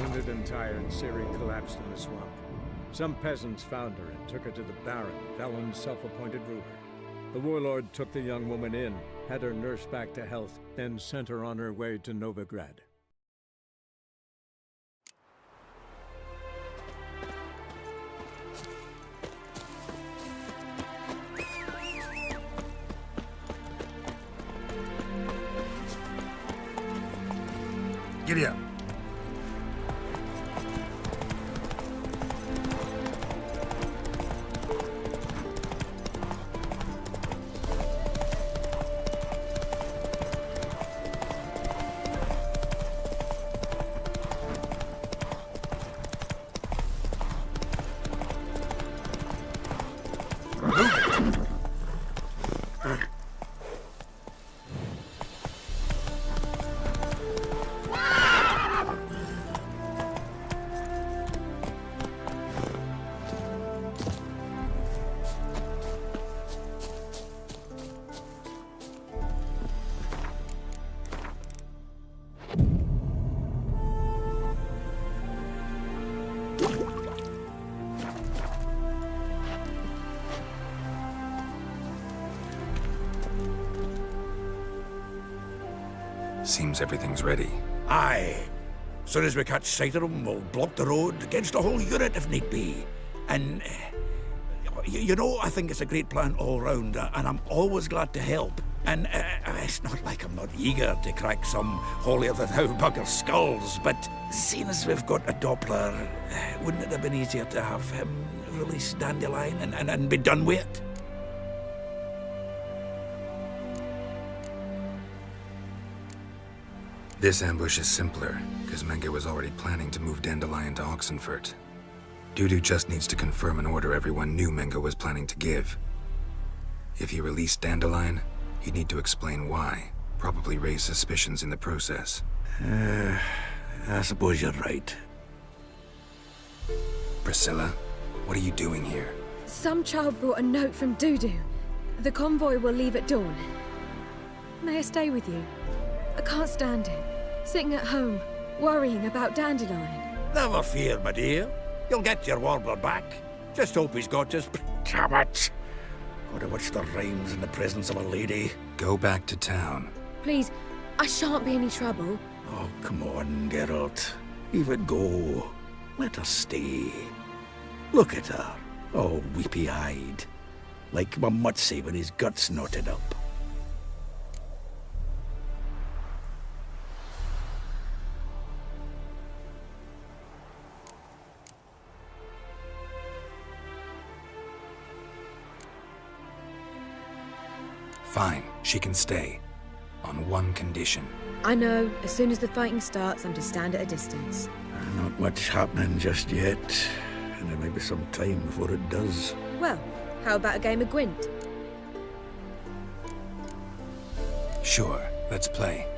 Wounded and tired, Ciri collapsed in the swamp. Some peasants found her and took her to the Baron, Velen's self-appointed ruler. The warlord took the young woman in, had her nursed back to health, then sent her on her way to Novigrad. Giddy up. Seems everything's ready. Aye. Soon as we catch sight of them, we'll block the road against a whole unit if need be. And, you know, I think it's a great plan all round, and I'm always glad to help. And it's not like I'm not eager to crack some holier-than-thou bugger skulls, but seeing as we've got a Doppler, wouldn't it have been easier to have him release Dandelion and be done with it? This ambush is simpler, because Menge was already planning to move Dandelion to Oxenfurt. Dudu just needs to confirm an order everyone knew Menge was planning to give. If he released Dandelion, he'd need to explain why, probably raise suspicions in the process. I suppose you're right. Priscilla, what are you doing here? Some child brought a note from Dudu. The convoy will leave at dawn. May I stay with you? I can't stand it. Sitting at home, worrying about Dandelion. Never fear, my dear. You'll get your warbler back. Just hope he's got his... Damn it! Gotta watch the rhymes in the presence of a lady. Go back to town. Please, I shan't be any trouble. Oh, come on, Geralt. Leave it go. Let her stay. Look at her, all weepy-eyed. Like my Mutsy with his guts knotted up. Fine, she can stay. On one condition. I know, as soon as the fighting starts, I'm to stand at a distance. Not much happening just yet. And there may be some time before it does. Well, how about a game of Gwent? Sure, let's play.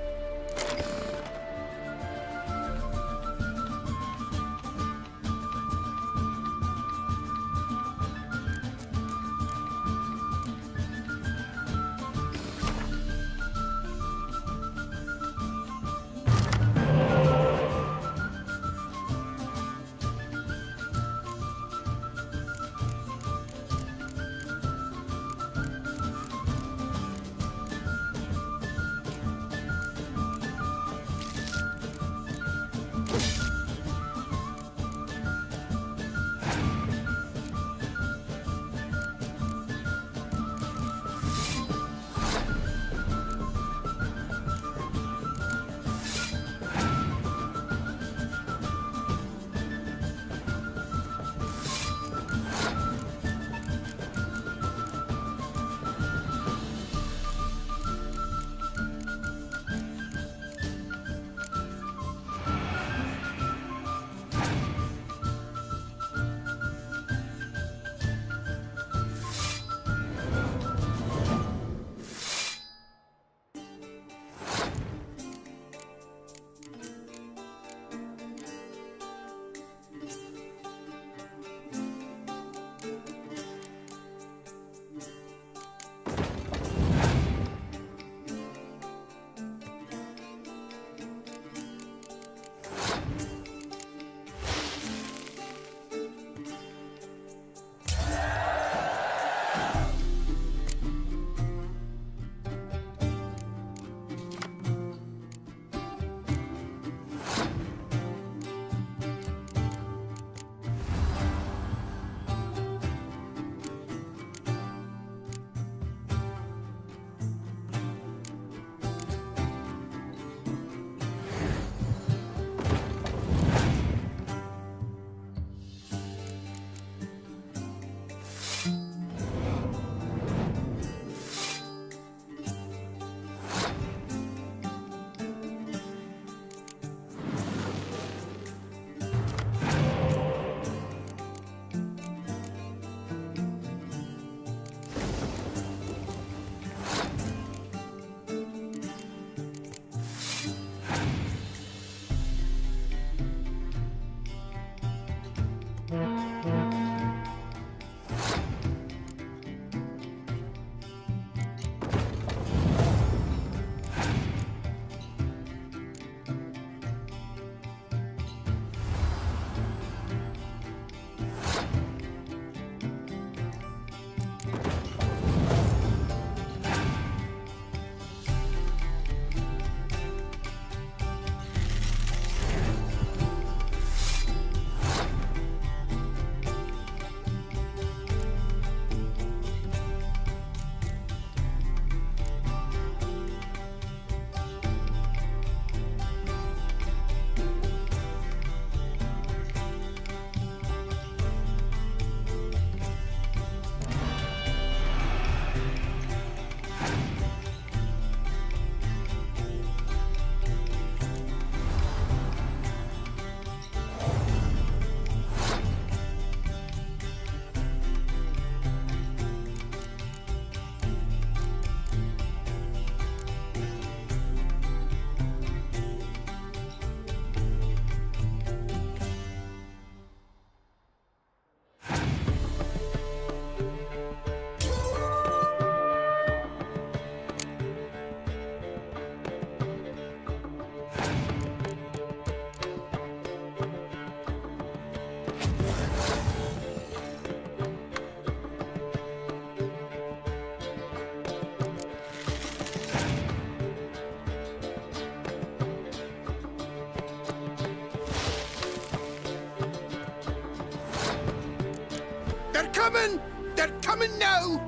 coming! They're coming now!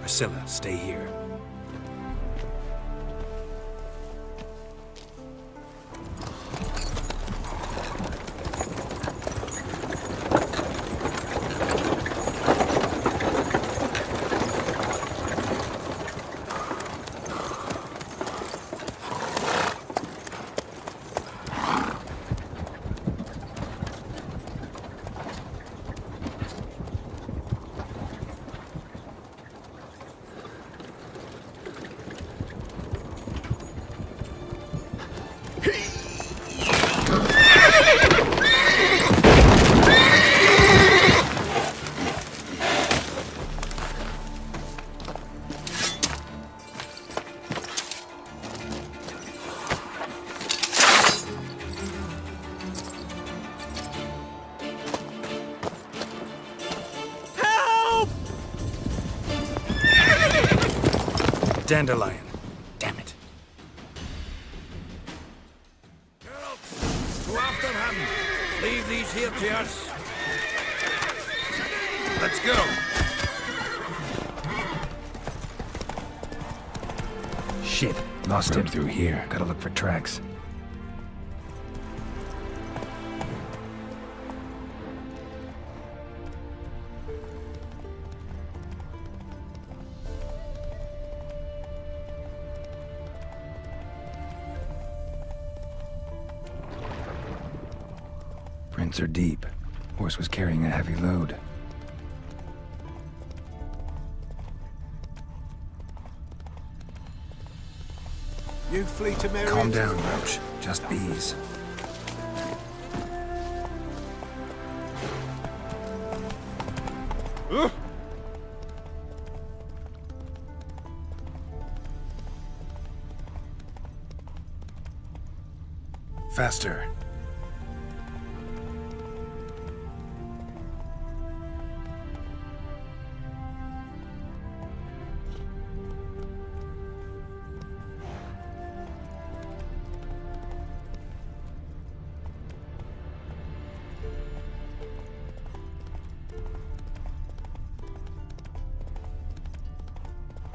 Priscilla, stay here. Dandelion. Damn it. Girls, go after him. Leave these here to us. Let's go. Shit. Lost him through here. Gotta look for tracks. Prints are deep. Horse was carrying a heavy load. You flee to Mary. Calm down, Roach. Just bees. Faster.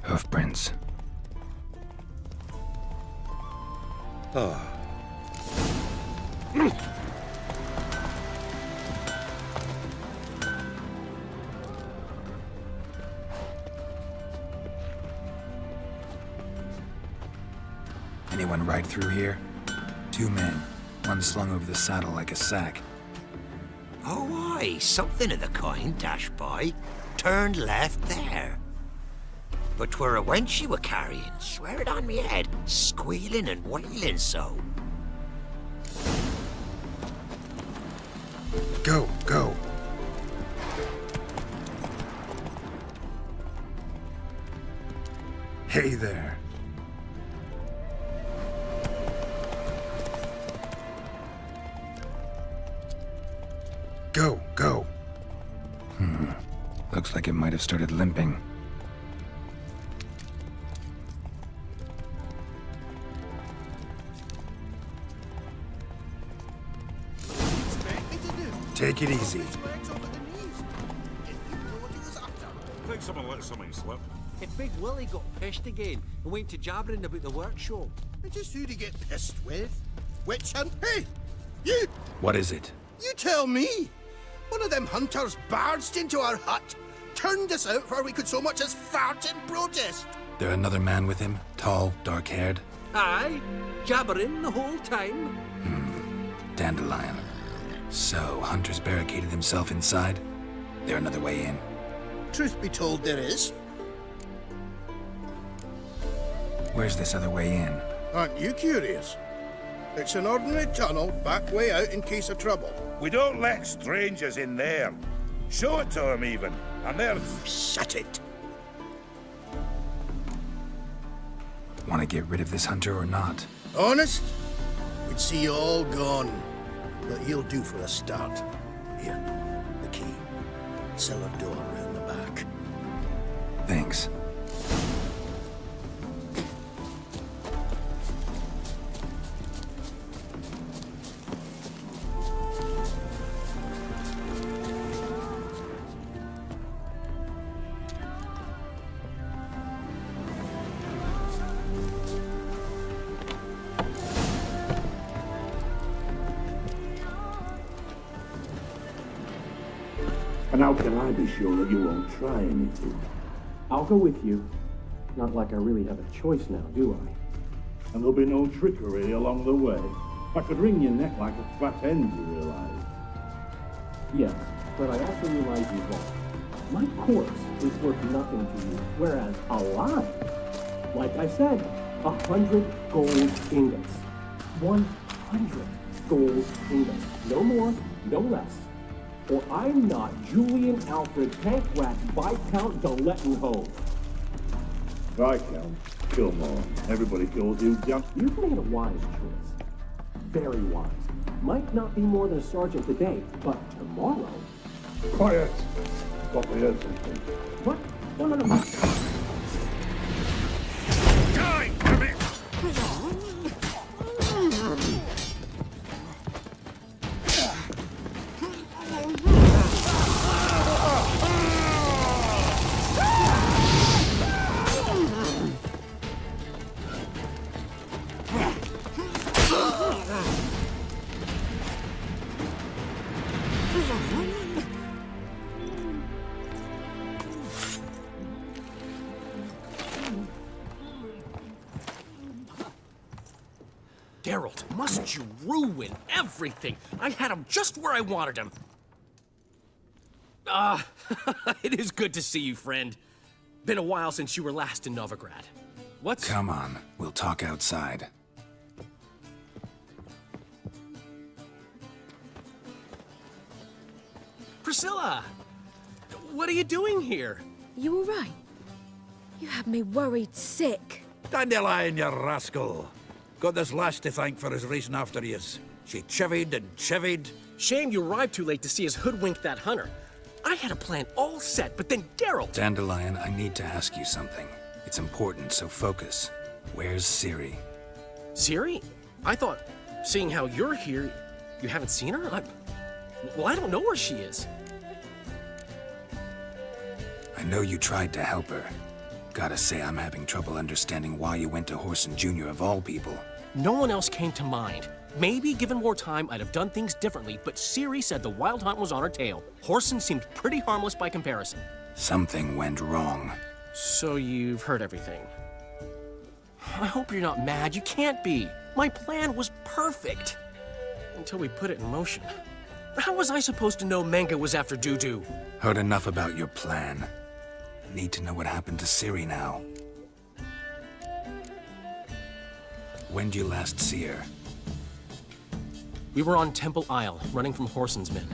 Hoofprints. Anyone ride through here? 2 men. One slung over the saddle like a sack. Oh, aye, something of the kind, dash boy. Turned left there. But 'twere a wench you were carrying, swear it on me head, squealing and wailing so. Go, go. Hey there. Go, go. Looks like it might have started limping. Take it easy. Think someone let something slip. If Big Willie got pissed again and went to jabbering about the workshop. And just who to get pissed with? Witch hunt? Hey! You! What is it? You tell me! One of them hunters barged into our hut, turned us out before we could so much as fart in protest. There another man with him? Tall, dark-haired? Aye, jabbering the whole time. Dandelion. So, Hunter's barricaded himself inside? There another way in? Truth be told, there is. Where's this other way in? Aren't you curious? It's an ordinary tunnel, back way out in case of trouble. We don't let strangers in there. Show it to them even. And they're... Shut it! Want to get rid of this Hunter or not? Honest? We'd see you all gone. But he'll do for a start. Here, the key. Cellar door round the back. Thanks. And how can I be sure that you won't try anything? I'll go with you. Not like I really have a choice now, do I? And there'll be no trickery along the way. I could wring your neck like a fat hen, you realise? Yes, but I also realize you won't. My corpse is worth nothing to you, whereas alive, like I said, 100 gold ingots. 100 gold ingots. No more, no less. Or I'm not Julian Alfred Tankrat Viscount de Lettenhove. Viscount Kilmore. Everybody calls you John. You've made a wise choice. Very wise. Might not be more than a sergeant today, but tomorrow... Quiet! Thought we heard something. What? No. Die, damn it! Geralt, must you ruin everything? I had him just where I wanted him. It is good to see you, friend. Been a while since you were last in Novigrad. What's... Come on, we'll talk outside. Priscilla! What are you doing here? You all right? You had me worried sick. Dandelion, you rascal. Got this lass to thank for his racing after yous. She chivied and chivied. Shame you arrived too late to see us hoodwink that hunter. I had a plan all set, but then Geralt... Dandelion, I need to ask you something. It's important, so focus. Where's Ciri? Ciri? I thought, seeing how you're here, you haven't seen her? Well, I don't know where she is. I know you tried to help her. Gotta say, I'm having trouble understanding why you went to Horson Jr. of all people. No one else came to mind. Maybe, given more time, I'd have done things differently, but Ciri said the Wild Hunt was on her tail. Horson seemed pretty harmless by comparison. Something went wrong. So you've heard everything. I hope you're not mad. You can't be. My plan was perfect. Until we put it in motion. How was I supposed to know Menga was after Dudu? Heard enough about your plan. Need to know what happened to Ciri now. When did you last see her? We were on Temple Isle, running from Horson's men.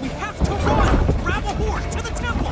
We have to run! Grab a horse to the temple!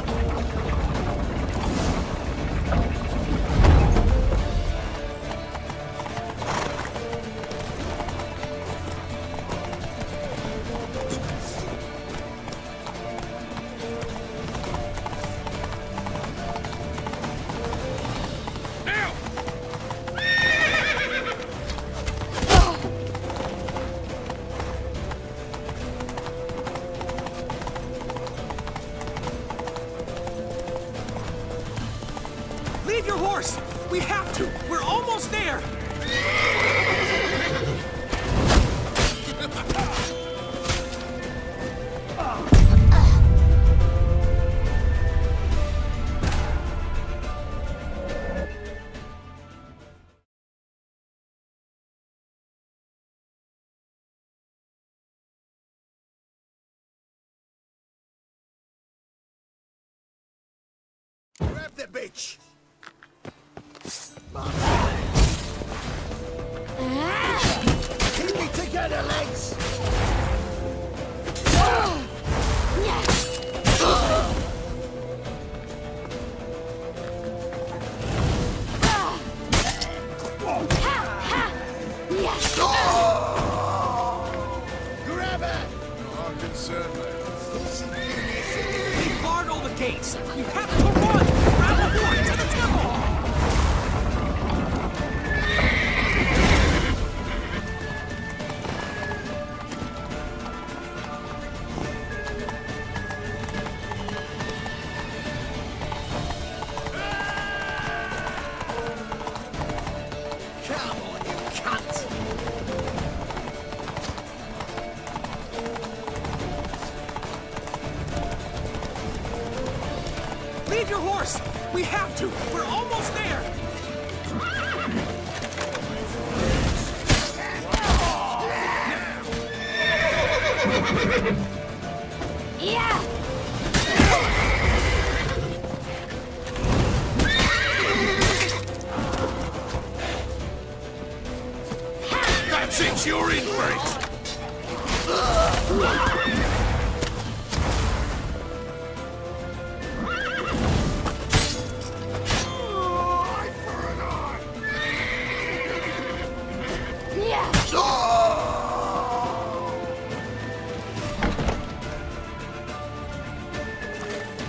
Grab the bitch! Keep me together, legs! Grab it! I'm concerned, mate. Guard all the gates! You have to run! Grab the door into the temple! Come on, you cunt! Leave your horse! We have to! We're almost there! Yeah! That's it, you're in for it!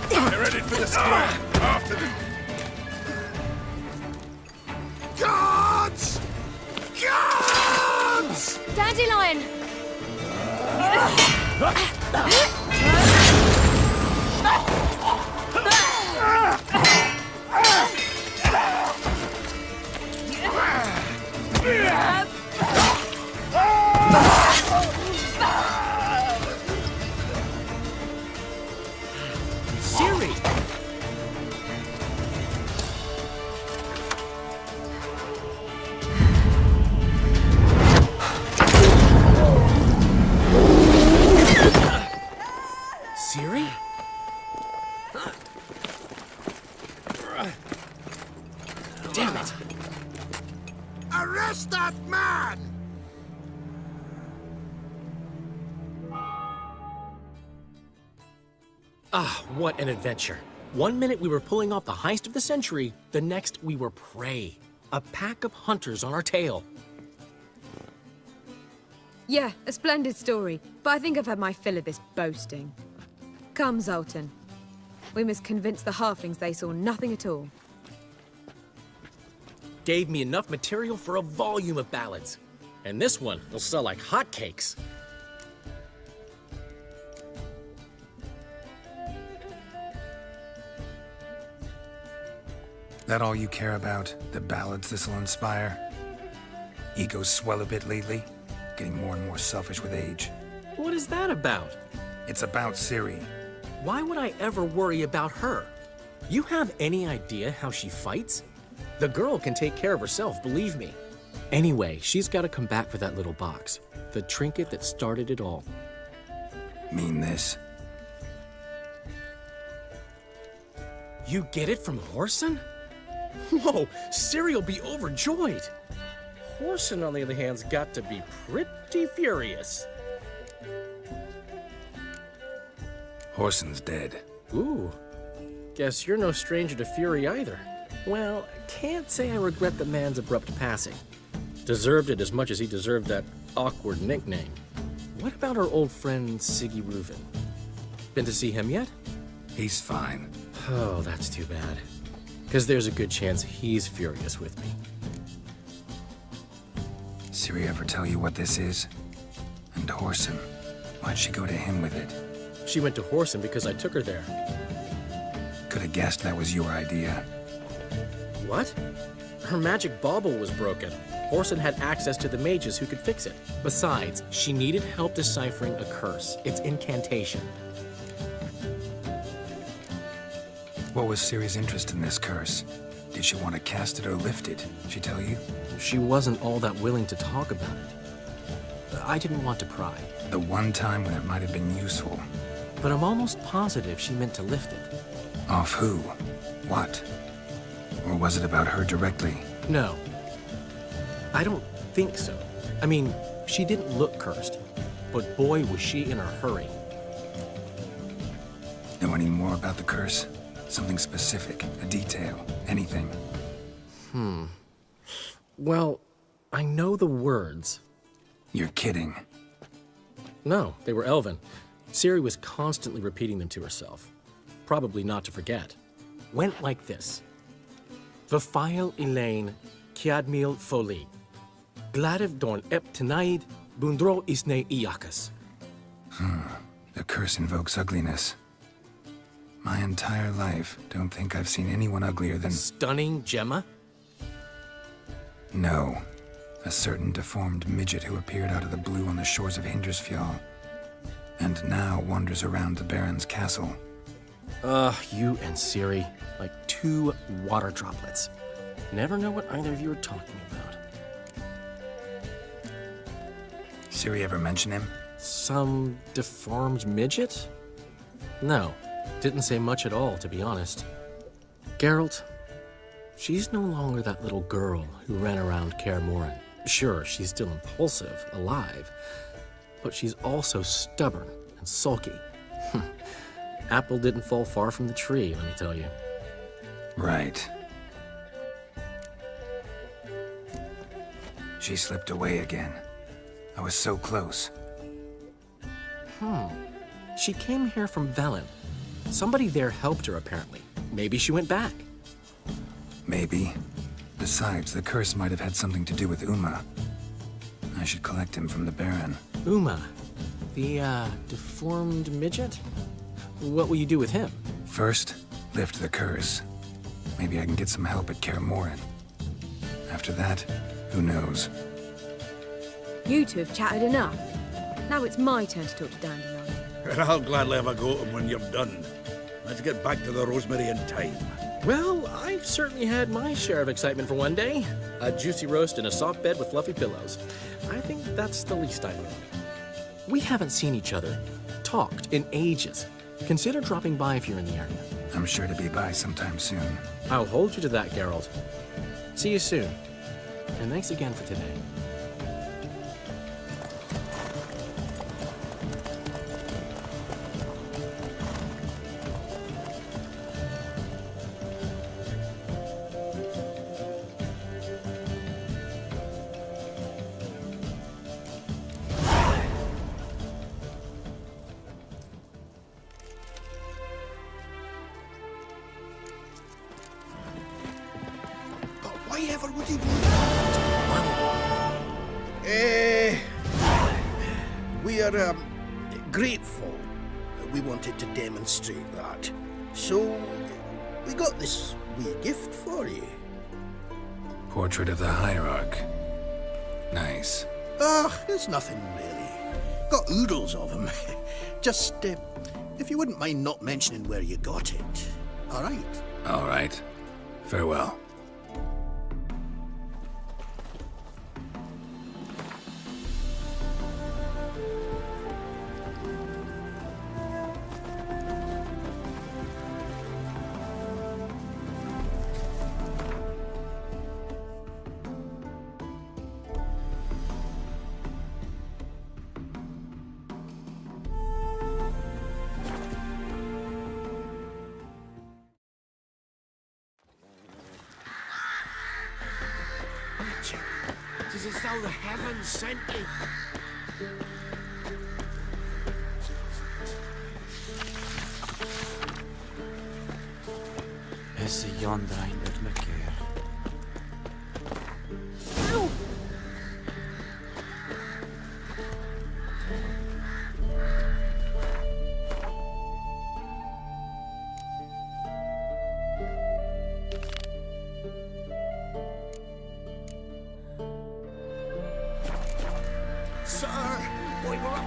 They're headed for the square. After them. Guards! Guards! Dandelion! Siri! Siri? Damn it! Arrest that man! Ah, what an adventure. One minute we were pulling off the heist of the century, the next we were prey. A pack of hunters on our tail. Yeah, a splendid story, but I think I've had my fill of this boasting. Come, Zoltan. We must convince the halflings they saw nothing at all. Gave me enough material for a volume of ballads. And this one will sell like hotcakes. That all you care about? The ballads this'll inspire? Egos swell a bit lately? Getting more and more selfish with age. What is that about? It's about Ciri. Why would I ever worry about her? You have any idea how she fights? The girl can take care of herself, believe me. Anyway, she's got to come back for that little box. The trinket that started it all. Mean this? You get it from Whoreson? Whoa, Ciri will be overjoyed. Whoreson, on the other hand, has got to be pretty furious. Whoreson's dead. Ooh, guess you're no stranger to fury either. Well, can't say I regret the man's abrupt passing. Deserved it as much as he deserved that awkward nickname. What about our old friend Siggy Reuven? Been to see him yet? He's fine. Oh, that's too bad. Because there's a good chance he's furious with me. Ciri ever tell you what this is? And Whoreson, why'd she go to him with it? She went to Whoreson because I took her there. Could have guessed that was your idea. What? Her magic bauble was broken. Whoreson had access to the mages who could fix it. Besides, she needed help deciphering a curse. It's incantation. What was Ciri's interest in this curse? Did she want to cast it or lift it? She tell you? She wasn't all that willing to talk about it. I didn't want to pry. The one time when it might have been useful. But I'm almost positive she meant to lift it. Off who? What? Or was it about her directly? No. I don't think so. I mean, she didn't look cursed, but boy was she in a hurry. Know any more about the curse? Something specific, a detail, anything? Well, I know the words. You're kidding. No, they were Elven. Ciri was constantly repeating them to herself. Probably not to forget. Went like this. Vafail Elaine, Kiadmil Foli. Gladiv Dorn Ep Tenaid, Bundro Isne Iakas. The curse invokes ugliness. My entire life, don't think I've seen anyone uglier than... Stunning Gemma? No. A certain deformed midget who appeared out of the blue on the shores of Hindersfjall. And now wanders around the Baron's castle. You and Ciri, like two water droplets. Never know what either of you are talking about. Ciri ever mention him? Some deformed midget? No, didn't say much at all, to be honest. Geralt, she's no longer that little girl who ran around Kaer Morhen. Sure, she's still impulsive, alive, but she's also stubborn and sulky. Apple didn't fall far from the tree, let me tell you. Right. She slipped away again. I was so close. She came here from Velen. Somebody there helped her, apparently. Maybe she went back. Maybe. Besides, the curse might have had something to do with Uma. I should collect him from the Baron. Uma, the, deformed midget? What will you do with him? First, lift the curse. Maybe I can get some help at Kaer Morhen. After that, who knows? You two have chatted enough. Now it's my turn to talk to Dandelion. And I'll gladly have a go at him when you're done. Let's get back to the Rosemary in time. Well, I've certainly had my share of excitement for one day. A juicy roast in a soft bed with fluffy pillows. I think that's the least I know. We haven't seen each other, talked in ages. Consider dropping by if you're in the area. I'm sure to be by sometime soon. I'll hold you to that, Geralt. See you soon. And thanks again for today. Why ever would he do that? We are grateful. We wanted to demonstrate that. So, we got this wee gift for you. Portrait of the Hierarch. Nice. It's nothing really. Got oodles of them. Just, if you wouldn't mind not mentioning where you got it. All right? All right. Farewell. It is as though the heavens sent me. Is yonder ein utmykker? Sir, we were...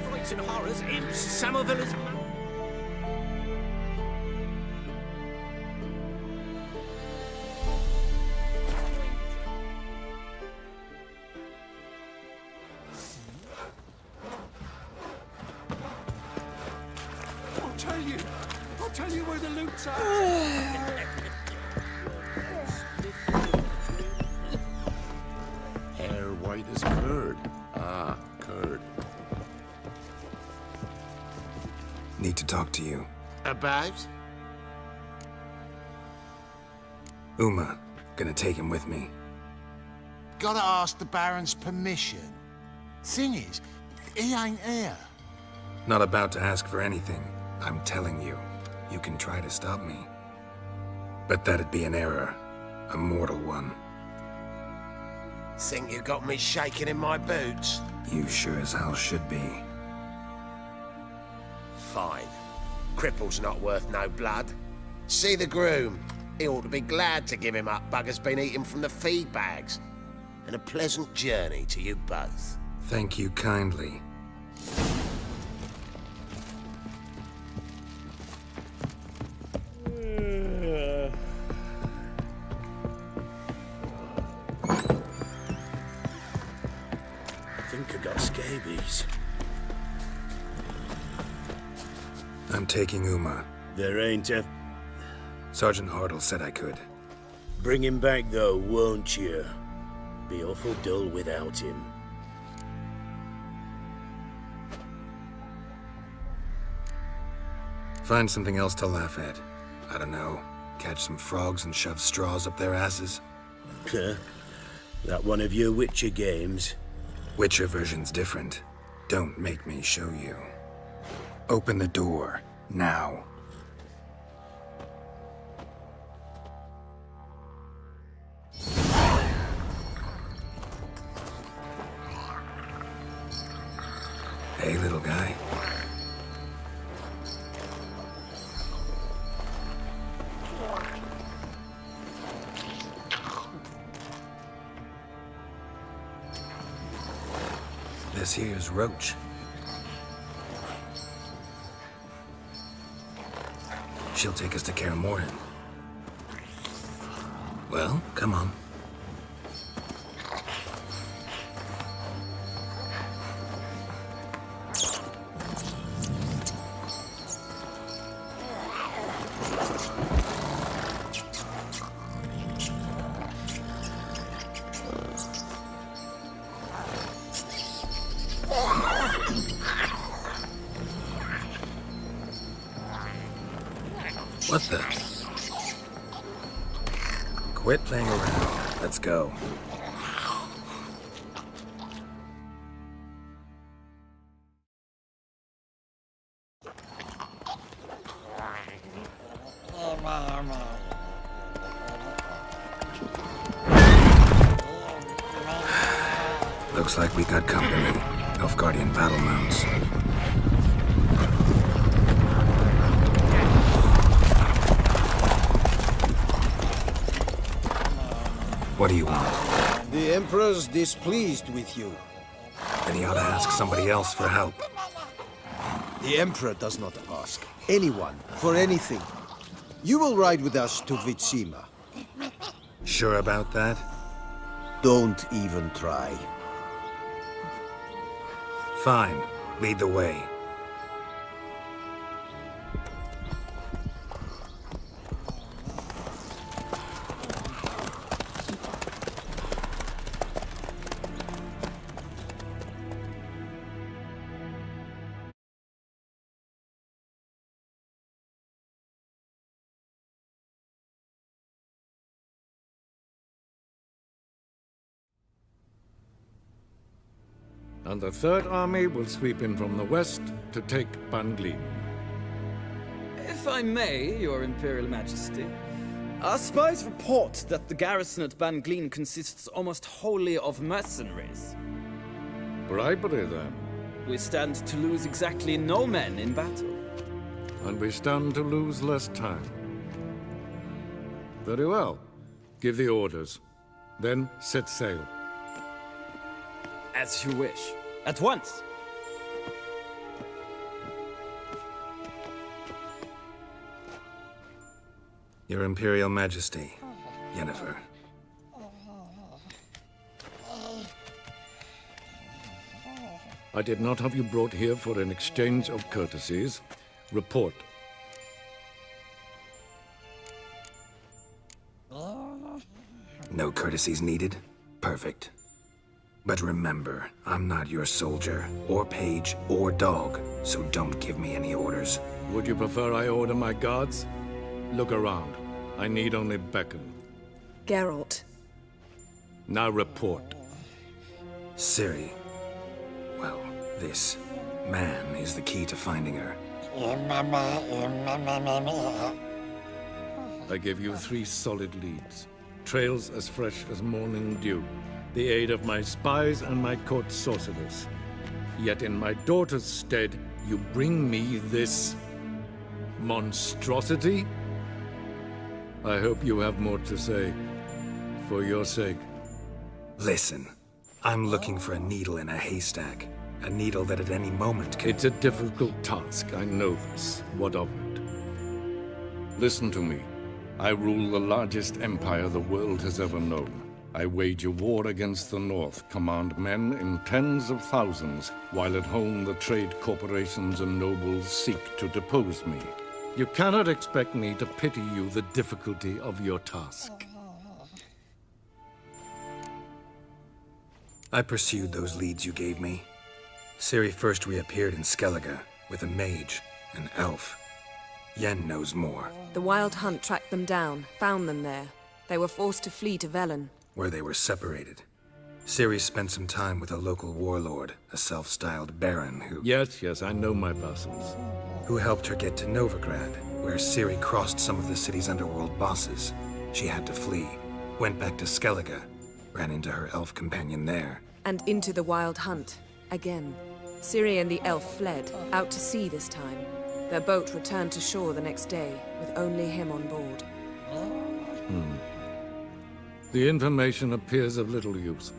Frights and horrors, imps, Samovillas... I'll tell you where the loot's at. Hair white as curd. Ah, curd. Need to talk to you. About? Uma. Gonna take him with me. Gotta ask the Baron's permission. Thing is, he ain't here. Not about to ask for anything. I'm telling you. You can try to stop me. But that'd be an error. A mortal one. Think you got me shaking in my boots? You sure as hell should be. Fine. Cripple's not worth no blood. See the groom. He ought to be glad to give him up. Bugger's been eating from the feed bags. And a pleasant journey to you both. Thank you kindly. I think I got scabies. I'm taking Uma. There ain't a... Sergeant Hartle said I could. Bring him back, though, won't you? Be awful dull without him. Find something else to laugh at. I don't know. Catch some frogs and shove straws up their asses. That one of your Witcher games? Witcher version's different. Don't make me show you. Open the door. Now. Hey, little guy. This here's Roach. She'll take us to Kaer Morhen. Well, come on. What the? Quit playing around. Let's go. Looks like we got company. Nilfgaardian battle mounts. What do you want? The Emperor's displeased with you. Then he ought to ask somebody else for help. The Emperor does not ask anyone for anything. You will ride with us to Vitsima. Sure about that? Don't even try. Fine. Lead the way. And the Third Army will sweep in from the west to take Banglin. If I may, Your Imperial Majesty, our spies report that the garrison at Banglin consists almost wholly of mercenaries. Bribery, then. We stand to lose exactly no men in battle. And we stand to lose less time. Very well. Give the orders. Then set sail. As you wish. At once! Your Imperial Majesty, Yennefer. I did not have you brought here for an exchange of courtesies. Report No courtesies needed? Perfect. But remember, I'm not your soldier, or page, or dog, so don't give me any orders. Would you prefer I order my guards? Look around. I need only beckon. Geralt. Now report. Ciri. Well, this man is the key to finding her. I give you 3 solid leads. Trails as fresh as morning dew. The aid of my spies and my court sorcerers. Yet in my daughter's stead, you bring me this monstrosity? I hope you have more to say. For your sake. Listen, I'm looking for a needle in a haystack. A needle that at any moment can... It's a difficult task, I know this. What of it? Listen to me. I rule the largest empire the world has ever known. I wage a war against the North, command men in tens of thousands, while at home the trade corporations and nobles seek to depose me. You cannot expect me to pity you the difficulty of your task. I pursued those leads you gave me. Ciri first reappeared in Skellige with a mage, an elf. Yen knows more. The Wild Hunt tracked them down, found them there. They were forced to flee to Velen. Where they were separated. Ciri spent some time with a local warlord, a self-styled baron who... Yes, I know my vassals. Who helped her get to Novigrad, where Ciri crossed some of the city's underworld bosses. She had to flee, went back to Skellige, ran into her elf companion there. And into the Wild Hunt, again. Ciri and the elf fled, out to sea this time. Their boat returned to shore the next day, with only him on board. The information appears of little use,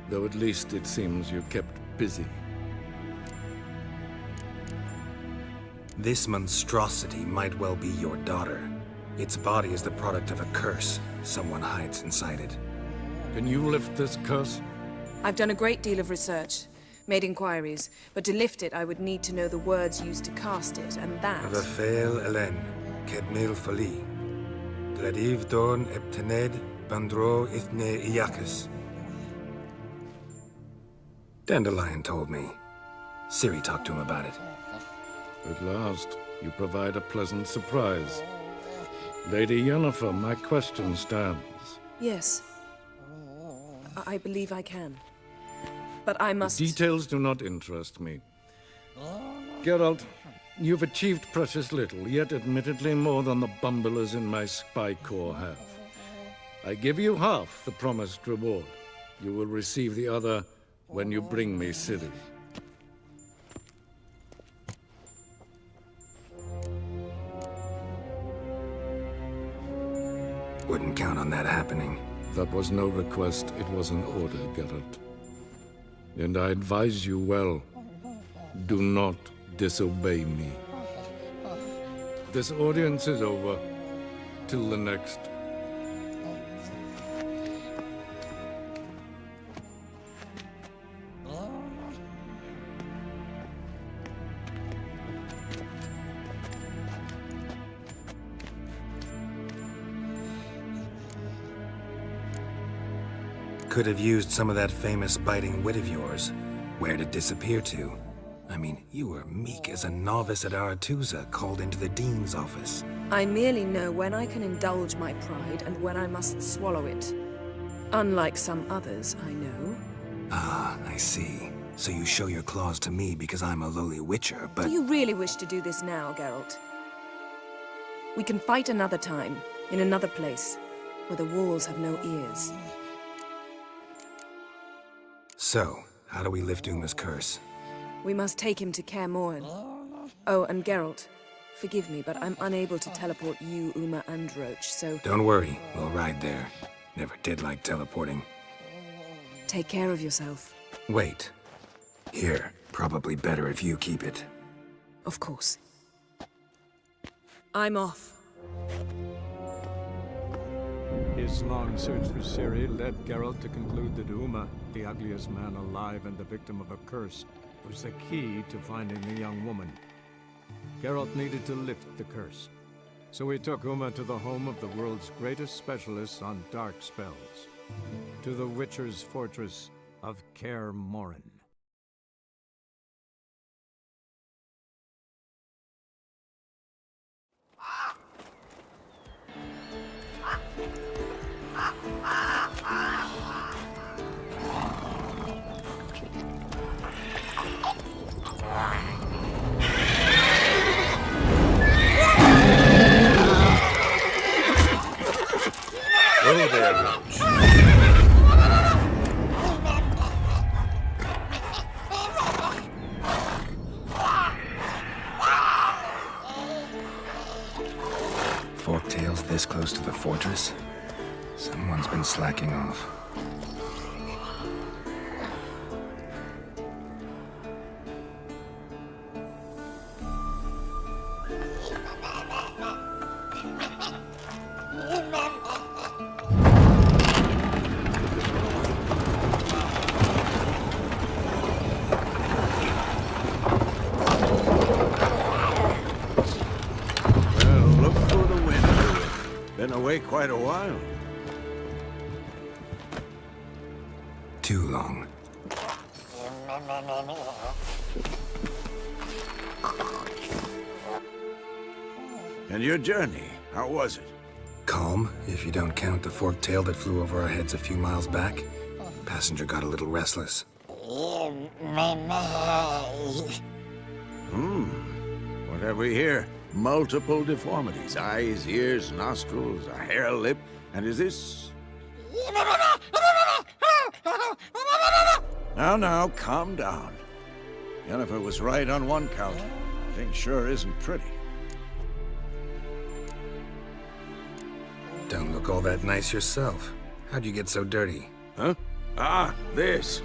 though at least it seems you kept busy. This monstrosity might well be your daughter. Its body is the product of a curse someone hides inside it. Can you lift this curse? I've done a great deal of research, made inquiries, but to lift it I would need to know the words used to cast it, and that... Vafael Elen, Kedmil Fali, Gladiv Dorn Eptened, Bandro Ithne Iacus. Dandelion told me. Ciri talked to him about it. At last, you provide a pleasant surprise. Lady Yennefer, my question stands. Yes. I believe I can. But I must... The details do not interest me. Geralt, you've achieved precious little, yet admittedly more than the bumblers in my spy corps have. I give you half the promised reward. You will receive the other when you bring me Ciri. Wouldn't count on that happening. That was no request, it was an order, Geralt. And I advise you well. Do not disobey me. This audience is over. Till the next. Could have used some of that famous biting wit of yours. Where'd it disappear to? I mean, you were meek as a novice at Aretusa called into the Dean's office. I merely know when I can indulge my pride and when I must swallow it. Unlike some others, I know. Ah, I see. So you show your claws to me because I'm a lowly witcher, but... Do you really wish to do this now, Geralt? We can fight another time, in another place, where the walls have no ears. So, how do we lift Uma's curse? We must take him to Kaer Morhen. Oh, and Geralt, forgive me, but I'm unable to teleport you, Uma, and Roach, so... Don't worry, we'll ride there. Never did like teleporting. Take care of yourself. Wait. Here, probably better if you keep it. Of course. I'm off. His long search for Ciri led Geralt to conclude that Uma, the ugliest man alive and the victim of a curse, was the key to finding the young woman. Geralt needed to lift the curse, so he took Uma to the home of the world's greatest specialist on dark spells. to the Witcher's fortress of Kaer Morhen. Oh, there, Roach. Forktails this close to the fortress? Someone's been slacking off. Been away quite a while. Too long. And your journey, how was it? Calm, if you don't count the forktail that flew over our heads a few miles back. Passenger got a little restless. What have we here? Multiple deformities. Eyes, ears, nostrils, a hair lip. And is this... Now, calm down. Yennefer was right on one count. Thing sure isn't pretty. Don't look all that nice yourself. How'd you get so dirty? Huh? Ah, this.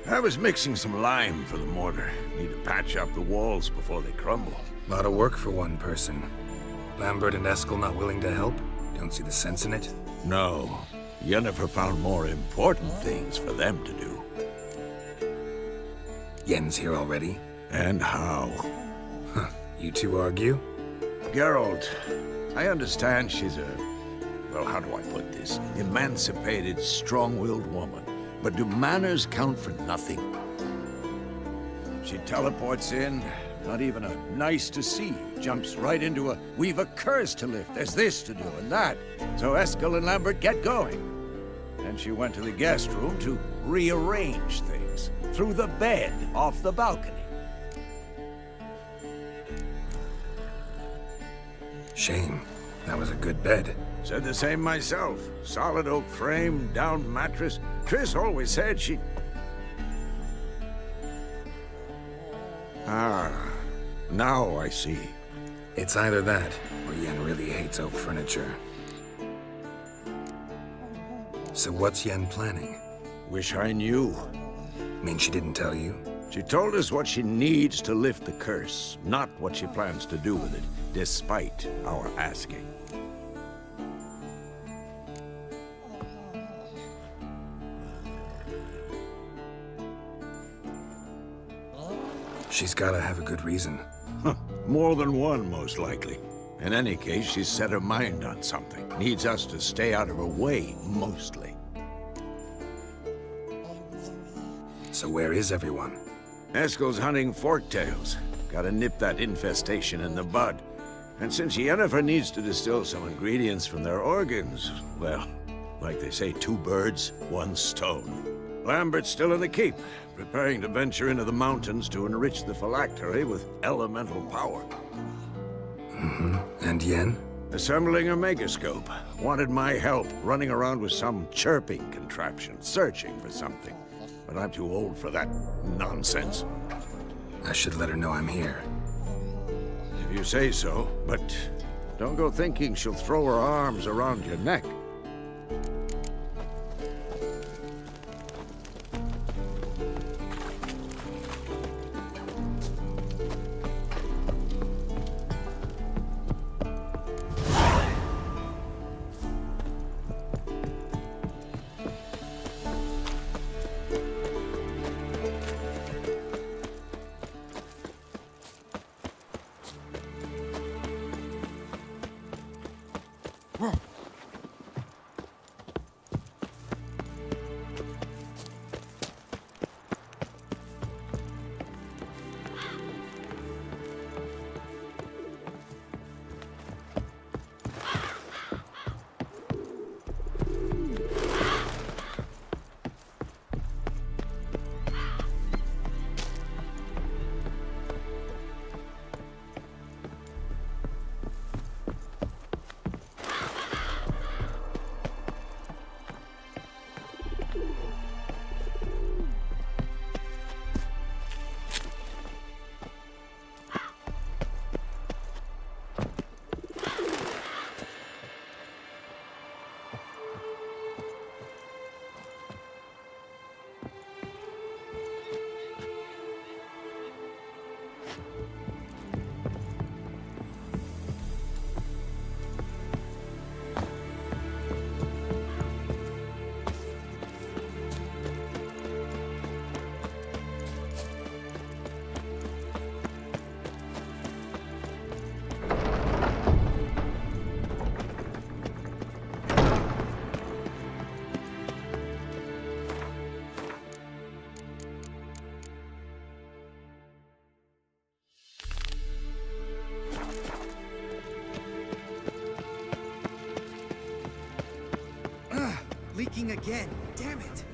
I was mixing some lime for the mortar. Need to patch up the walls before they crumble. Lot of work for one person. Lambert and Eskel not willing to help? Don't see the sense in it? No. Yennefer found more important things for them to do. Yen's here already? And how? Huh. You two argue? Geralt, I understand she's a... well, how do I put this? Emancipated, strong-willed woman. But do manners count for nothing? She teleports in, not even a nice to see you, jumps right into a, we've a curse to lift, there's this to do and that. So Eskel and Lambert get going. Then she went to the guest room to rearrange things. Through the bed, off the balcony. Shame. That was a good bed. Said the same myself. Solid oak frame, down mattress. Triss always said she... Ah, now I see. It's either that, or Yen really hates oak furniture. So what's Yen planning? Wish I knew. Mean she didn't tell you? She told us what she needs to lift the curse, not what she plans to do with it, despite our asking. She's gotta have a good reason. More than one, most likely. In any case, she's set her mind on something. Needs us to stay out of her way, mostly. So where is everyone? Eskel's hunting forktails. Gotta nip that infestation in the bud. And since Yennefer needs to distill some ingredients from their organs, well, like they say, 2 birds, 1 stone. Lambert's still in the keep, preparing to venture into the mountains to enrich the phylactery with elemental power. Mm-hmm. And Yen? Assembling a megascope. Wanted my help running around with some chirping contraption, searching for something. But I'm too old for that nonsense. I should let her know I'm here. If you say so, but don't go thinking she'll throw her arms around your neck. breaking again. Damn it.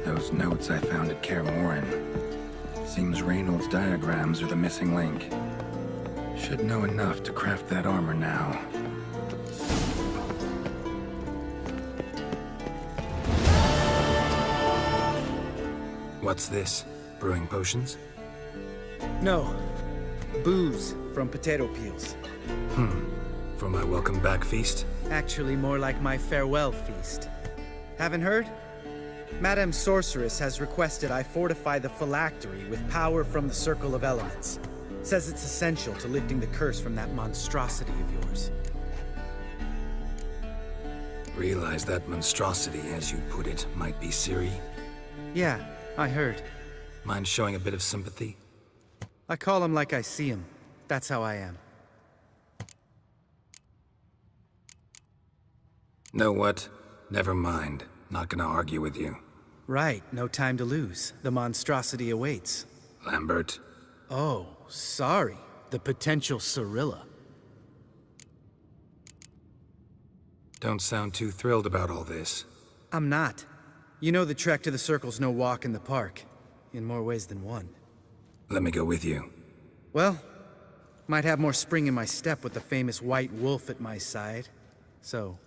Those notes I found at Kaer Morhen. Seems Reynolds' diagrams are the missing link. Should know enough to craft that armor now. What's this? Brewing potions? No. Booze from potato peels. For my welcome back feast? Actually, more like my farewell feast. Haven't heard? Madame Sorceress has requested I fortify the phylactery with power from the Circle of Elements. Says it's essential to lifting the curse from that monstrosity of yours. Realize that monstrosity, as you put it, might be Ciri? Yeah, I heard. Mind showing a bit of sympathy? I call him like I see him. That's how I am. Know what? Never mind. Not gonna argue with you. Right, no time to lose. The monstrosity awaits. Lambert. Oh, sorry. The potential Cirilla. Don't sound too thrilled about all this. I'm not. You know the trek to the Circle's no walk in the park. In more ways than one. Let me go with you. Well, might have more spring in my step with the famous White Wolf at my side. So,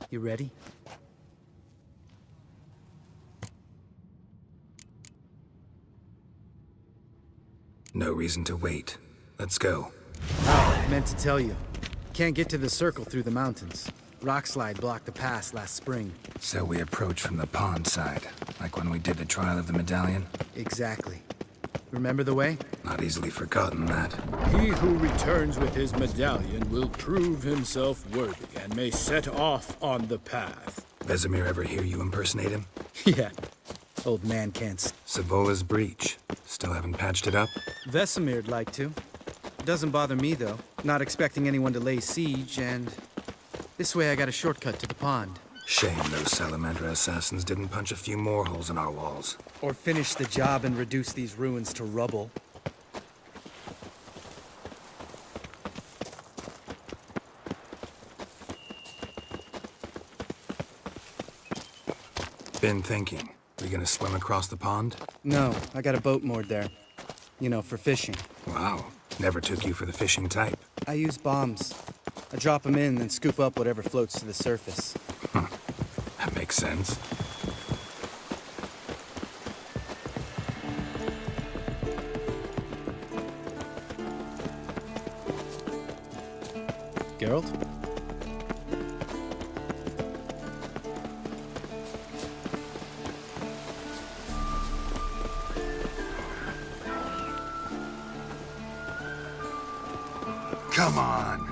you ready? No reason to wait. Let's go. Meant to tell you. Can't get to the Circle through the mountains. Rockslide blocked the pass last spring. So we approach from the pond side, like when we did the trial of the medallion? Exactly. Remember the way? Not easily forgotten, that. He who returns with his medallion will prove himself worthy and may set off on the path. Vesemir ever hear you impersonate him? Yeah. Old man can't. Savola's breach. Still haven't patched it up? Vesemir'd like to. Doesn't bother me, though. Not expecting anyone to lay siege, and... this way I got a shortcut to the pond. Shame those Salamander assassins didn't punch a few more holes in our walls. Or finish the job and reduce these ruins to rubble. Been thinking. We gonna swim across the pond? No, I got a boat moored there. You know, for fishing. Wow. Never took you for the fishing type. I use bombs. I drop them in, then scoop up whatever floats to the surface. That makes sense. Geralt? Come on.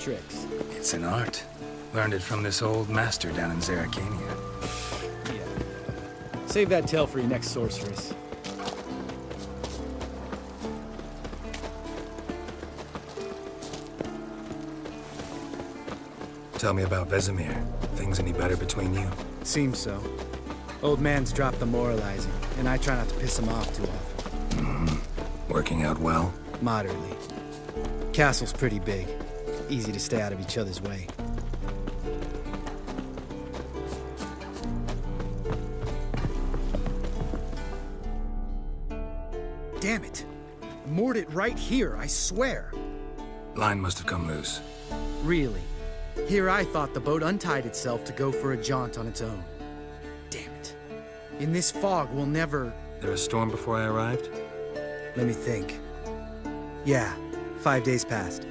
Tricks. It's an art. Learned it from this old master down in Zerrikania. Yeah. Save that tale for your next sorceress. Tell me about Vesemir. Things any better between you? Seems so. Old man's dropped the moralizing, and I try not to piss him off too often. Working out well? Moderately. Castle's pretty big. Easy to stay out of each other's way. Damn it! I moored it right here, I swear! Line must have come loose. Really? Here I thought the boat untied itself to go for a jaunt on its own. Damn it. In this fog, we'll never... There a storm before I arrived? Let me think. Yeah, 5 days passed.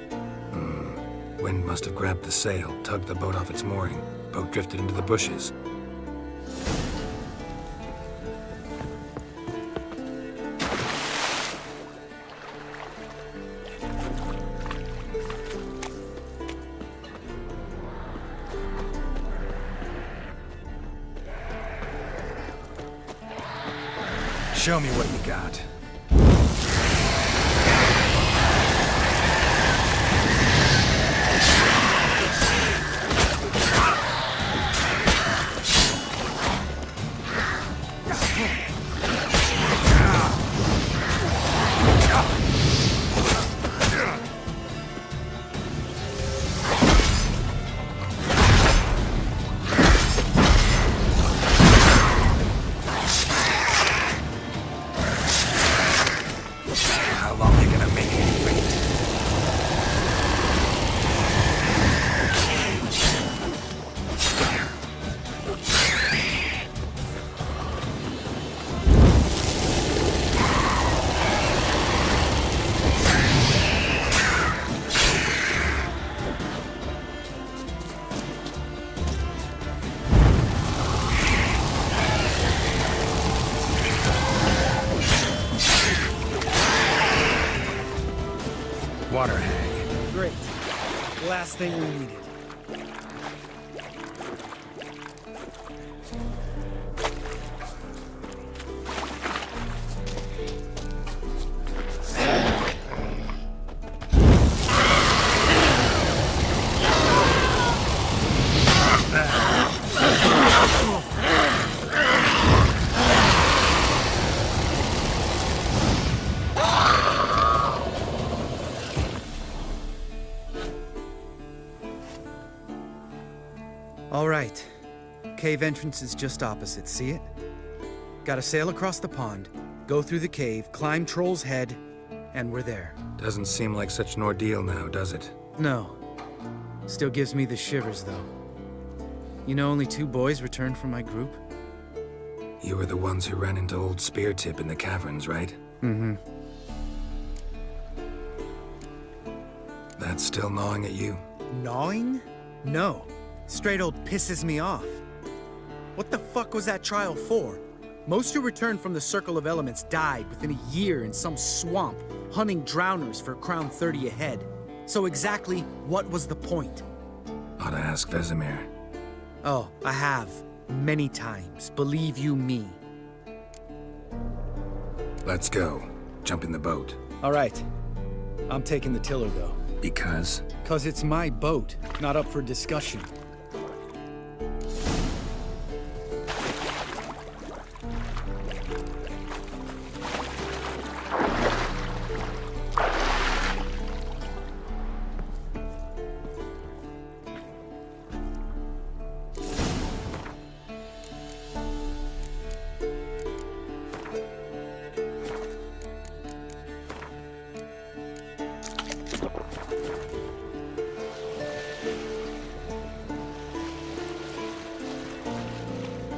Wind must have grabbed the sail, tugged the boat off its mooring. Boat drifted into the bushes. Show me what you got. Water hag. Great. Last thing we needed. All right. Cave entrance is just opposite, see it? Gotta sail across the pond, go through the cave, climb Troll's Head, and we're there. Doesn't seem like such an ordeal now, does it? No. Still gives me the shivers, though. You know only 2 boys returned from my group? You were the ones who ran into old Speartip in the caverns, right? Mm-hmm. That's still gnawing at you? Gnawing? No. Straight old pisses me off. What the fuck was that trial for? Most who returned from the Circle of Elements died within a year in some swamp, hunting drowners for Crown 30 a head. So exactly what was the point? Ought to ask Vesemir. Oh, I have. Many times, believe you me. Let's go. Jump in the boat. All right. I'm taking the tiller, though. Because? 'Cause it's my boat, not up for discussion.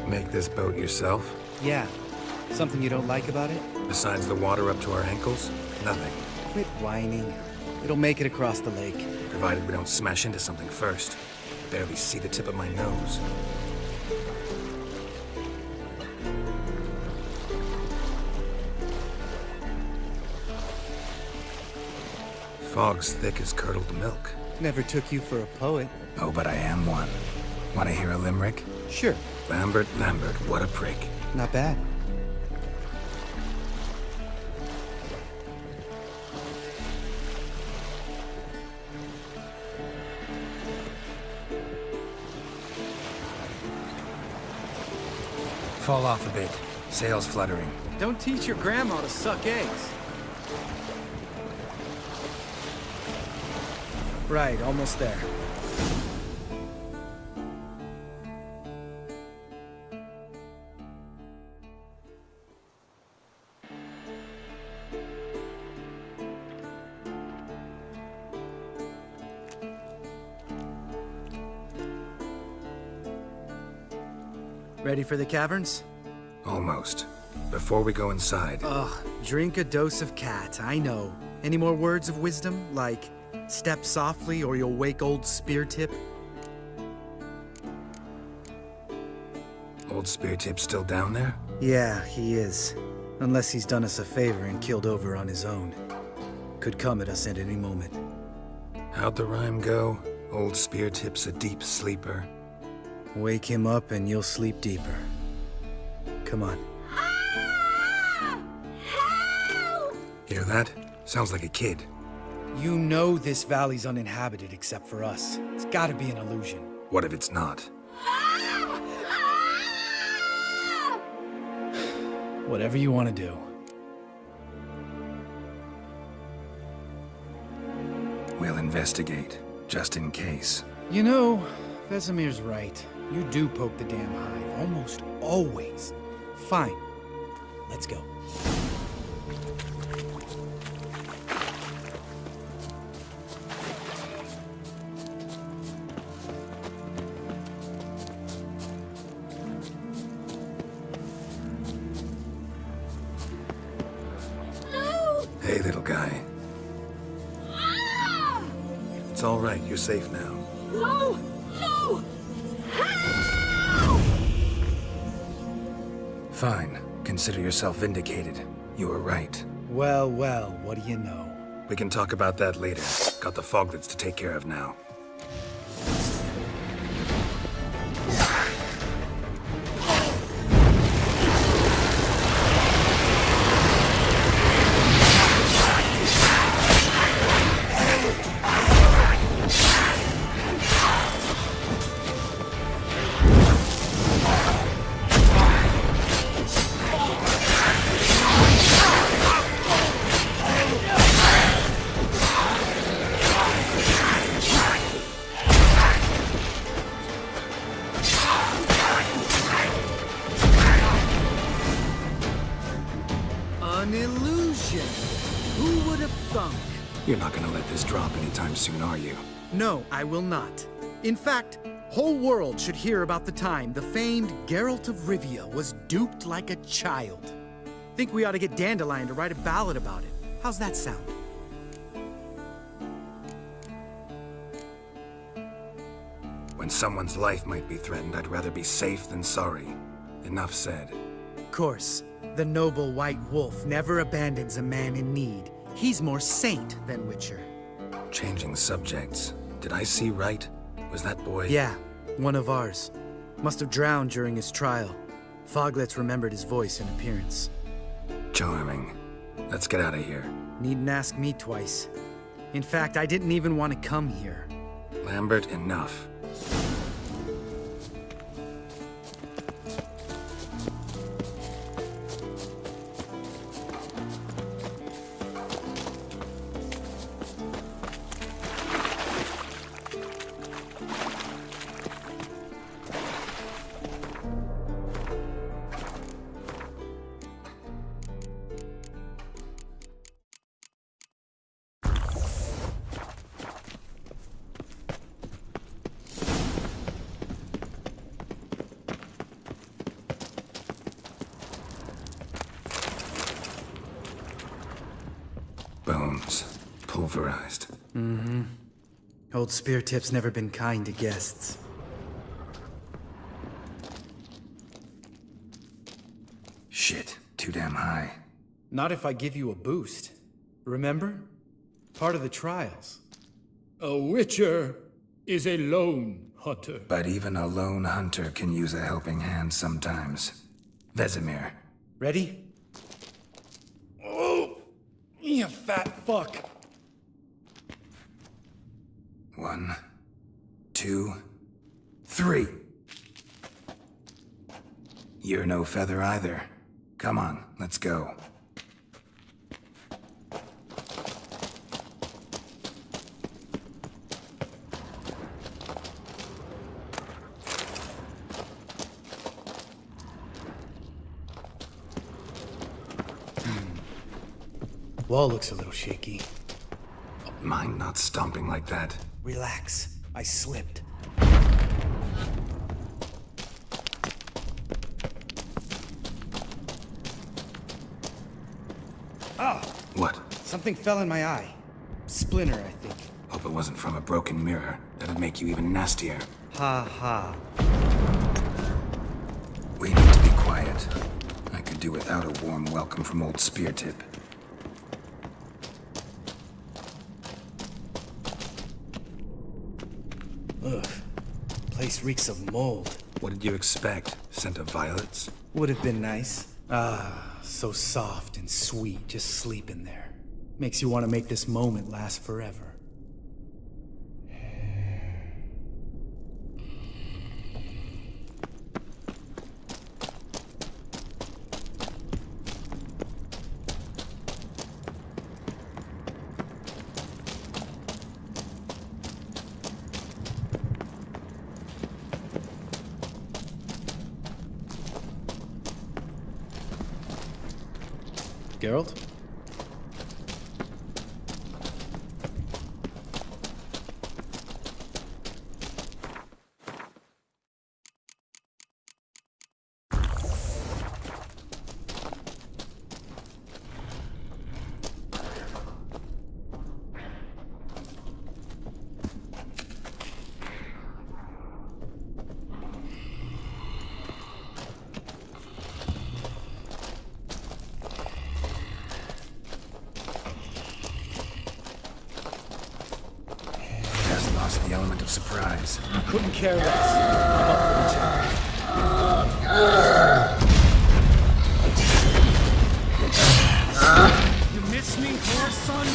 Make this boat yourself? Yeah. Something you don't like about it? Besides the water up to our ankles? Nothing. Quit whining. It'll make it across the lake. Provided we don't smash into something first. Barely see the tip of my nose. Fog's thick as curdled milk. Never took you for a poet. Oh, but I am one. Want to hear a limerick? Sure. Lambert, Lambert, what a prick. Not bad. Fall off a bit. Sails fluttering. Don't teach your grandma to suck eggs. Right, almost there. Ready for the caverns? Almost. Before we go inside... Ugh, drink a dose of cat, I know. Any more words of wisdom, like, step softly or you'll wake old Spear Tip? Old Spear Tip's still down there? Yeah, he is. Unless he's done us a favor and killed over on his own. Could come at us at any moment. How'd the rhyme go? Old Spear Tip's a deep sleeper. Wake him up and you'll sleep deeper. Come on. Hear that? Sounds like a kid. You know this valley's uninhabited except for us. It's gotta be an illusion. What if it's not? Whatever you want to do. We'll investigate, just in case. You know, Vesemir's right. You do poke the damn hive, almost always. Fine. Let's go. Hey, little guy. It's all right. You're safe now. No! No! Fine. Consider yourself vindicated. You were right. Well, well, what do you know? We can talk about that later. Got the foglets to take care of now. An illusion! Who would have thunk? You're not gonna let this drop anytime soon, are you? No, I will not. In fact, whole world should hear about the time the famed Geralt of Rivia was duped like a child. Think we ought to get Dandelion to write a ballad about it. How's that sound? When someone's life might be threatened, I'd rather be safe than sorry. Enough said. Of course, the noble white wolf never abandons a man in need. He's more saint than Witcher. Changing subjects. Did I see right? Was that boy... Yeah, one of ours. Must have drowned during his trial. Foglets remembered his voice and appearance. Charming. Let's get out of here. Needn't ask me twice. In fact, I didn't even want to come here. Lambert, enough. Bones. Pulverized. Mm-hmm. Old Spear Tip's never been kind to guests. Shit. Too damn high. Not if I give you a boost. Remember? Part of the trials. A witcher is a lone hunter. But even a lone hunter can use a helping hand sometimes. Vesemir. Ready? Oh, you fat fuck. 1, 2, 3. You're no feather either. Come on, let's go. Wall looks a little shaky. Mind not stomping like that. Relax. I slipped. Ah! What? Something fell in my eye. Splinter, I think. Hope it wasn't from a broken mirror. That'd make you even nastier. Ha ha. We need to be quiet. I could do without a warm welcome from old Speartip. Ugh. Place reeks of mold. What did you expect? Scent of violets? Would have been nice. Ah, so soft and sweet, just sleeping there. Makes you want to make this moment last forever. Geralt? The element of surprise. Couldn't care less. I'm up for the challenge. You miss me, poor son?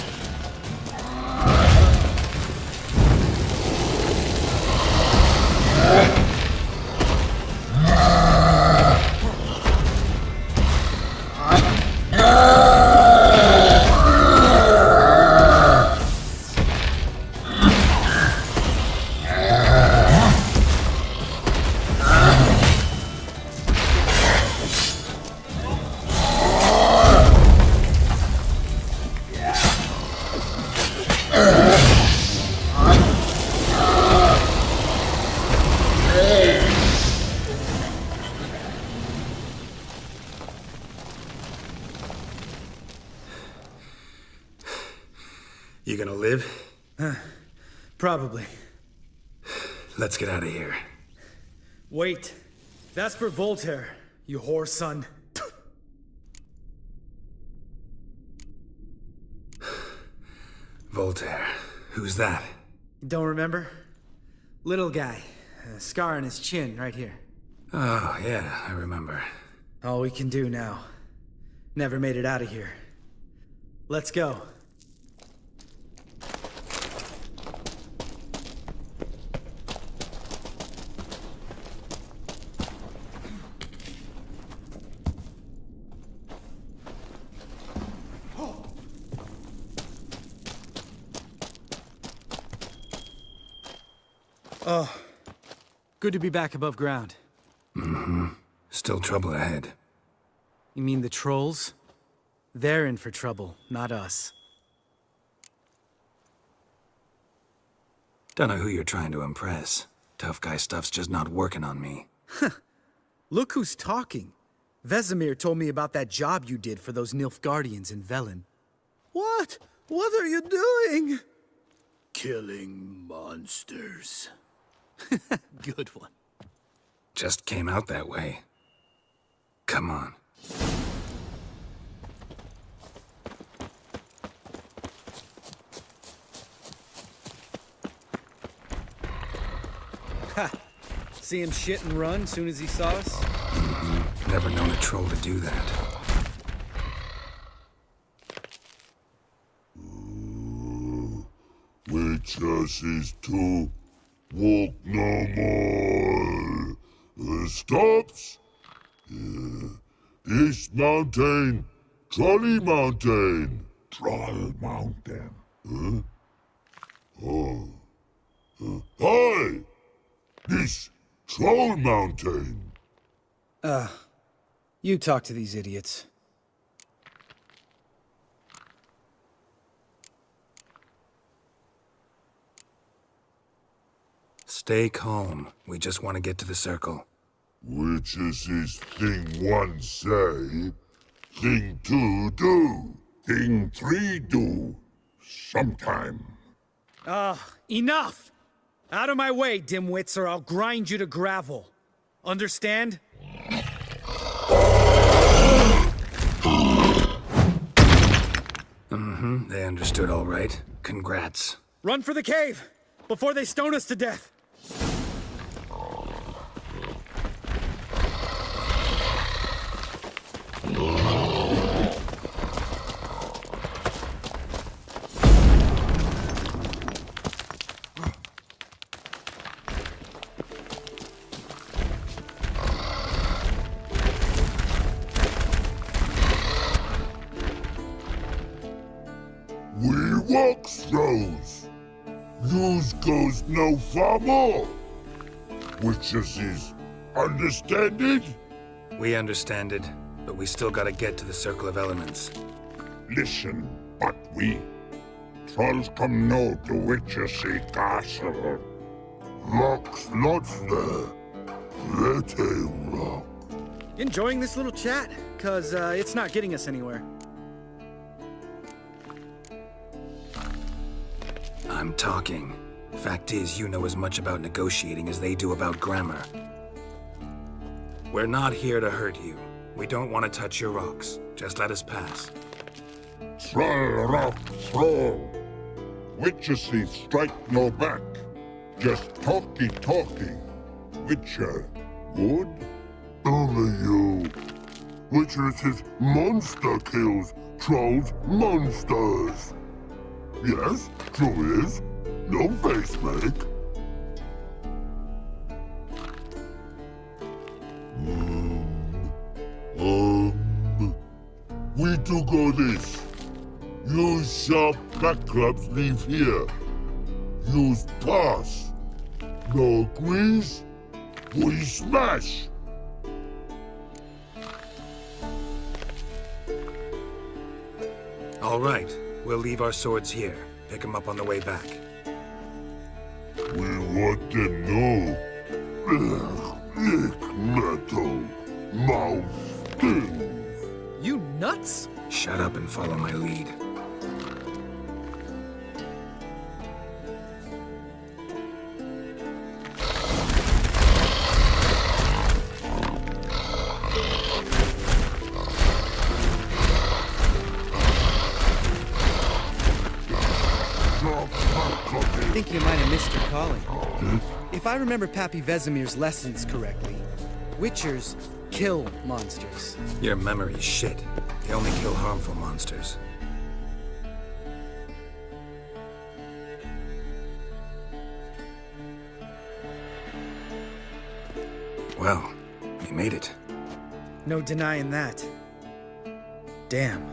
You gonna live? Probably. Let's get out of here. Wait. That's for Voltaire, you whore son. Voltaire. Who's that? Don't remember? Little guy. A scar on his chin, right here. Oh, yeah, I remember. All we can do now. Never made it out of here. Let's go. Oh, good to be back above ground. Mm-hmm. Still trouble ahead. You mean the trolls? They're in for trouble, not us. Don't know who you're trying to impress. Tough guy stuff's just not working on me. Look who's talking. Vesemir told me about that job you did for those Nilfgaardians in Velen. What? What are you doing? Killing monsters. Good one. Just came out that way. Come on. Ha! See him shit and run soon as he saw us? Mm-hmm. Never known a troll to do that. Witches is to walk no more. Stops? This mountain, Trolley Mountain. Troll Mountain. Huh? Oh. Hi! This Troll Mountain. You talk to these idiots. Stay calm. We just want to get to the circle. Witches is thing one say, thing two do, thing three do, sometime. Enough! Out of my way, dimwits, or I'll grind you to gravel. Understand? Mm-hmm, they understood all right. Congrats. Run for the cave! Before they stone us to death! We walk throws. Yous goes no far more. Witches is understand it? We understand it, but we still gotta get to the Circle of Elements. Listen, but we. Trolls come no to Witches castle. Rock's not there. Let him rock. Enjoying this little chat? Cause, it's not getting us anywhere. I'm talking. Fact is, you know as much about negotiating as they do about grammar. We're not here to hurt you. We don't want to touch your rocks. Just let us pass. Troll rock troll. Witches strike no back. Just talky. Witcher, good? Only you. Witches is monster kills. Trolls monsters. Yes, true is. No face make. We do go this. Use sharp backups leave here. Use pass. No agrees? We smash. All right. We'll leave our swords here. Pick them up on the way back. We want them know. Ick metal. Mouth stings. You nuts? Shut up and follow my lead. I think you might have missed your calling. If I remember Pappy Vesemir's lessons correctly, Witchers kill monsters. Your memory's shit. They only kill harmful monsters. Well, we made it. No denying that. Damn.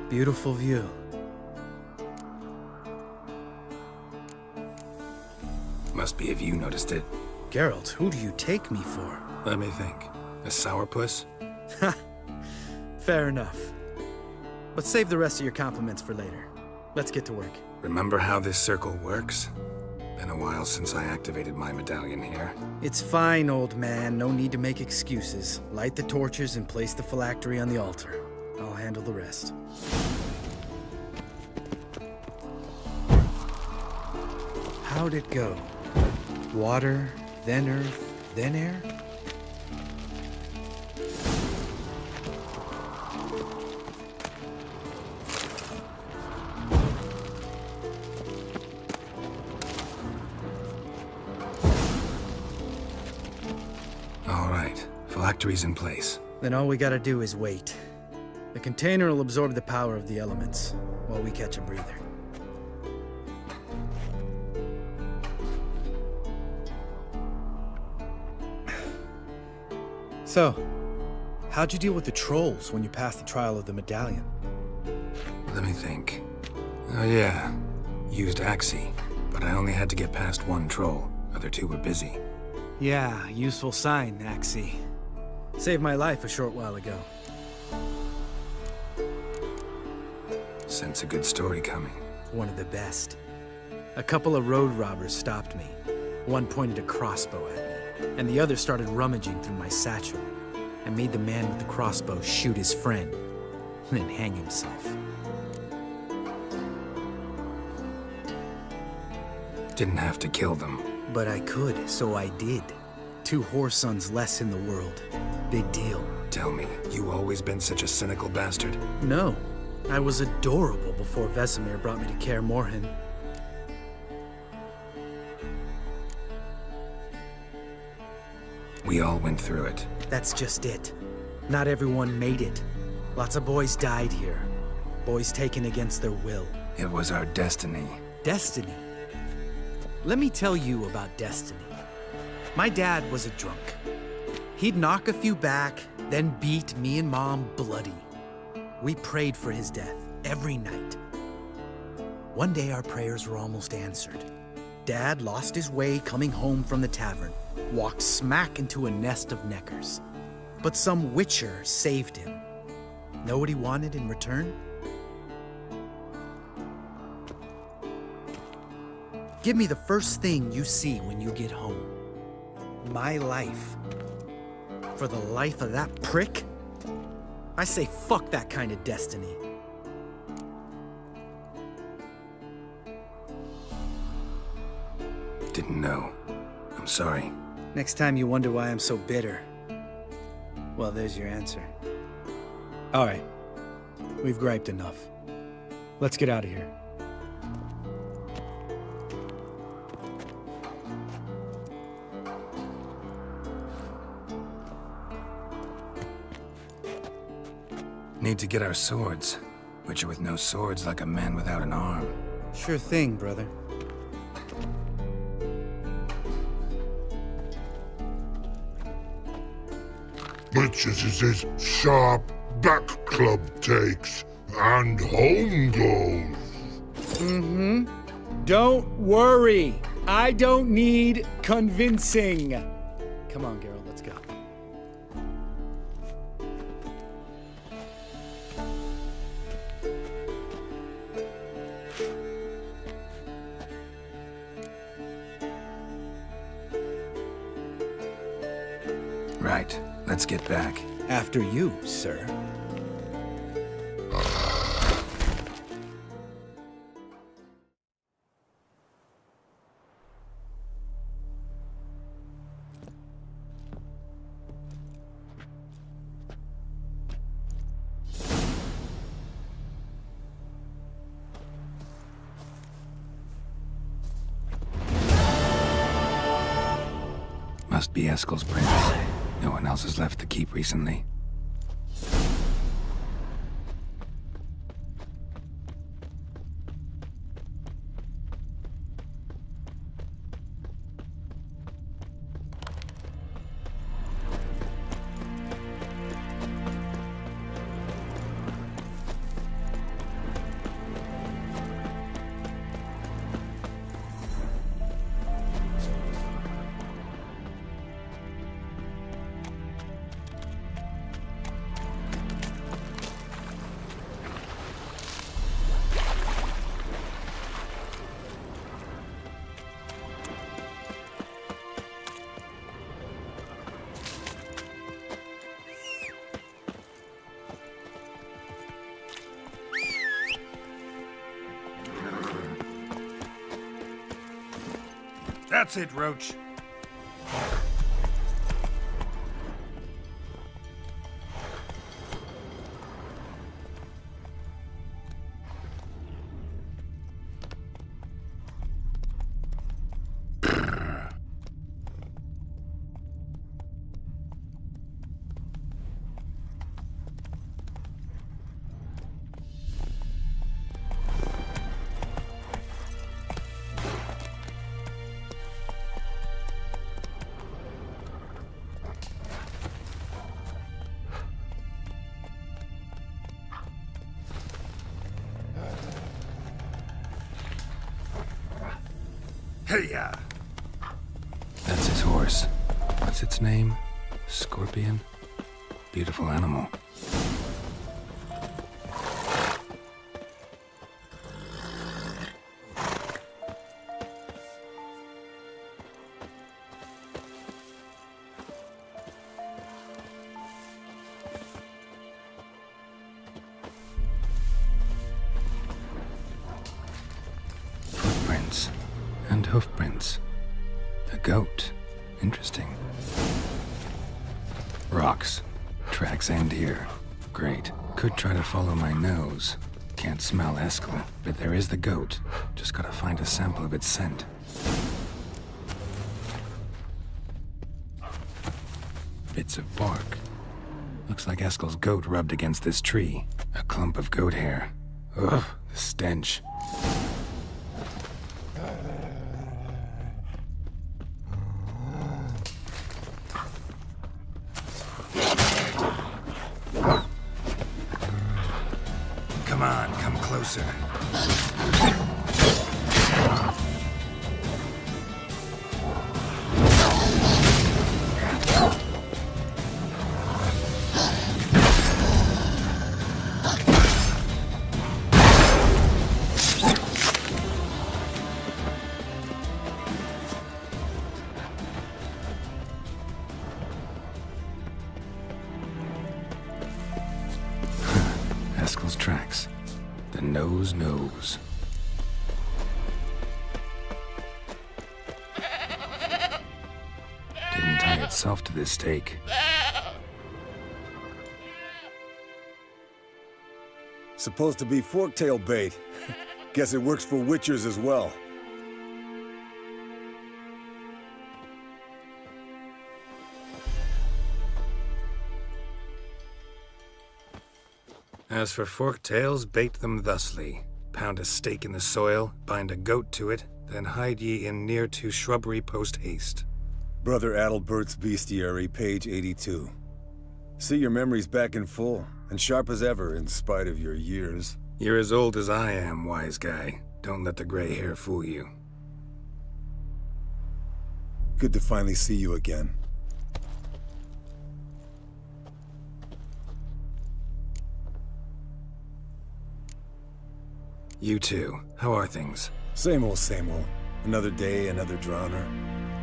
Beautiful view. Must be if you noticed it. Geralt, who do you take me for? Let me think. A sourpuss? Fair enough. But save the rest of your compliments for later. Let's get to work. Remember how this circle works? Been a while since I activated my medallion here. It's fine, old man. No need to make excuses. Light the torches and place the phylactery on the altar. I'll handle the rest. How'd it go? Water, then earth, then air? phylactery's in place. Then all we gotta do is wait. The container will absorb the power of the elements, while we catch a breather. So, how'd you deal with the trolls when you passed the trial of the medallion? Let me think. Oh yeah, used Axie, but I only had to get past one troll. Other two were busy. Yeah, useful sign, Axie. Saved my life a short while ago. Sense a good story coming. One of the best. A couple of road robbers stopped me. One pointed a crossbow at me, and the other started rummaging through my satchel, and made the man with the crossbow shoot his friend, then hang himself. Didn't have to kill them. But I could, so I did. 2 whoresons less in the world. Big deal. Tell me, you always been such a cynical bastard? No. I was adorable before Vesemir brought me to Kaer Morhen. We all went through it. That's just it. Not everyone made it. Lots of boys died here. Boys taken against their will. It was our destiny. Destiny? Let me tell you about destiny. My dad was a drunk. He'd knock a few back, then beat me and Mom bloody. We prayed for his death every night. One day our prayers were almost answered. Dad lost his way coming home from the tavern, walked smack into a nest of neckers. But some witcher saved him. Know what he wanted in return? Give me the first thing you see when you get home. My life. For the life of that prick? I say fuck that kind of destiny. Didn't know. I'm sorry. Next time you wonder why I'm so bitter, well, there's your answer. All right. We've griped enough. Let's get out of here. Need to get our swords. Witcher with no swords like a man without an arm. Sure thing, brother. Much as it is sharp back club takes and home goes. Mm-hmm. Don't worry. I don't need convincing. Come on, Geralt, let's go. Right. Let's get back. After you, sir. Must be Eskel's prince. No one else has left the keep recently. That's it, Roach. Hey-ya! That's his horse. What's its name? Scorpion? Beautiful animal. Footprints and hoofprints. A goat. Interesting. Rocks. Tracks end here. Great. Could try to follow my nose. Can't smell Eskel, but there is the goat. Just gotta find a sample of its scent. Bits of bark. Looks like Eskel's goat rubbed against this tree. A clump of goat hair. Ugh, the stench. Come on, come closer. Eskel's tracks. The nose knows. Didn't tie itself to this stake. Supposed to be forktail bait. Guess it works for witchers as well. As for forktails, bait them thusly. Pound a stake in the soil, bind a goat to it, then hide ye in near to shrubbery post haste. Brother Adalbert's Bestiary, page 82. See your memories back in full, and sharp as ever in spite of your years. You're as old as I am, wise guy. Don't let the gray hair fool you. Good to finally see you again. You too. How are things? Same old, same old. Another day, another drowner.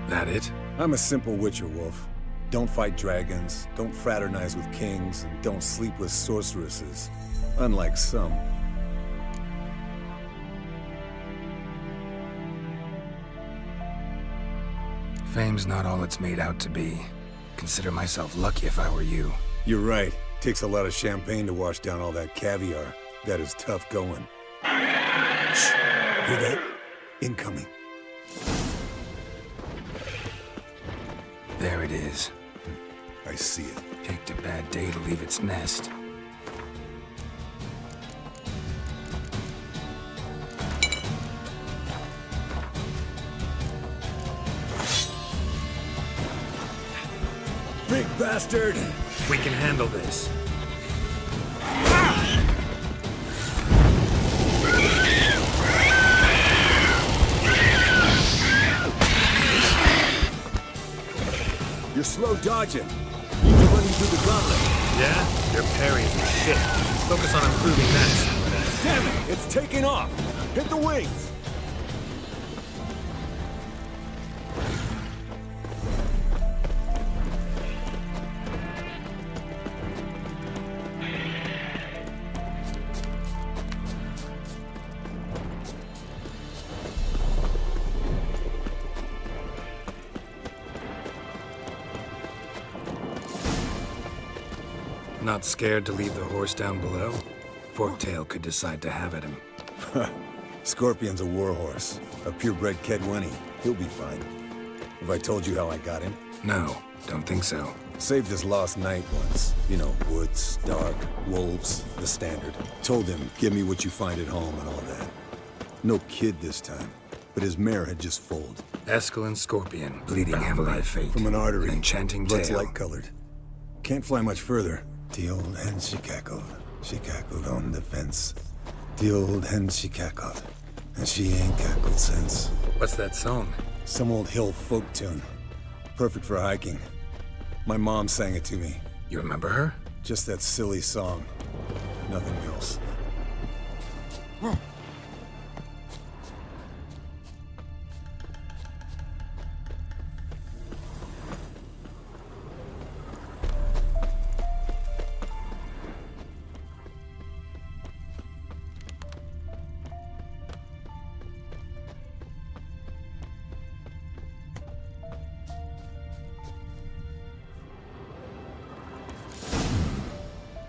That it? I'm a simple witcher wolf. Don't fight dragons, don't fraternize with kings, and don't sleep with sorceresses. Unlike some. Fame's not all it's made out to be. Consider myself lucky if I were you. You're right. Takes a lot of champagne to wash down all that caviar. That is tough going. Shh. Hear that? Incoming. There it is. I see it. Picked a bad day to leave its nest. Big bastard! We can handle this. You're slow dodging. You're running through the gauntlet. Yeah? Your parrying is shit. Focus on improving that. Damn it! It's taking off! Hit the wings! Not scared to leave the horse down below? Forktail could decide to have at him. Scorpion's a warhorse. A purebred Kedwenny. He'll be fine. Have I told you how I got him? No, don't think so. Saved his lost night once. You know, woods, dark, wolves, the standard. Told him, give me what you find at home and all that. No kid this time, but his mare had just foaled. Eskel and Scorpion, bleeding heavily by fate. From an artery. An enchanting Blood's tale. light-colored. Can't fly much further. The old hen, she cackled. She cackled on the fence. The old hen, she cackled. And she ain't got good sense. What's that song? Some old hill folk tune. Perfect for hiking. My mom sang it to me. You remember her? Just that silly song. Nothing else.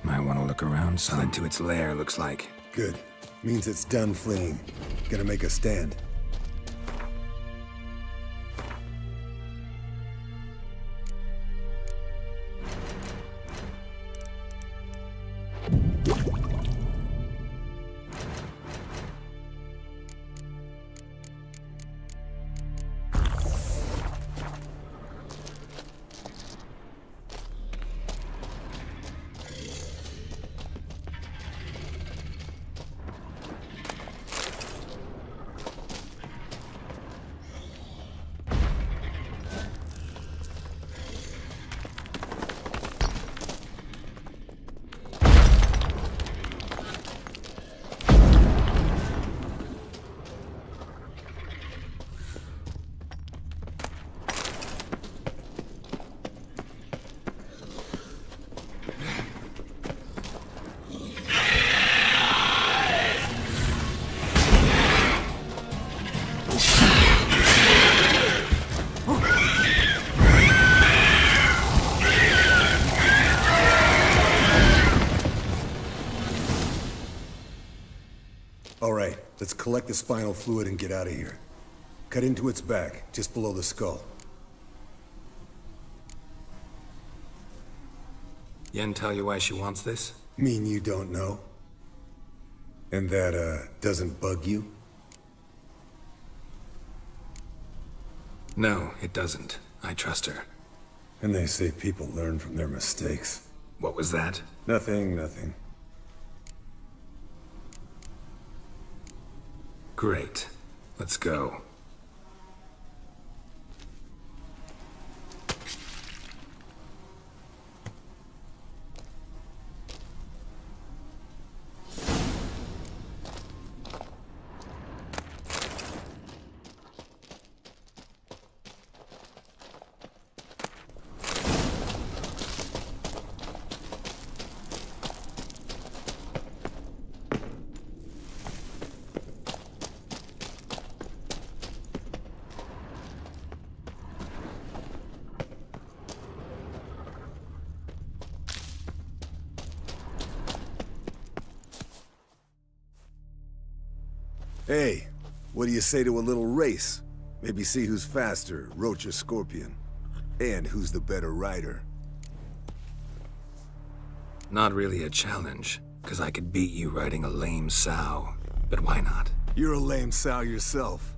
Might want to look around some. Fled to its lair, looks like. Good. Means it's done fleeing. Gonna make a stand. Alright, let's collect the spinal fluid and get out of here. Cut into its back, just below the skull. Yen tell you why she wants this? Mean you don't know? And that, doesn't bug you? No, it doesn't. I trust her. And they say people learn from their mistakes. What was that? Nothing, nothing. Great. Let's go. Hey, what do you say to a little race? Maybe see who's faster, Roach or Scorpion. And who's the better rider. Not really a challenge, because I could beat you riding a lame sow. But why not? You're a lame sow yourself.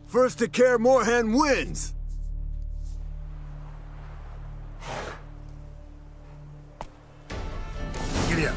First to Kaer Morhen wins! Giddy up.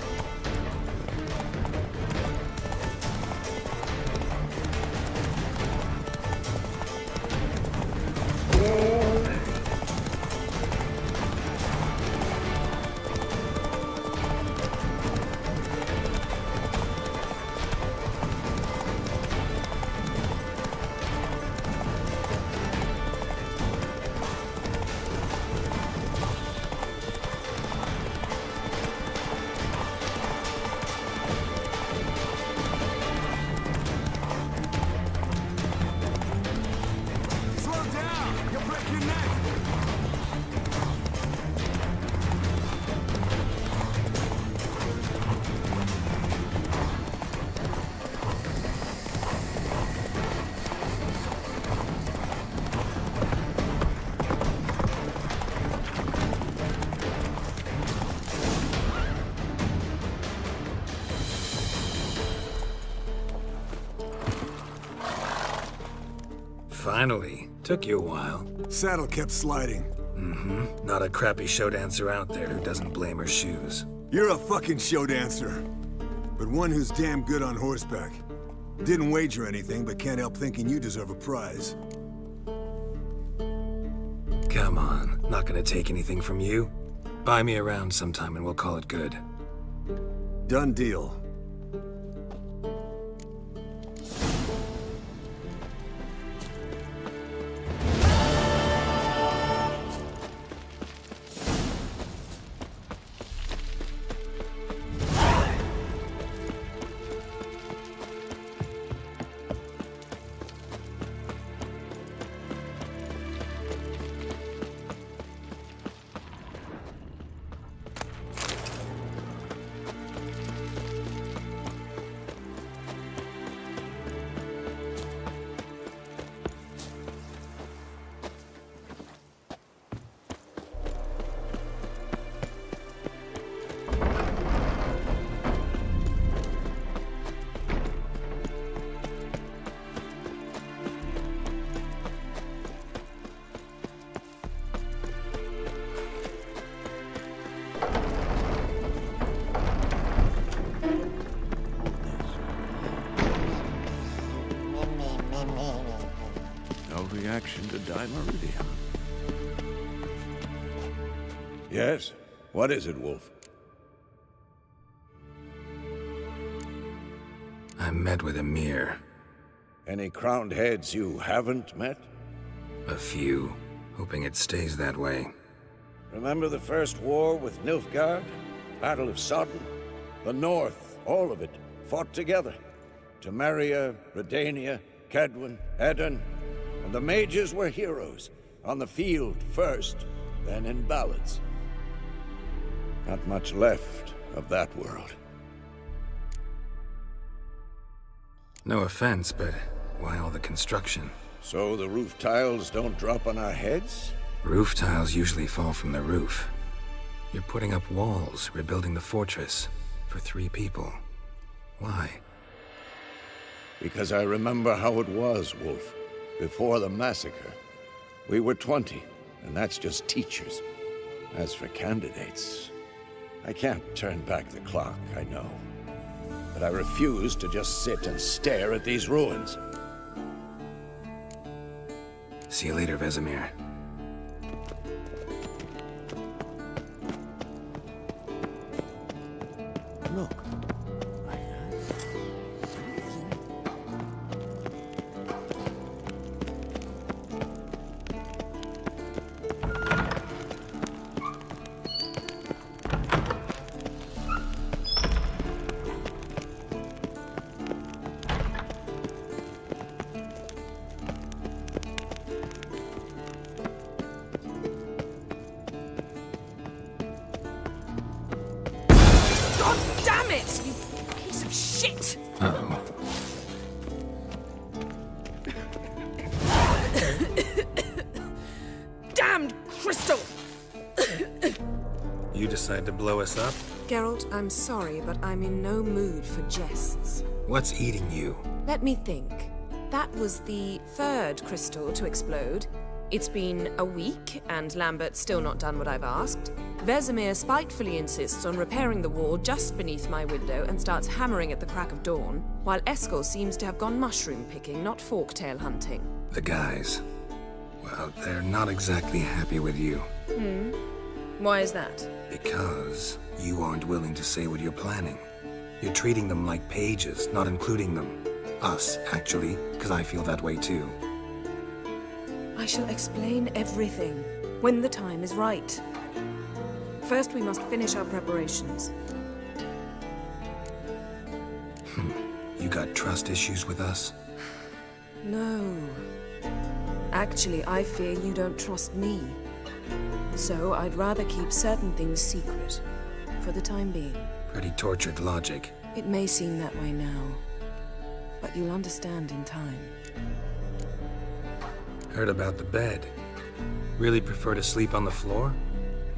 Finally. Took you a while. Saddle kept sliding. Mm-hmm. Not a crappy show dancer out there who doesn't blame her shoes. You're a fucking show dancer. But one who's damn good on horseback. Didn't wager anything, but can't help thinking you deserve a prize. Come on, not gonna take anything from you. Buy me around sometime and we'll call it good. Done deal. No reaction to Dimeridium. Yes? What is it, Wolf? I met with Emir. Any crowned heads you haven't met? A few, hoping it stays that way. Remember the first war with Nilfgaard? Battle of Sodden? The North, all of it, fought together. Temeria, Redania, Kedwen, Edirn, and the mages were heroes. On the field first, then in ballads. Not much left of that world. No offense, but why all the construction? So the roof tiles don't drop on our heads? Roof tiles usually fall from the roof. You're putting up walls, rebuilding the fortress, for 3 people. Why? Because I remember how it was, Wolf. Before the massacre. We were 20, and that's just teachers. As for candidates, I can't turn back the clock, I know. But I refuse to just sit and stare at these ruins. See you later, Vesemir. Look. Damn it, you piece of shit! Uh-oh. Damned crystal! You decide to blow us up? Geralt, I'm sorry, but I'm in no mood for jests. What's eating you? Let me think. That was the 3rd crystal to explode. It's been a week, and Lambert's still not done what I've asked. Vesemir spitefully insists on repairing the wall just beneath my window and starts hammering at the crack of dawn, while Eskel seems to have gone mushroom picking, not forktail hunting. The guys. Well, they're not exactly happy with you. Why is that? Because you aren't willing to say what you're planning. You're treating them like pages, not including them. Us, actually, because I feel that way too. I shall explain everything when the time is right. First, we must finish our preparations. You got trust issues with us? No. Actually, I fear you don't trust me. So I'd rather keep certain things secret, for the time being. Pretty tortured logic. It may seem that way now, but you'll understand in time. Heard about the bed. Really prefer to sleep on the floor?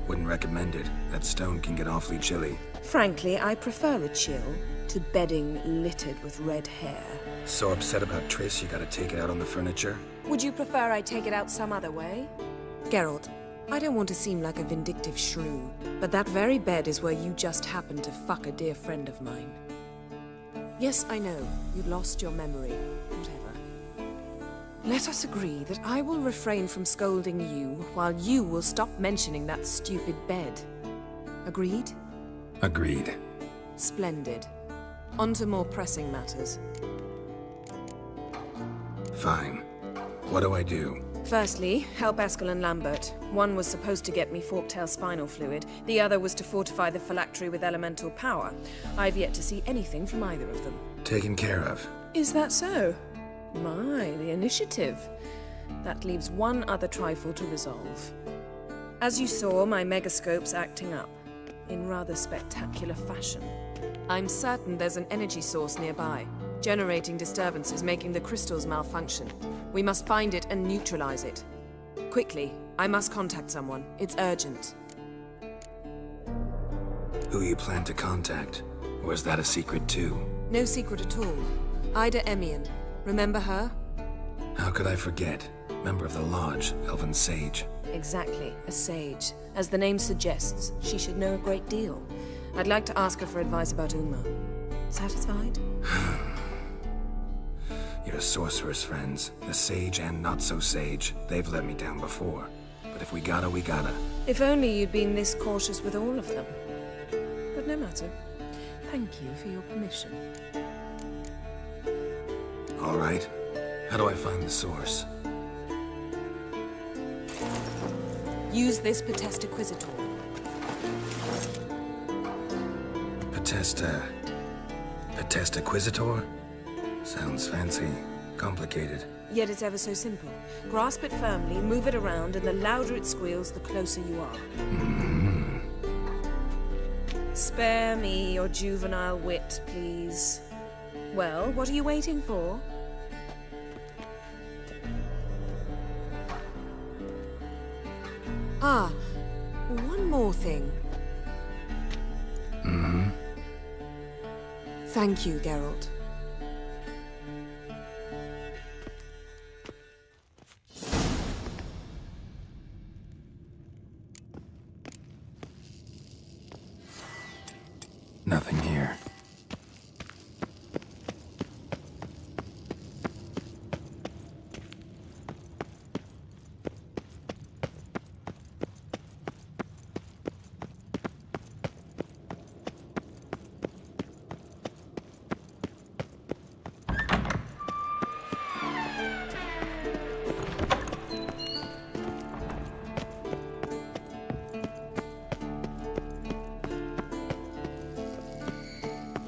Wouldn't recommend it. That stone can get awfully chilly. Frankly, I prefer a chill to bedding littered with red hair. So upset about Triss, you gotta take it out on the furniture? Would you prefer I take it out some other way? Geralt, I don't want to seem like a vindictive shrew, but that very bed is where you just happened to fuck a dear friend of mine. Yes, I know. You lost your memory. Whatever. Let us agree that I will refrain from scolding you, while you will stop mentioning that stupid bed. Agreed? Agreed. Splendid. On to more pressing matters. Fine. What do I do? Firstly, help Eskel and Lambert. One was supposed to get me forktail spinal fluid, the other was to fortify the phylactery with elemental power. I've yet to see anything from either of them. Taken care of. Is that so? My, the initiative. That leaves one other trifle to resolve. As you saw, my megascope's acting up, in rather spectacular fashion. I'm certain there's an energy source nearby, generating disturbances, making the crystals malfunction. We must find it and neutralize it. Quickly, I must contact someone. It's urgent. Who you plan to contact? Or is that a secret too? No secret at all. Ida Emian. Remember her? How could I forget? Member of the Lodge, Elven Sage. Exactly, a sage. As the name suggests, she should know a great deal. I'd like to ask her for advice about Uma. Satisfied? Your sorceress friends, the sage and not-so-sage, they've let me down before. But if we gotta, we gotta. If only you'd been this cautious with all of them. But no matter. Thank you for your permission. All right. How do I find the source? Use this Potestaquisitor. Potestaquisitor? Sounds fancy. Complicated. Yet it's ever so simple. Grasp it firmly, move it around, and the louder it squeals, the closer you are. Spare me your juvenile wit, please. Well, what are you waiting for? Ah, one more thing. Thank you, Geralt. Nothing here.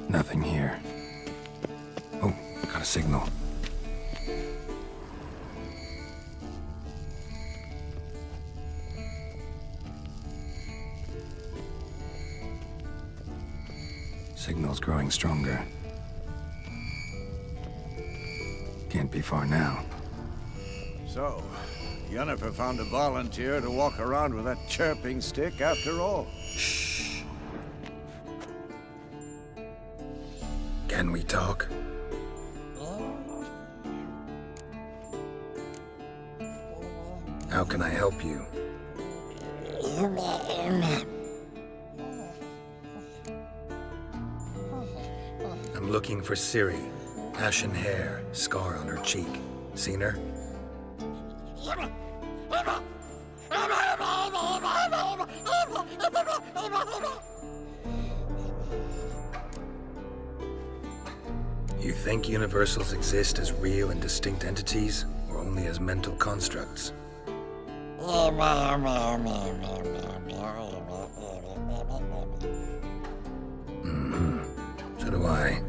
Nothing here. Oh, got a signal. Signal's growing stronger. Can't be far now. So, Yennefer found a volunteer to walk around with that chirping stick after all. Can we talk? How can I help you? I'm looking for Ciri. Ashen hair, scar on her cheek. Seen her? You think universals exist as real and distinct entities, or only as mental constructs? So do I.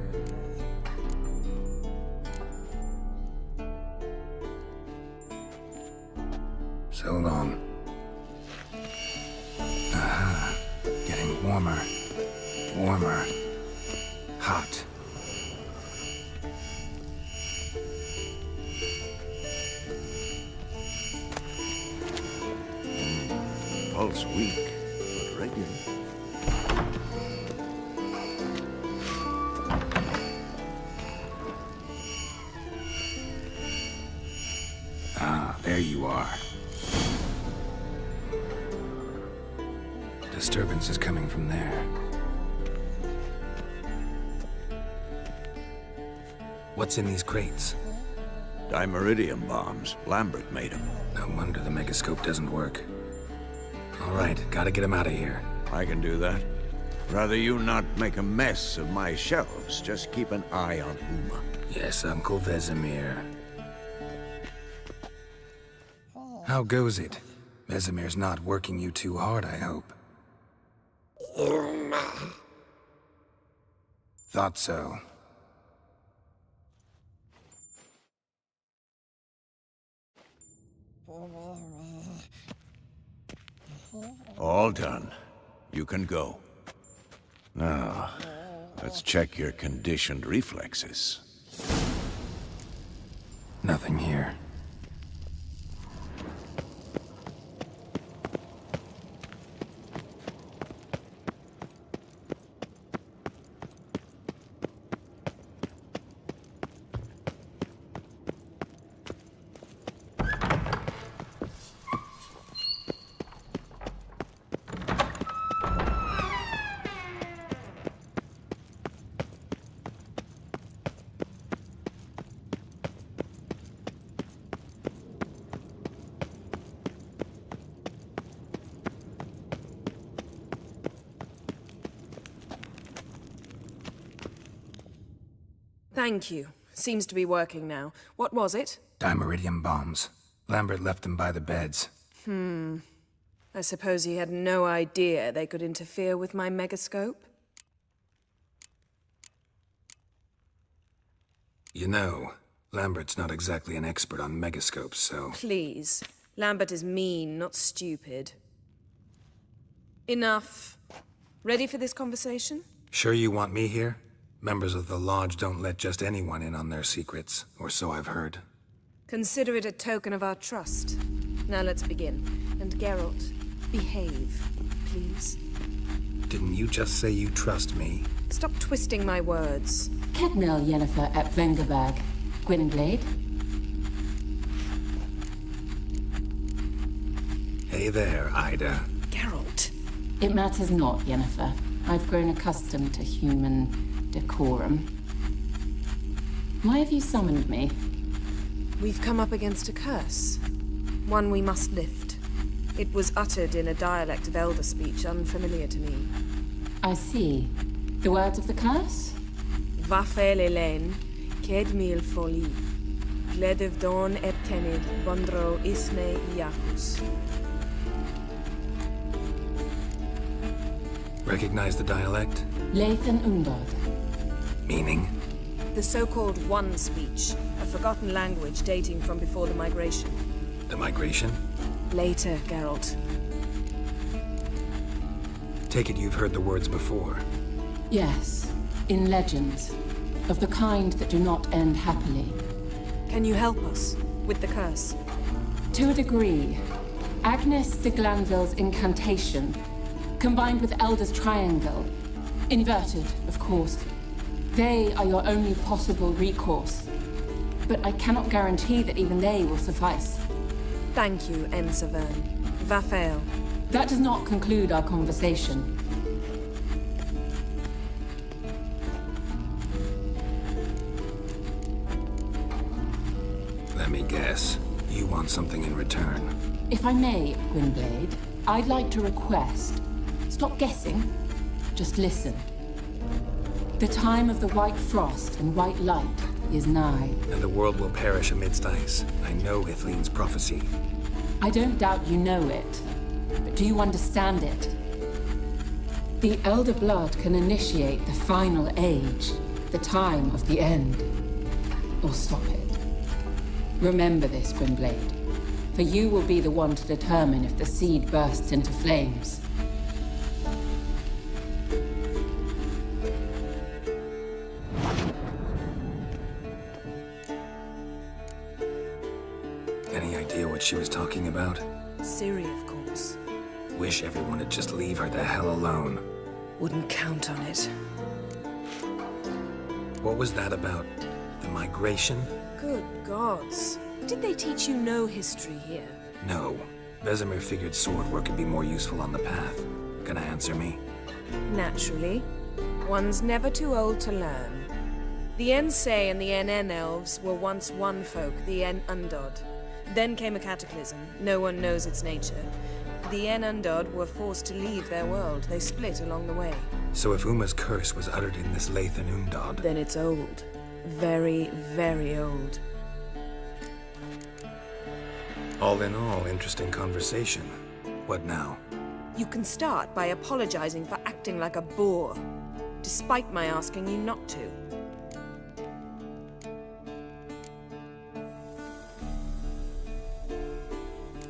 So long. Aha. Getting warmer. Warmer. Hot. Pulse weak, but regular. Ah, there you are. Disturbance is coming from there. What's in these crates? Dimeridium bombs. Lambert made them. No wonder the megascope doesn't work. All right, gotta get him out of here. I can do that. Rather you not make a mess of my shelves. Just keep an eye on Uma. Yes, Uncle Vesemir. How goes it? Vesemir's not working you too hard, I hope. Thought so. All done. You can go. Now, let's check your conditioned reflexes. Nothing here. Thank you. Seems to be working now. What was it? Dimeridium bombs. Lambert left them by the beds. I suppose he had no idea they could interfere with my megascope? You know, Lambert's not exactly an expert on megascopes, so... Please. Lambert is mean, not stupid. Enough. Ready for this conversation? Sure you want me here? Members of the Lodge don't let just anyone in on their secrets, or so I've heard. Consider it a token of our trust. Now let's begin. And Geralt, behave, please. Didn't you just say you trust me? Stop twisting my words. Kednel Yennefer at Vengerberg. Gwynblade. Hey there, Ida. Geralt. It matters not, Yennefer. I've grown accustomed to human decorum. Why have you summoned me? We've come up against a curse. One we must lift. It was uttered in a dialect of Elder speech unfamiliar to me. I see. The words of the curse? Vafel Elaine, Ked mil foli, Gledev don eptenid, Bondro isne iacus. Recognize the dialect? Lathan Undod. Meaning? The so-called One speech, a forgotten language dating from before the migration. The migration? Later, Geralt. Take it you've heard the words before. Yes, in legends. Of the kind that do not end happily. Can you help us with the curse? To a degree. Agnes de Glanville's incantation, combined with Elder's triangle. Inverted, of course. They are your only possible recourse. But I cannot guarantee that even they will suffice. Thank you, Ensavern. Vafel. That does not conclude our conversation. Let me guess. You want something in return. If I may, Gwynblade, I'd like to request. Stop guessing. Just listen. The time of the white frost and white light is nigh. And the world will perish amidst ice. I know Ithleen's prophecy. I don't doubt you know it. But do you understand it? The Elder Blood can initiate the final age, the time of the end. Or stop it. Remember this, Gwynblade. For you will be the one to determine if the seed bursts into flames. Any idea what she was talking about? Ciri, of course. Wish everyone would just leave her the hell alone. Wouldn't count on it. What was that about? The migration? Good gods. Did they teach you no history here? No. Vesemir figured sword work could be more useful on the path. Gonna answer me? Naturally. One's never too old to learn. The Ensei and the NN elves were once one folk, the En Undod. Then came a cataclysm. No one knows its nature. The En Undod were forced to leave their world. They split along the way. So if Uma's curse was uttered in this Lathan Undod... Then it's old. Very, very old. All in all, interesting conversation. What now? You can start by apologizing for acting like a boor, despite my asking you not to.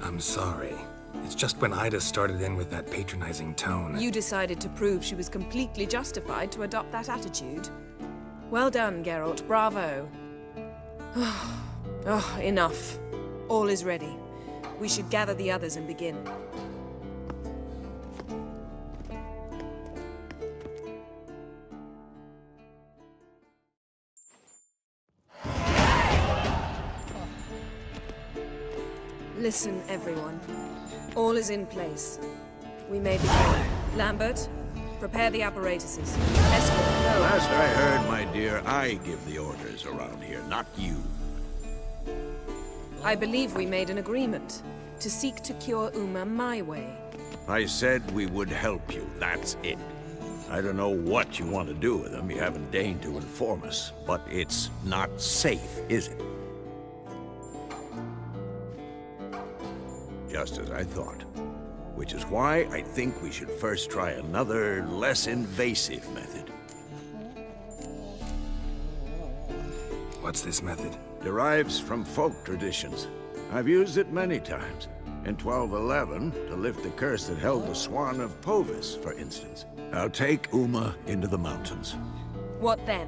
I'm sorry. It's just when Ida started in with that patronizing tone... You decided to prove she was completely justified to adopt that attitude. Well done, Geralt. Bravo. Oh, enough. All is ready. We should gather the others and begin. Listen, everyone. All is in place. We may begin. Lambert, prepare the apparatuses. Escort, go. Last I heard, my dear, I give the orders around here, not you. I believe we made an agreement to seek to cure Uma my way. I said we would help you, that's it. I don't know what you want to do with them, you haven't deigned to inform us, but it's not safe, is it? Just as I thought. Which is why I think we should first try another, less invasive method. What's this method? Derives from folk traditions. I've used it many times. In 1211, to lift the curse that held the Swan of Povis, for instance. I'll take Uma into the mountains. What then?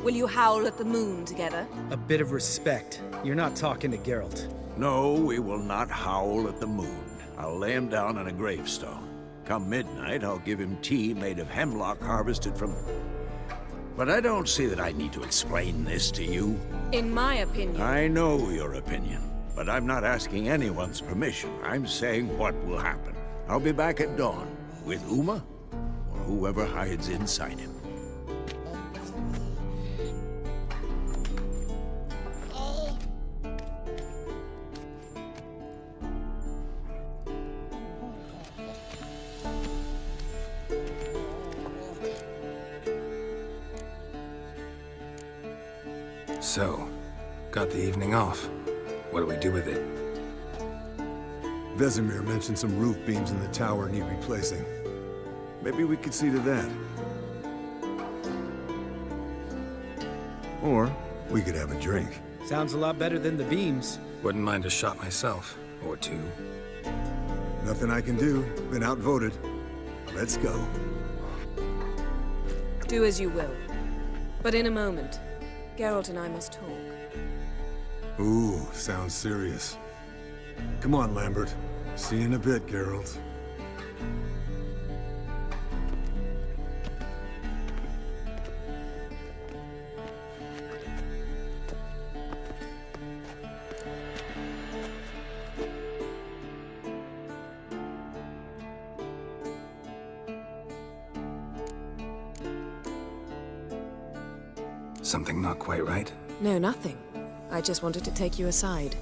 Will you howl at the moon together? A bit of respect. You're not talking to Geralt. No, we will not howl at the moon. I'll lay him down on a gravestone. Come midnight, I'll give him tea made of hemlock harvested from... But I don't see that I need to explain this to you. In my opinion... I know your opinion, but I'm not asking anyone's permission. I'm saying what will happen. I'll be back at dawn, with Uma, or whoever hides inside him. So, got the evening off. What do we do with it? Vesemir mentioned some roof beams in the tower need replacing. Maybe we could see to that. Or we could have a drink. Sounds a lot better than the beams. Wouldn't mind a shot myself. Or two. Nothing I can do. Been outvoted. Let's go. Do as you will. But in a moment, Geralt and I must talk. Ooh, sounds serious. Come on, Lambert. See you in a bit, Geralt. Something not quite right? No, nothing. I just wanted to take you aside,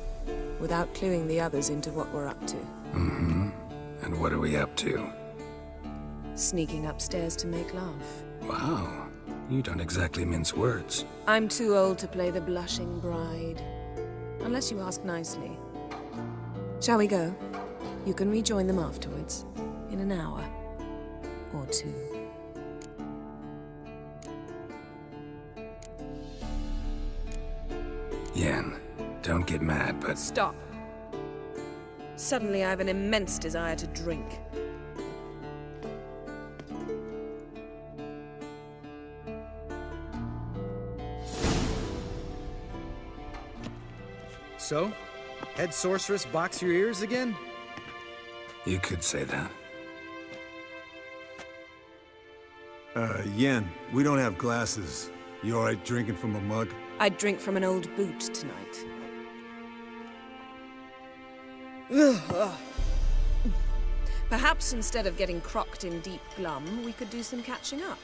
without cluing the others into what we're up to. Mm-hmm. And what are we up to? Sneaking upstairs to make love. Wow. You don't exactly mince words. I'm too old to play the blushing bride. Unless you ask nicely. Shall we go? You can rejoin them afterwards. In an hour. Or two. Yen, don't get mad, but... Stop. Suddenly I have an immense desire to drink. So? Head sorceress box your ears again? You could say that. Yen, we don't have glasses. You alright drinking from a mug? I'd drink from an old boot tonight. Perhaps instead of getting crocked in deep glum, we could do some catching up.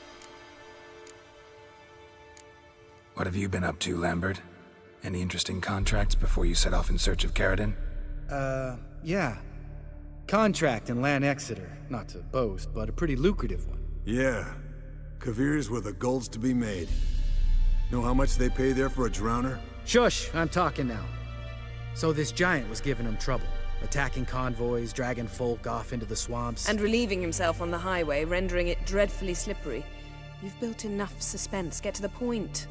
What have you been up to, Lambert? Any interesting contracts before you set off in search of Carradine? Yeah. Contract in Lan Exeter. Not to boast, but a pretty lucrative one. Yeah. Kavir's where the gold's to be made. Know how much they pay there for a drowner? Shush, I'm talking now. So this giant was giving him trouble. Attacking convoys, dragging folk off into the swamps. And relieving himself on the highway, rendering it dreadfully slippery. You've built enough suspense. Get to the point.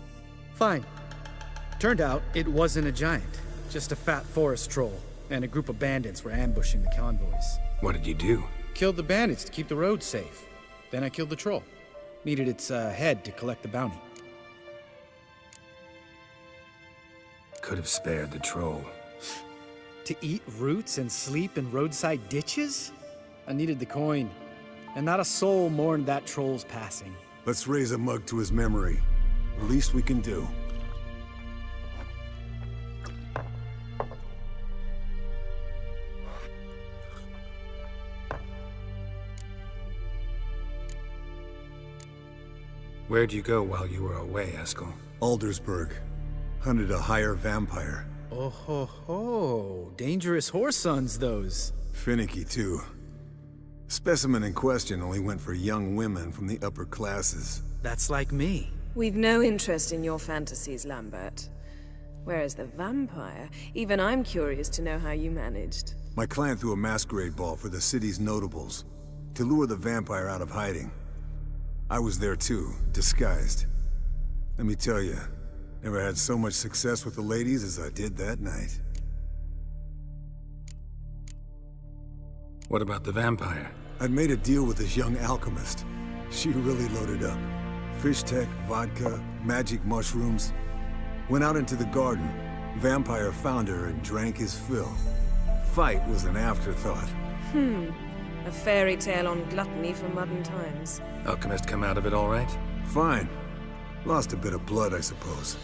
Fine. Turned out it wasn't a giant. Just a fat forest troll. And a group of bandits were ambushing the convoys. What did you do? Killed the bandits to keep the road safe. Then I killed the troll. Needed its head to collect the bounty. Could have spared the troll. To eat roots and sleep in roadside ditches? I needed the coin. And not a soul mourned that troll's passing. Let's raise a mug to his memory. The least we can do. Where'd you go while you were away, Eskel? Aldersburg. Hunted a higher vampire. Oh ho ho. Dangerous horse sons, those. Finicky, too. Specimen in question only went for young women from the upper classes. That's like me. We've no interest in your fantasies, Lambert. Whereas the vampire, even I'm curious to know how you managed. My clan threw a masquerade ball for the city's notables, to lure the vampire out of hiding. I was there too, disguised. Let me tell you, never had so much success with the ladies as I did that night. What about the vampire? I'd made a deal with this young alchemist. She really loaded up. Fish tech, vodka, magic mushrooms. Went out into the garden. Vampire found her and drank his fill. Fight was an afterthought. A fairy tale on gluttony for modern times. Alchemist come out of it all right? Fine. Lost a bit of blood, I suppose.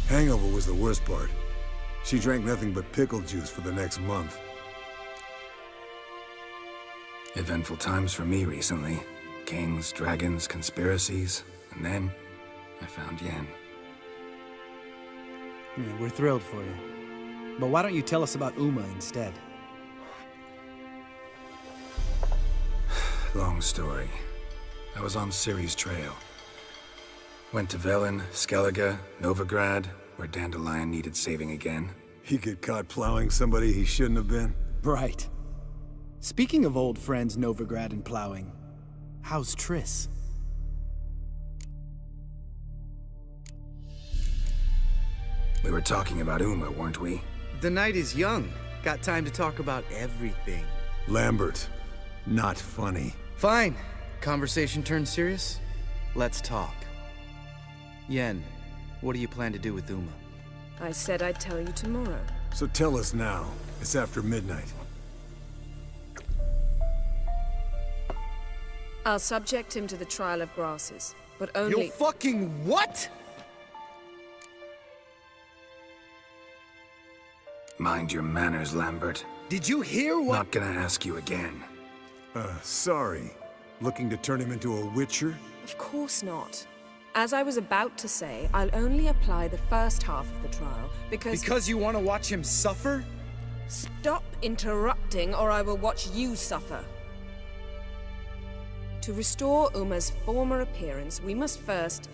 Hangover was the worst part. She drank nothing but pickle juice for the next month. Eventful times for me recently. Kings, dragons, conspiracies. And then, I found Yen. Yeah, we're thrilled for you. But why don't you tell us about Uma instead? Long story. I was on Ciri's trail. Went to Velen, Skellige, Novigrad, where Dandelion needed saving again. He get caught plowing somebody he shouldn't have been? Right. Speaking of old friends Novigrad and plowing, how's Triss? We were talking about Uma, weren't we? The night is young. Got time to talk about everything. Lambert. Not funny. Fine. Conversation turned serious? Let's talk. Yen, what do you plan to do with Uma? I said I'd tell you tomorrow. So tell us now. It's after midnight. I'll subject him to the trial of grasses, but only— You fucking what?! Mind your manners, Lambert. Did you hear what— Not gonna ask you again. Sorry. Looking to turn him into a witcher? Of course not. As I was about to say, I'll only apply the first half of the trial because— Because you want to watch him suffer? Stop interrupting or I will watch you suffer. To restore Uma's former appearance, we must first—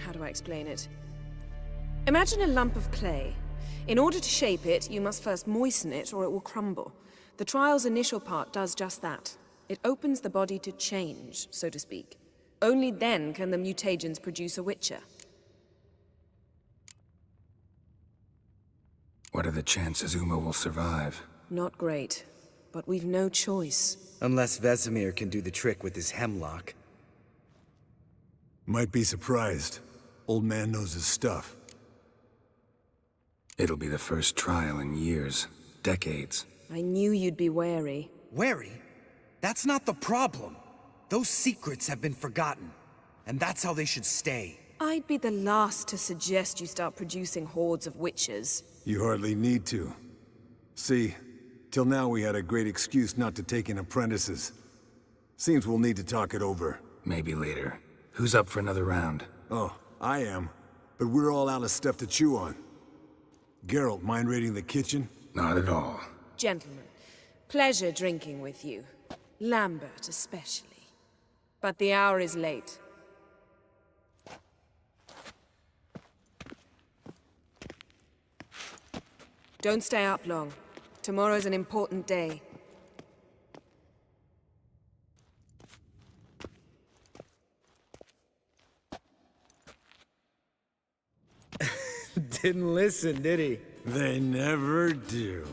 how do I explain it? Imagine a lump of clay. In order to shape it, you must first moisten it or it will crumble. The trial's initial part does just that. It opens the body to change, so to speak. Only then can the mutagens produce a witcher. What are the chances Uma will survive? Not great, but we've no choice. Unless Vesemir can do the trick with his hemlock. Might be surprised. Old man knows his stuff. It'll be the first trial in years, decades. I knew you'd be wary. Wary? That's not the problem. Those secrets have been forgotten, and that's how they should stay. I'd be the last to suggest you start producing hordes of witches. You hardly need to. See, till now we had a great excuse not to take in apprentices. Seems we'll need to talk it over. Maybe later. Who's up for another round? Oh, I am, but we're all out of stuff to chew on. Geralt, mind raiding the kitchen? Not at all. Gentlemen, pleasure drinking with you. Lambert especially. But the hour is late. Don't stay up long. Tomorrow's an important day. Didn't listen, did he? They never do.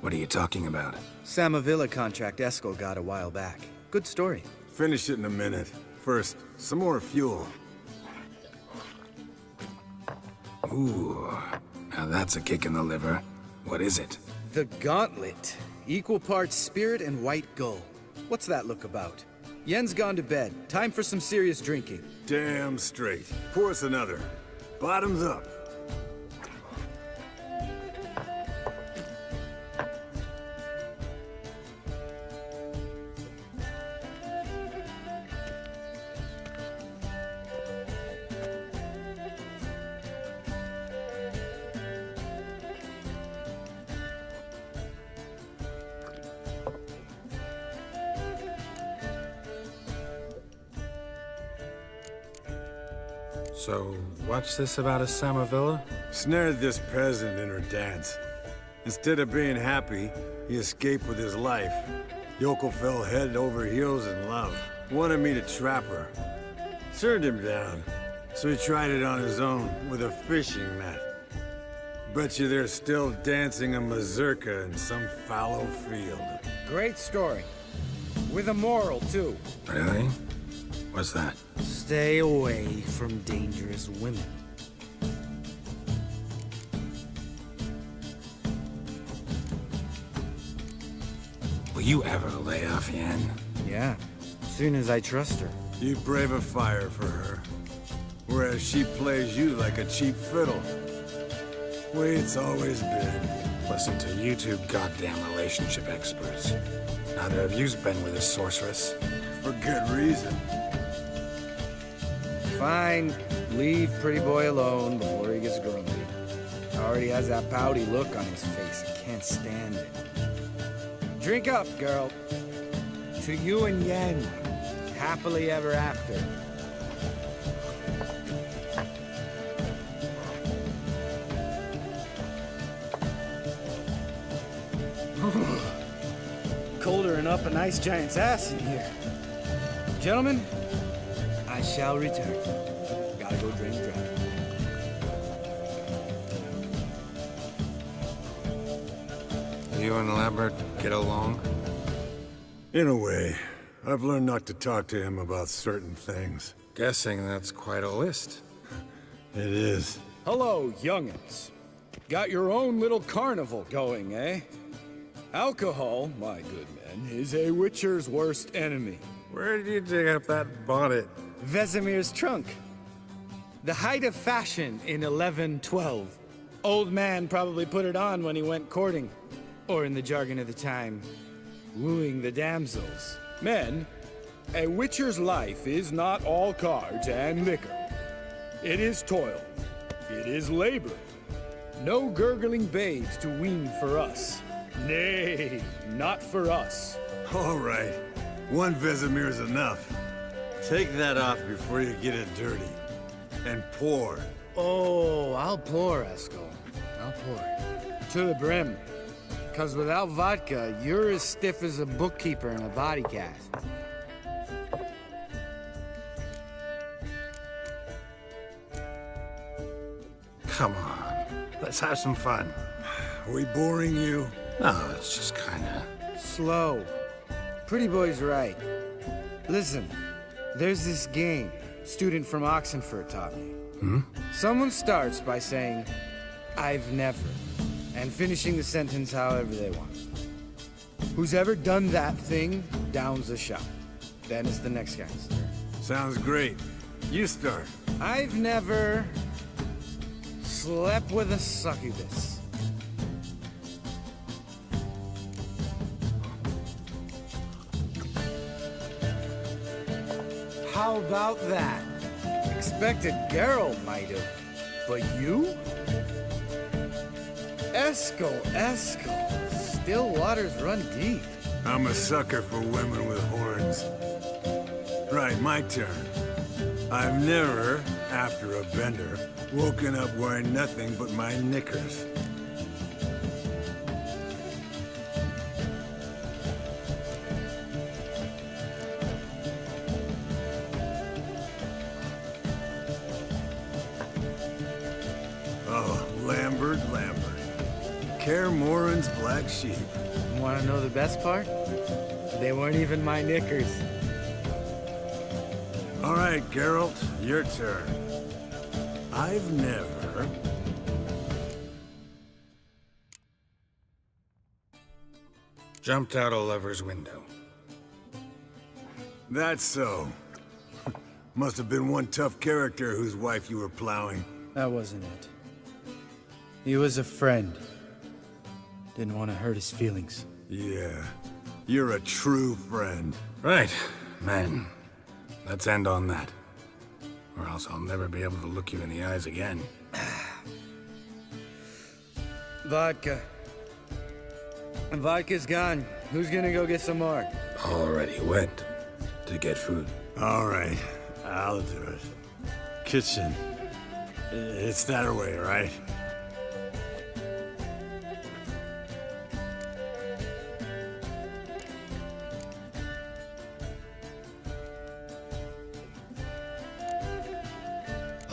What are you talking about? Samavilla contract Eskel got a while back. Good story. Finish it in a minute. First, some more fuel. Ooh, now that's a kick in the liver. What is it? The Gauntlet. Equal parts spirit and white gull. What's that look about? Yen's gone to bed. Time for some serious drinking. Damn straight. Pour us another. Bottoms up. So, what's this about a Samavilla? Snared this peasant in her dance. Instead of being happy, he escaped with his life. Yokel fell head over heels in love. Wanted me to trap her. Turned him down. So he tried it on his own with a fishing net. Bet you they're still dancing a mazurka in some fallow field. Great story. With a moral, too. Really? What's that? Stay away from dangerous women. Will you ever lay off Yen? Yeah, soon as I trust her. You brave a fire for her. Whereas she plays you like a cheap fiddle. Way it's always been. Listen to you two goddamn relationship experts. Neither of you's been with a sorceress. For good reason. Fine. Leave pretty boy alone before he gets grumpy. Already has that pouty look on his face. I can't stand it. Drink up, girl. To you and Yen. Happily ever after. Colder and up a nice giant's ass in here. Gentlemen, I shall return. Gotta go drain dry. You and Lambert get along? In a way. I've learned not to talk to him about certain things. Guessing that's quite a list. It is. Hello, young'uns. Got your own little carnival going, eh? Alcohol, my good men, is a witcher's worst enemy. Where did you dig up that bonnet? Vesemir's trunk. The height of fashion in 1112. Old man probably put it on when he went courting. Or in the jargon of the time, wooing the damsels. Men, a witcher's life is not all cards and liquor. It is toil. It is labor. No gurgling babes to wean for us. Nay, not for us. All right. One Vesemir's enough. Take that off before you get it dirty. And pour. Oh, I'll pour, Eskel. I'll pour. To the brim. 'Cause without vodka, you're as stiff as a bookkeeper in a body cast. Come on. Let's have some fun. Are we boring you? No, it's just kinda... Slow. Pretty boy's right. Listen, there's this game student from Oxenford taught me. Someone starts by saying, I've never, and finishing the sentence however they want. Who's ever done that thing downs a shot. Then it's the next guy's turn. Sounds great. You start. I've never slept with a succubus. How about that? expected Geralt might have. But you? Eskel. Still waters run deep. I'm a sucker for women with horns. Right, my turn. I've never, after a bender, woken up wearing nothing but my knickers. Oh, Lambert. Kaer Morhen's black sheep. Want to know the best part? They weren't even my knickers. All right, Geralt, your turn. I've never... Jumped out a lover's window. That's so. Must have been one tough character whose wife you were plowing. That wasn't it. He was a friend. Didn't want to hurt his feelings. Yeah. You're a true friend. Right, man. Let's end on that. Or else I'll never be able to look you in the eyes again. Vodka. Vodka's gone. Who's gonna go get some more? Already went to get food. All right, I'll do it. Kitchen. It's that way, right?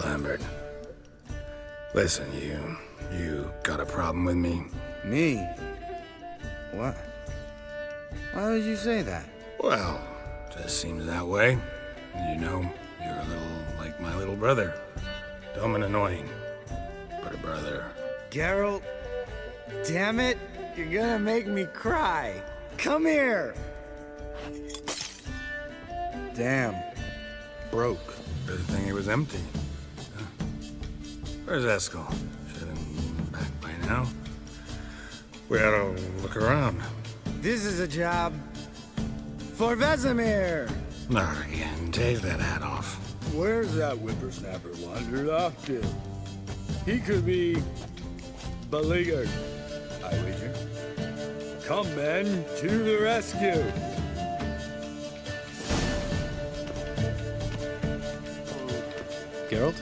Lambert. Listen, you got a problem with me? Me? What? Why would you say that? Well, just seems that way. You know, you're a little like my little brother. Dumb and annoying, but a brother. Geralt, damn it, you're gonna make me cry. Come here. Damn, broke. Good thing it was empty. Where's Eskel? Should have been back by now. We ought to look around. This is a job for Vesemir. Not again. Take that hat off. Where's that whippersnapper wandered off to? He could be beleaguered, I wager. Come, men, to the rescue. Geralt?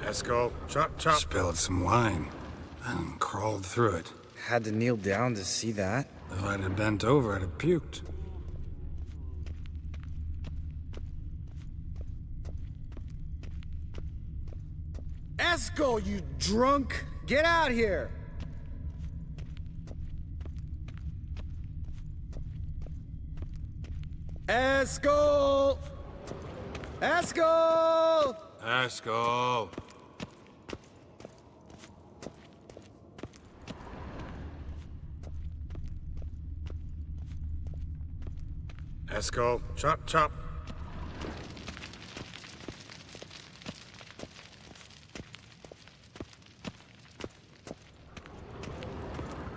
Eskel, chop. Spilled some wine and crawled through it. Had to kneel down to see that. If I'd have bent over, I'd have puked. Eskel, you drunk! Get out here! Eskel! Eskel! Eskel! Eskel, chop.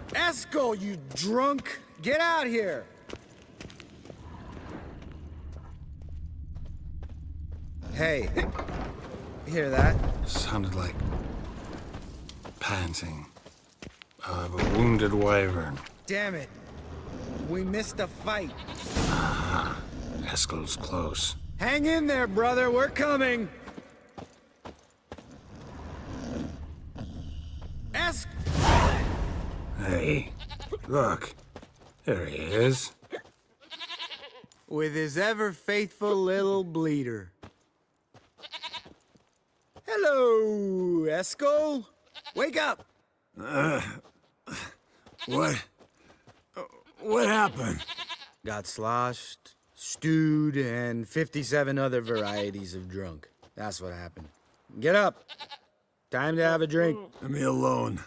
Eskel, you drunk! Get out here! Hey, you hear that? Sounded like panting of a wounded wyvern. Damn it! We missed a fight. Ah, Eskel's close. Hang in there, brother. We're coming. Hey, look. There he is. With his ever-faithful little bleeder. Hello, Eskel. Wake up. What happened? Got sloshed, stewed, and 57 other varieties of drunk. That's what happened. Get up. Time to have a drink. Let me alone.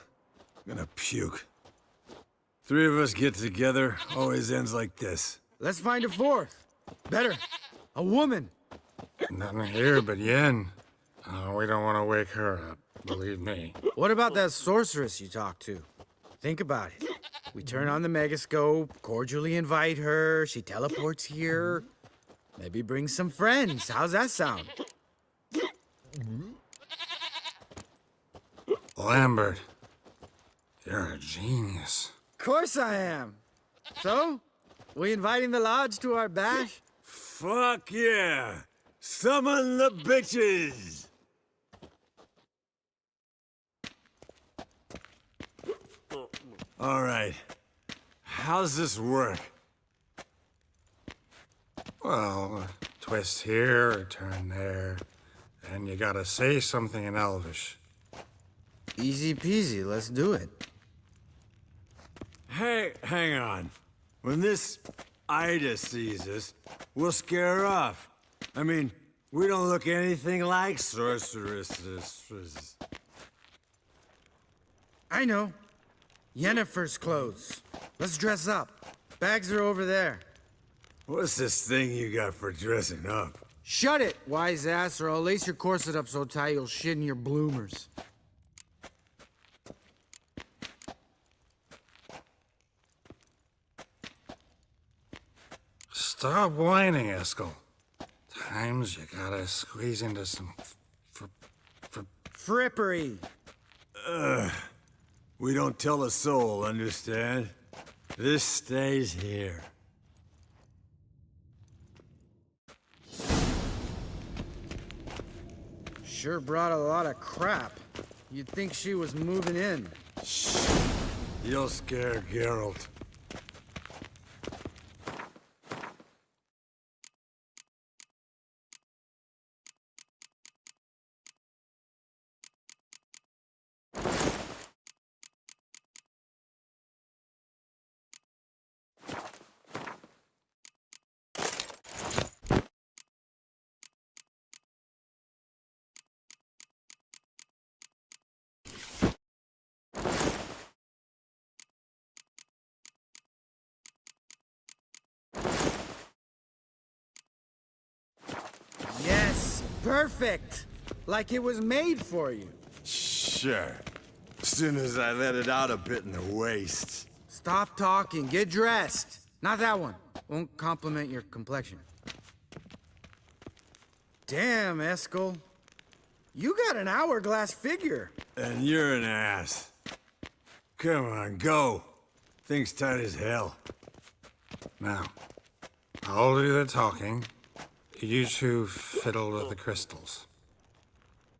I'm gonna puke. Three of us get together, always ends like this. Let's find a fourth. Better. A woman. Nothing here but Yen. We don't want to wake her up, believe me. What about that sorceress you talked to? Think about it. We turn on the megascope, cordially invite her, she teleports here. Maybe bring some friends. How's that sound? Lambert, you're a genius. Of course I am. So, we inviting the lodge to our bash? Fuck yeah! Summon the bitches! All right. How's this work? Well, twist here, or turn there, and you gotta say something in Elvish. Easy peasy, let's do it. Hey, hang on. When this Ida sees us, we'll scare her off. I mean, we don't look anything like sorceresses. I know. Yennefer's clothes. Let's dress up. Bags are over there. What's this thing you got for dressing up? Shut it, wise ass, or I'll lace your corset up so tight you'll shit in your bloomers. Stop whining, Eskel. Times you gotta squeeze into some frippery. We don't tell a soul, understand? This stays here. Sure brought a lot of crap. You'd think she was moving in. Shh. You'll scare Geralt. Yes, perfect. Like it was made for you. Sure. As soon as I let it out a bit in the waist. Stop talking, get dressed. Not that one. Won't compliment your complexion. Damn, Eskel. You got an hourglass figure. And you're an ass. Come on, go. Thing's tight as hell. Now, I'll do the talking. You two fiddle with the crystals.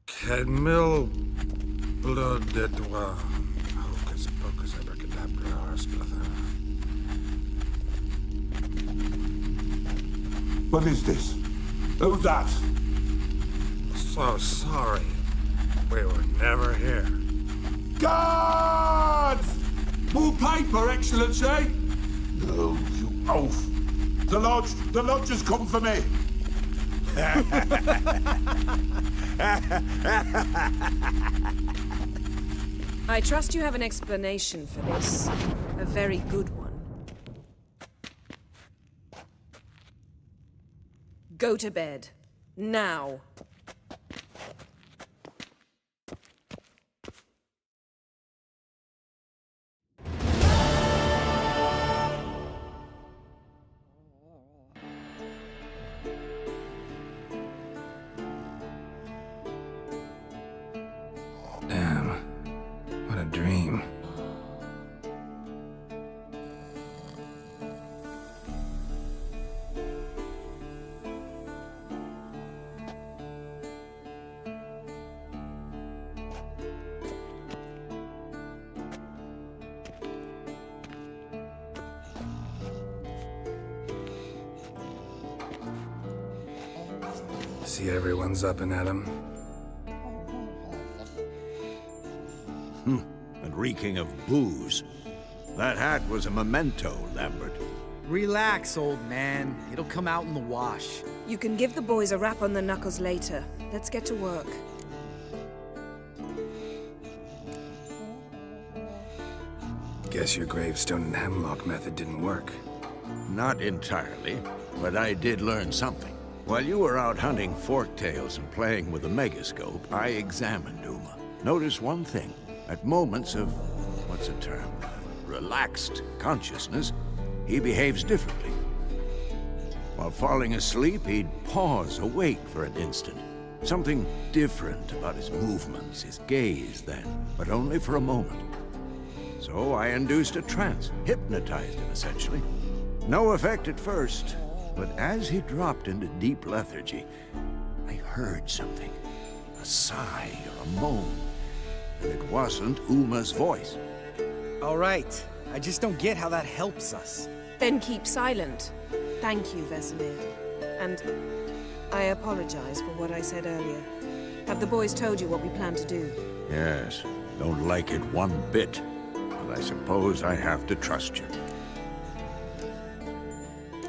Cadmil blood de doigt. Hocus pocus abracadabra splather. What is this? Who's that? So sorry. We were never here. Guards! More paper, Excellency! No, you oaf. The lodge has come for me. I trust you have an explanation for this. A very good one. Go to bed. Now. Damn. What a dream. See everyone's up and at 'em. And reeking of booze. That hat was a memento, Lambert. Relax, old man. It'll come out in the wash. You can give the boys a rap on the knuckles later. Let's get to work. Guess your gravestone and hemlock method didn't work. Not entirely, but I did learn something. While you were out hunting forktails and playing with the megascope, I examined Uma. Notice one thing. At moments of, what's the term, relaxed consciousness, he behaves differently. While falling asleep, he'd pause, awake for an instant. Something different about his movements, his gaze then, but only for a moment. So I induced a trance, hypnotized him essentially. No effect at first, but as he dropped into deep lethargy, I heard something. A sigh or a moan. And it wasn't Uma's voice. All right. I just don't get how that helps us. Then keep silent. Thank you, Vesemir. And I apologize for what I said earlier. Have the boys told you what we plan to do? Yes, don't like it one bit. But I suppose I have to trust you.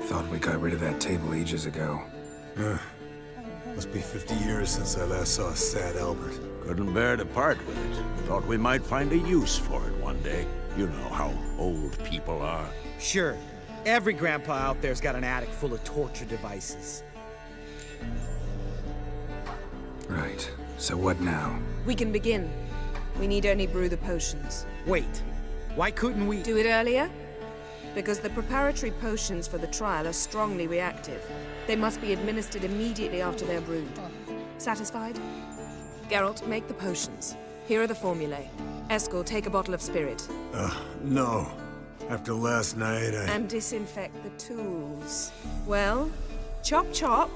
Thought we got rid of that table ages ago. Must be 50 years since I last saw sad Albert. Couldn't bear to part with it. Thought we might find a use for it one day. You know how old people are. Sure. Every grandpa out there's got an attic full of torture devices. Right. So what now? We can begin. We need only brew the potions. Wait. Why couldn't we... Do it earlier? Because the preparatory potions for the trial are strongly reactive. They must be administered immediately after they're brewed. Satisfied? Geralt, make the potions. Here are the formulae. Eskel, take a bottle of spirit. No. After last night, And disinfect the tools. Well, chop chop.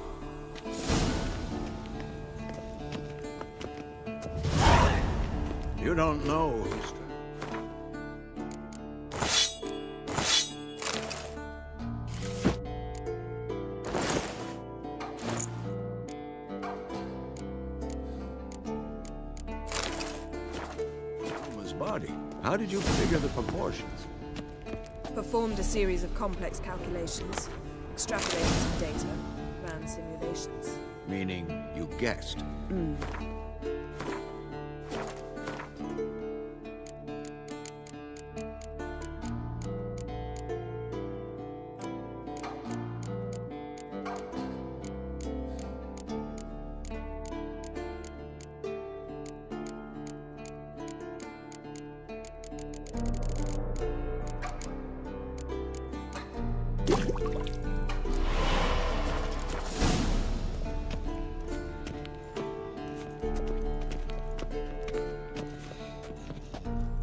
You don't know. Uma's body. How did you figure the proportions? Performed a series of complex calculations, extrapolated some data, ran simulations. Meaning you guessed.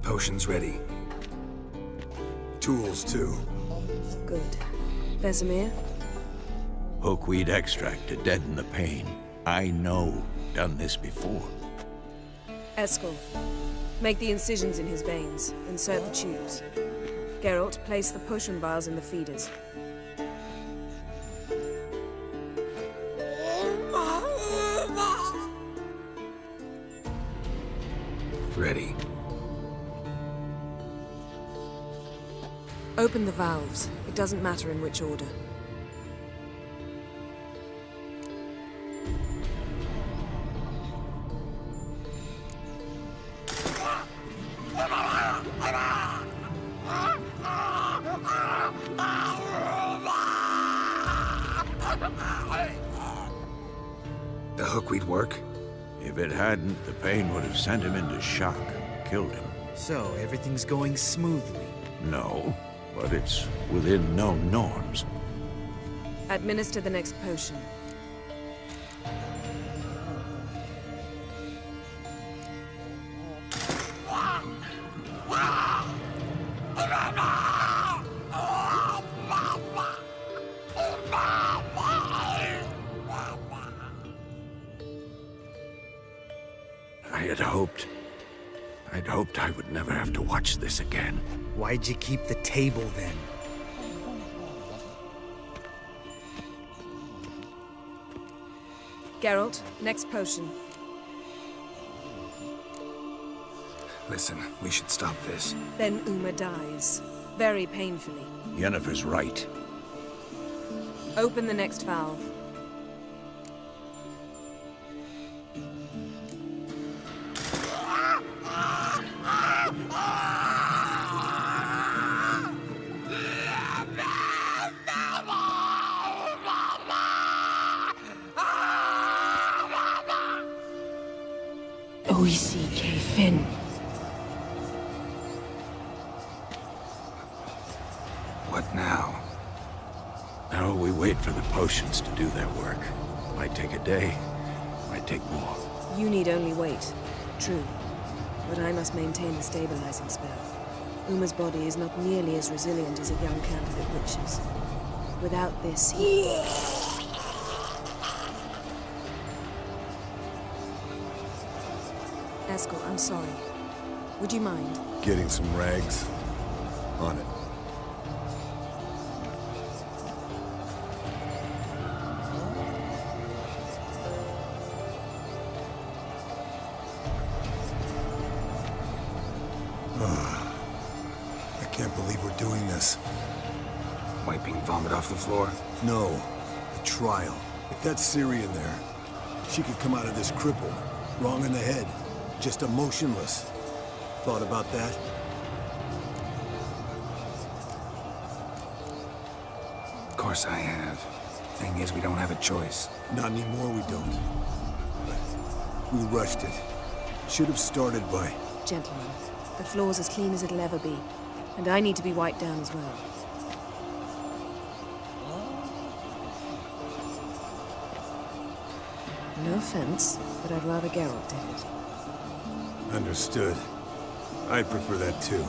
Potions ready. Tools, too. Good. Vesemir? Hookweed extract to deaden the pain. I know. Done this before. Eskel, make the incisions in his veins. Insert the tubes. Geralt, place the potion vials in the feeders. Ready. Open the valves. It doesn't matter in which order. The hookweed work? If it hadn't, the pain would have sent him into shock, killed him. So, everything's going smoothly? No, but it's within known norms. Administer the next potion. I'd hoped I would never have to watch this again. Why'd you keep the table then? Geralt, next potion. Listen, we should stop this. Then Uma dies. Very painfully. Yennefer's right. Open the next valve. Oisi Fin. What now? Now So we wait for the potions to do their work. Might take a day, might take more. You need only wait. True. But I must maintain the stabilizing spell. Uma's body is not nearly as resilient as a young candidate witch's. Without this, he... Eskel, I'm sorry. Would you mind? Getting some rags. On it. I can't believe we're doing this. Wiping vomit off the floor? No. The trial. If that's Syrian there, she could come out of this crippled. Wrong in the head. Just emotionless. Thought about that? Of course I have. Thing is, we don't have a choice. Not anymore, we don't. But we rushed it. Should have started by... Gentlemen, the floor's as clean as it'll ever be. And I need to be wiped down as well. No offense, but I'd rather Geralt did it. Understood. I'd prefer that too.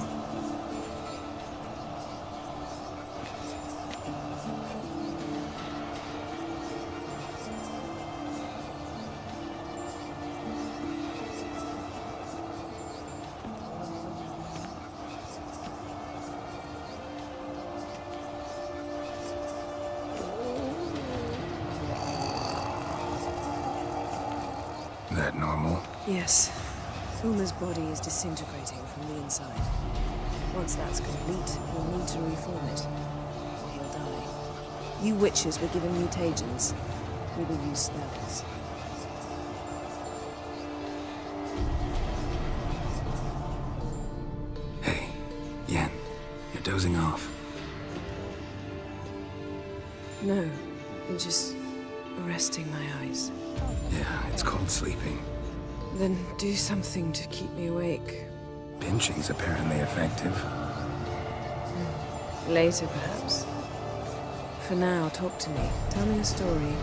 That normal? Yes. Uma's body is disintegrating from the inside. Once that's complete, we'll need to reform it. Or he'll die. You witches were given mutagens. We will use spells. Hey, Yen, you're dozing off. No, I'm just resting my eyes. Yeah, it's called sleeping. Then do something to keep me awake. Pinching's apparently effective. Later, perhaps. For now, talk to me. Tell me a story.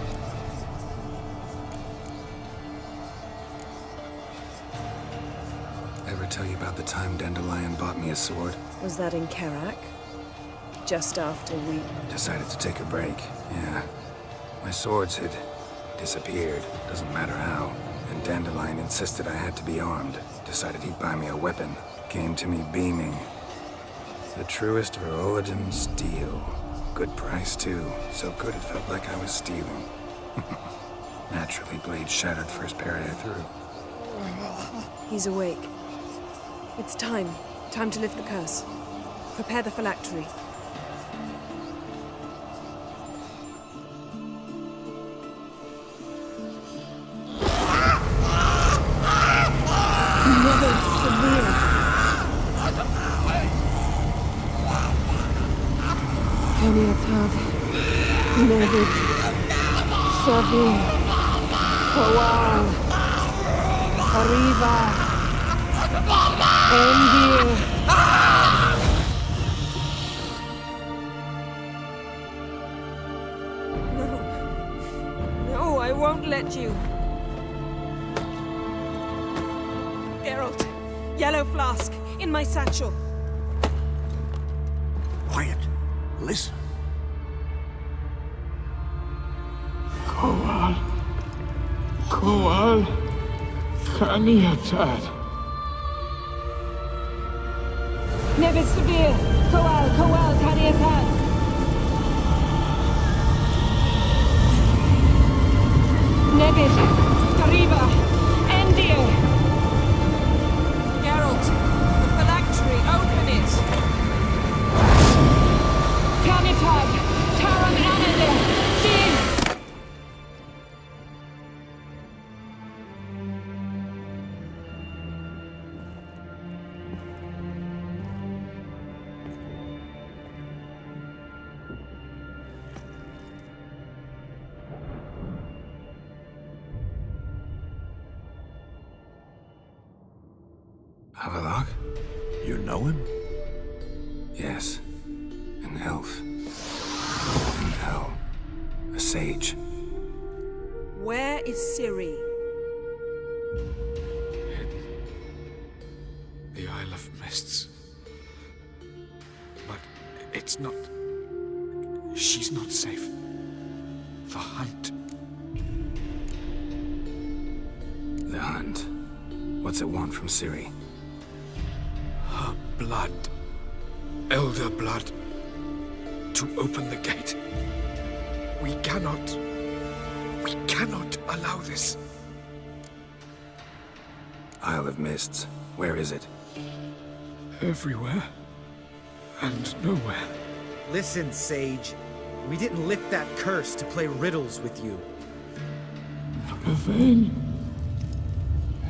Ever tell you about the time Dandelion bought me a sword? Was that in Karak? Just after we... Decided to take a break, yeah. My swords had disappeared, doesn't matter how. And Dandelion insisted I had to be armed. Decided he'd buy me a weapon. Came to me beaming. The truest Veroligan steel. Good price, too. So good it felt like I was stealing. Naturally, blade shattered first parry I threw. He's awake. It's time. Time to lift the curse. Prepare the phylactery. Keniatad, Nevid, Savir, Kowal, Arriva, Endir. No, I won't let you. Geralt, yellow flask, in my satchel. Quiet. Listen. Kowal, Kaniatad. Nevid Severe, Kowal, Kaniatad. Nevid, Arriva, Endir. Geralt, the phylactery, open it. Kaniatad, Taran Anadin, Diz. Havelock? You know him? Yes. An elf. In hell. sage. Where is Ciri? The Isle of Mists. But it's not... She's not safe. The hunt. The hunt? What's it want from Ciri? Her blood. Elder blood. To open the gate. We cannot allow this. Isle of Mists. Where is it? Everywhere. And nowhere. Listen, Sage. We didn't lift that curse to play riddles with you. Yvain.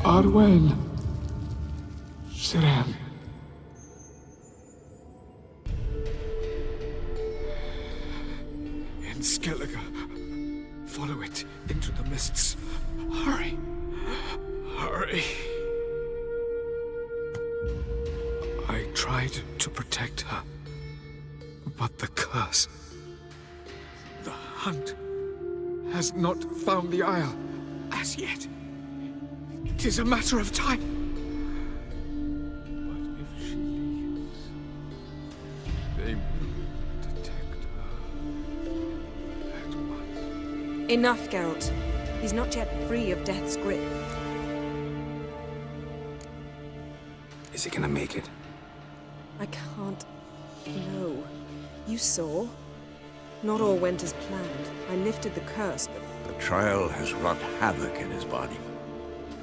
Arwen. Siren. In Skellige. Follow it into the mists. Hurry. Hurry. I tried to protect her. But the curse... The hunt has not found the Isle as yet. It is a matter of time. But if she leaves, they will detect her at once. Enough, Geralt. He's not yet free of death's grip. Is he gonna make it? I can't... No. You saw? Not all went as planned. I lifted the curse, but... The trial has wrought havoc in his body.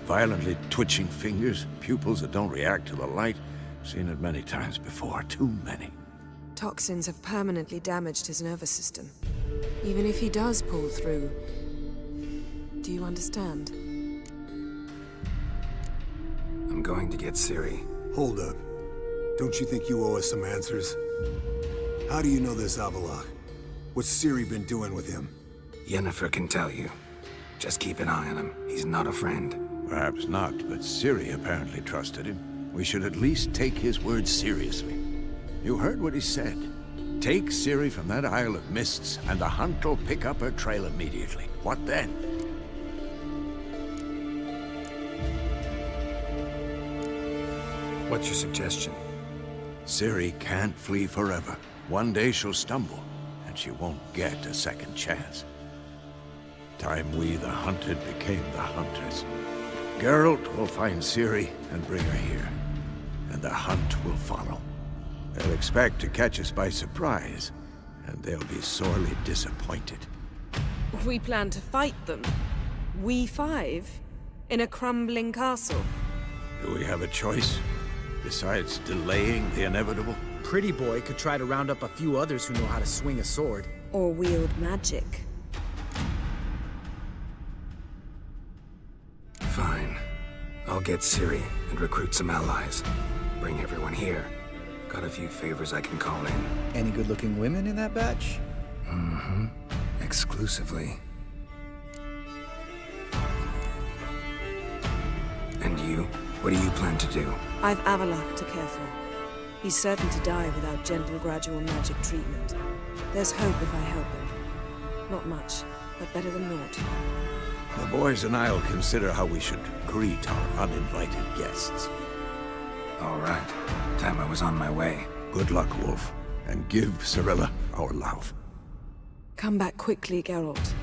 Violently twitching fingers, pupils that don't react to the light. Seen it many times before, too many. Toxins have permanently damaged his nervous system. Even if he does pull through... Do you understand? I'm going to get Ciri. Hold up. Don't you think you owe us some answers? How do you know this Avallac'h? What's Ciri been doing with him? Yennefer can tell you. Just keep an eye on him. He's not a friend. Perhaps not, but Ciri apparently trusted him. We should at least take his words seriously. You heard what he said. Take Ciri from that Isle of Mists, and the hunt will pick up her trail immediately. What then? What's your suggestion? Ciri can't flee forever. One day she'll stumble, and she won't get a second chance. Time we, the hunted, became the hunters. Geralt will find Ciri and bring her here, and the hunt will follow. They'll expect to catch us by surprise, and they'll be sorely disappointed. We plan to fight them. We five? In a crumbling castle? Do we have a choice? Besides delaying the inevitable? Pretty Boy could try to round up a few others who know how to swing a sword. Or wield magic. Fine. I'll get Ciri and recruit some allies. Bring everyone here. Got a few favors I can call in. Any good-looking women in that batch? Mm-hmm. Exclusively. And you? What do you plan to do? I've Avallac'h to care for. He's certain to die without gentle, gradual magic treatment. There's hope if I help him. Not much, but better than naught. The boys and I'll consider how we should greet our uninvited guests. All right. Time I was on my way. Good luck, Wolf. And give Cirilla our love. Come back quickly, Geralt.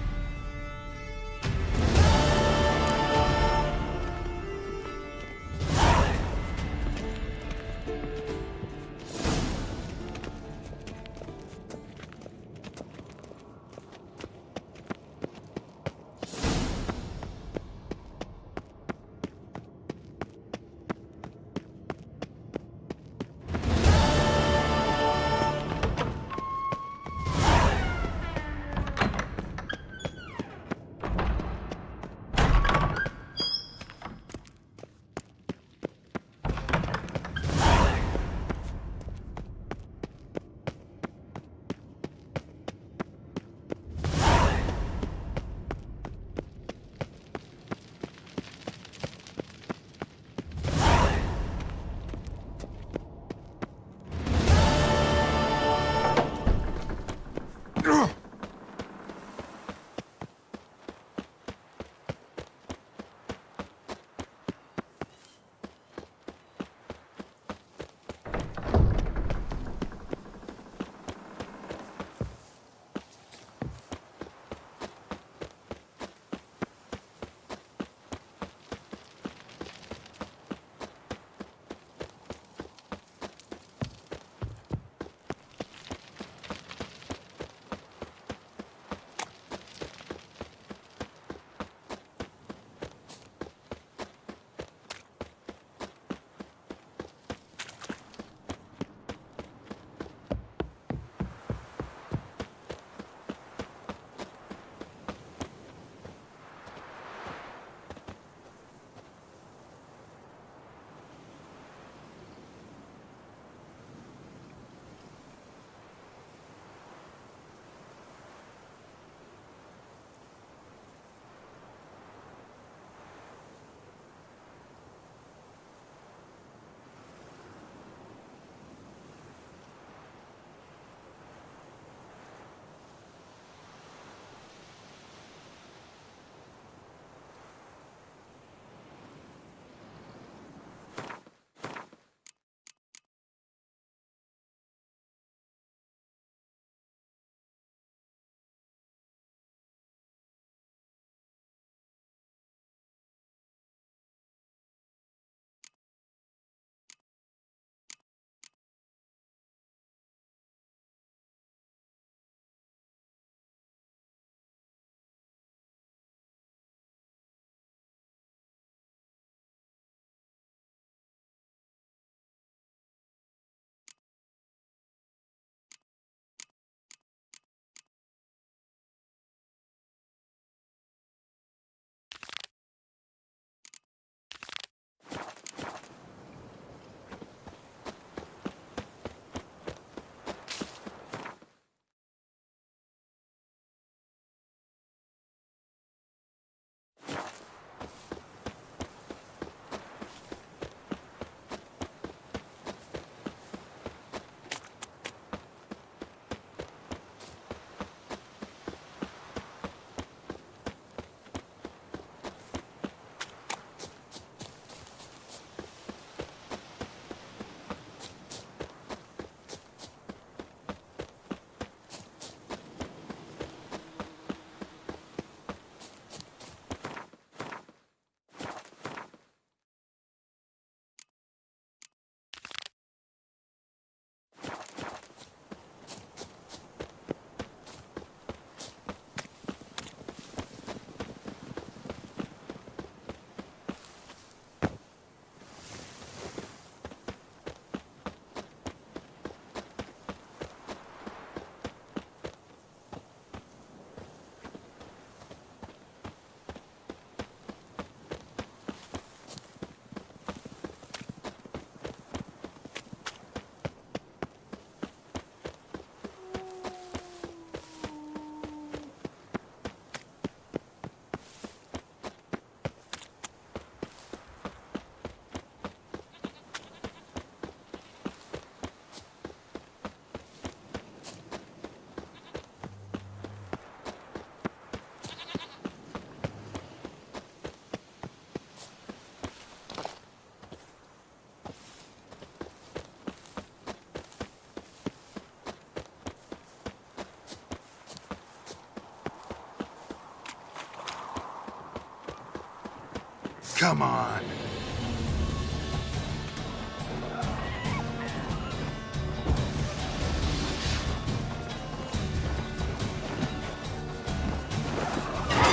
Come on.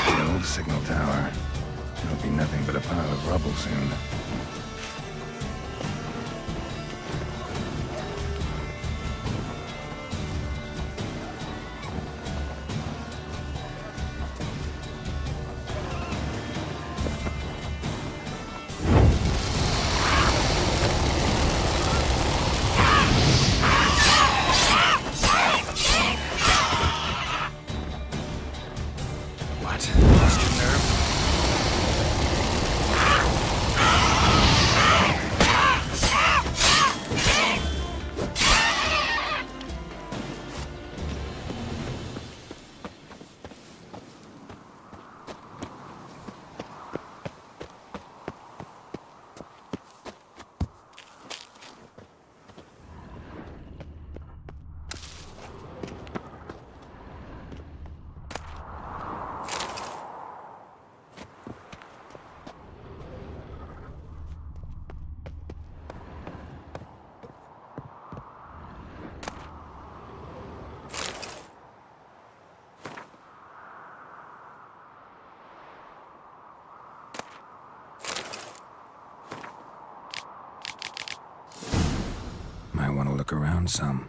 The old signal tower. It'll be nothing but a pile of rubble soon. Might want to look around some.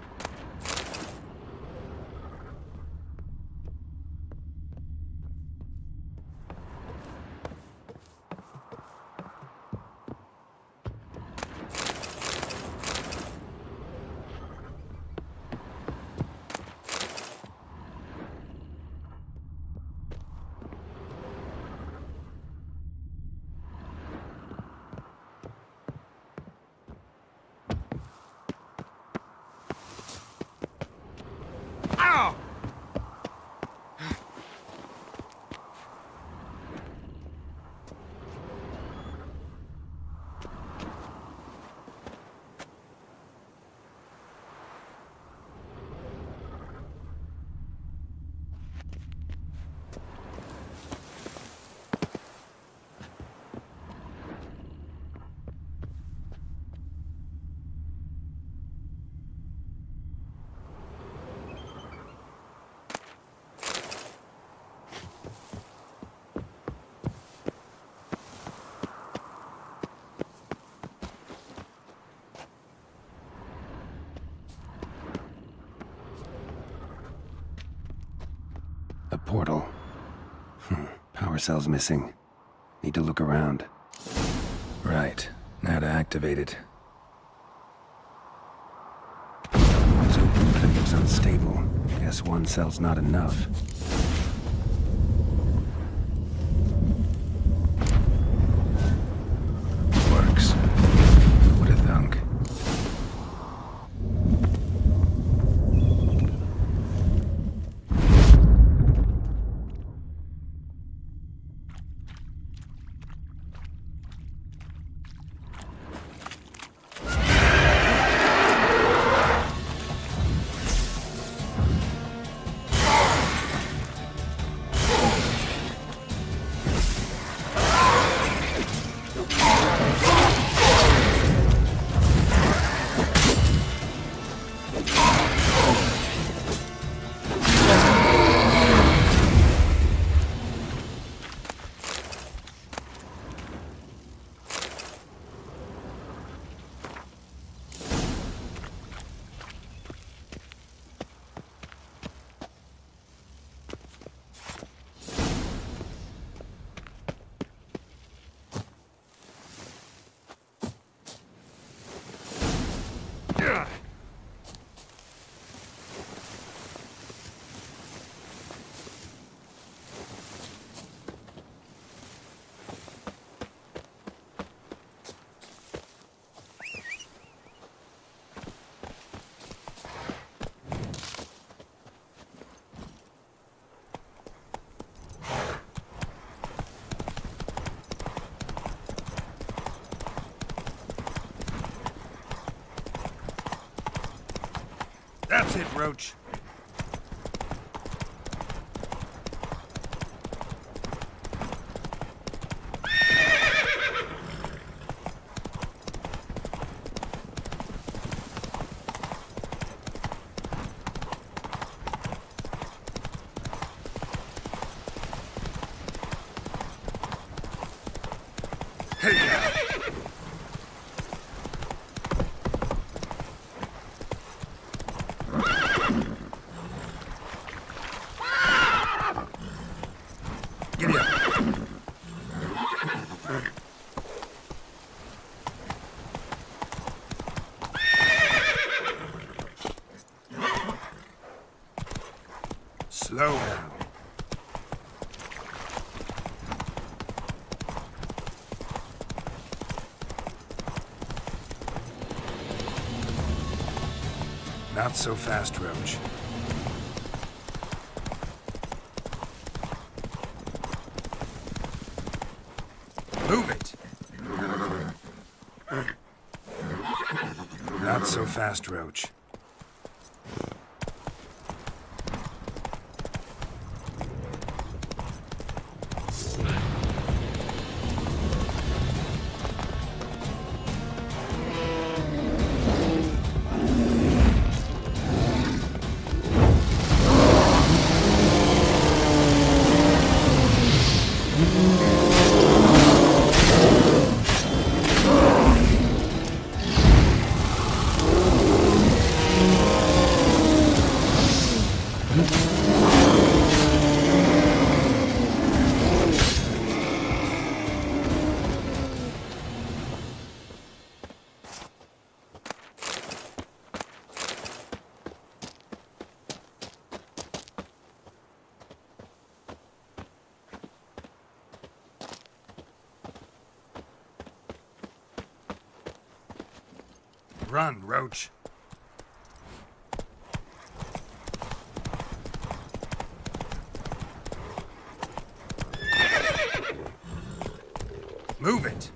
A portal. Power cell's missing. Need to look around. Right. Now to activate it. It's open, but it looks unstable. Guess one cell's not enough. Works. Who would have thunk? That's it, Roach. Slow now. Not so fast, Roach. Move it! Not so fast, Roach. Run, Roach. Move it.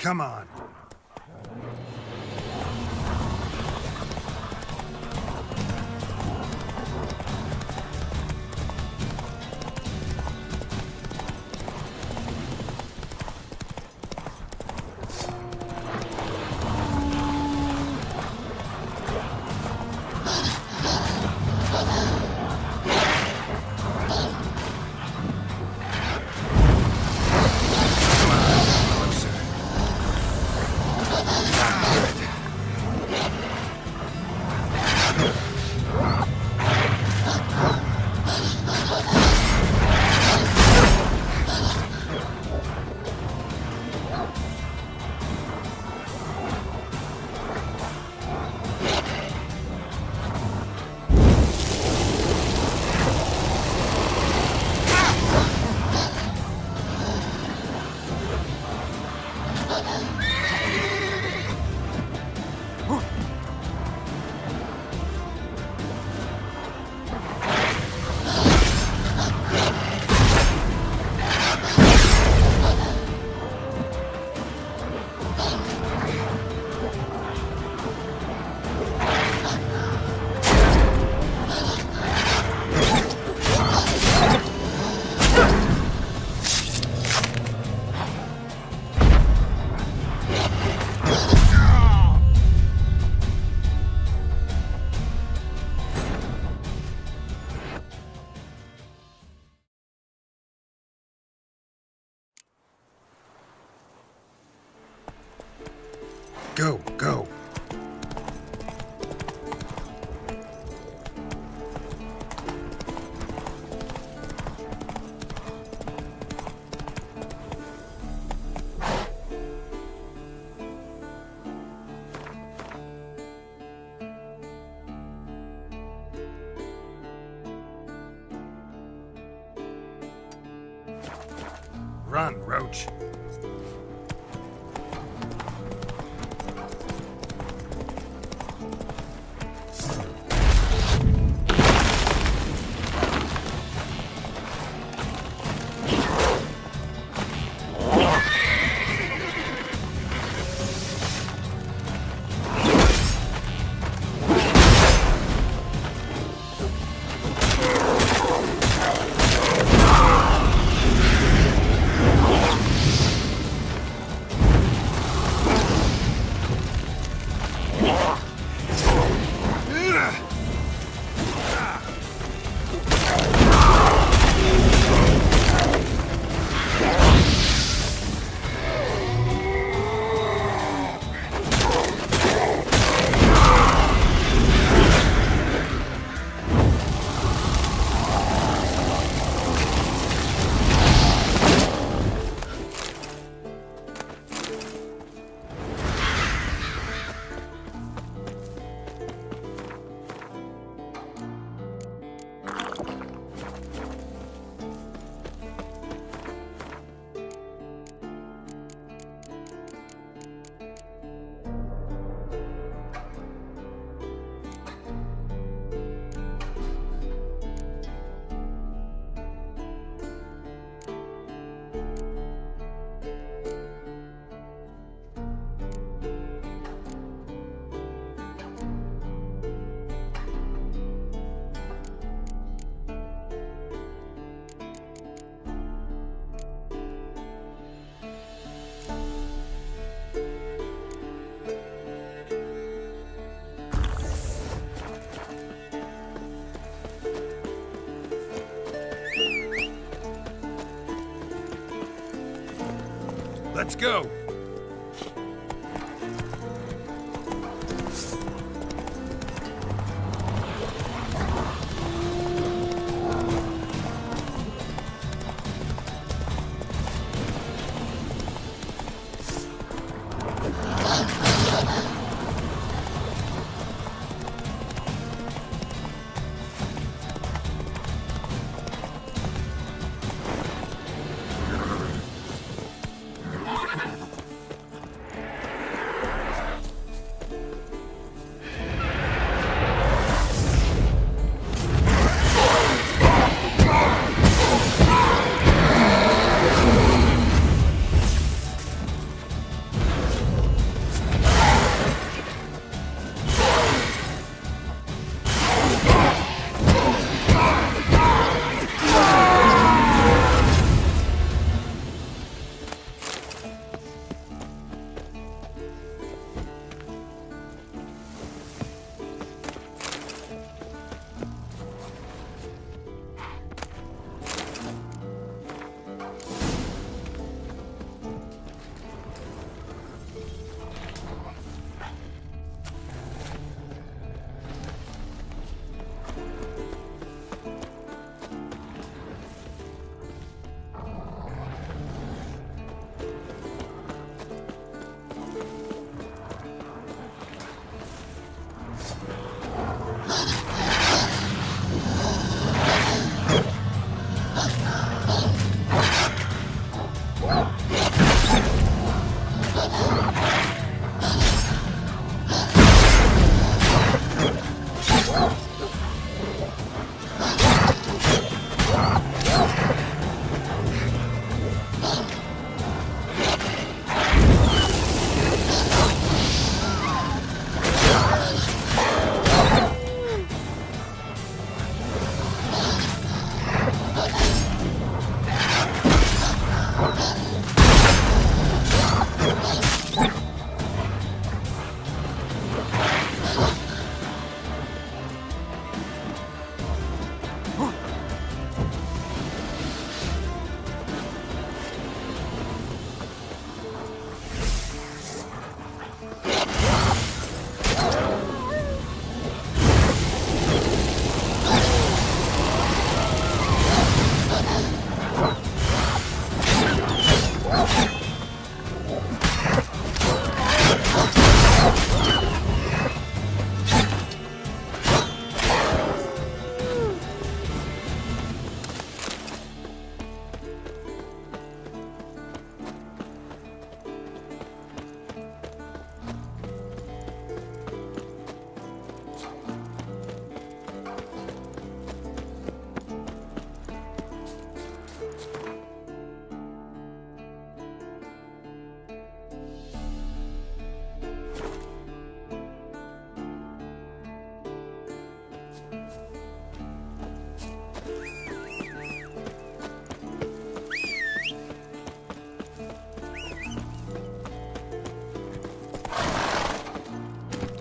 Come on. Go, go. Run, Roach. Let's go.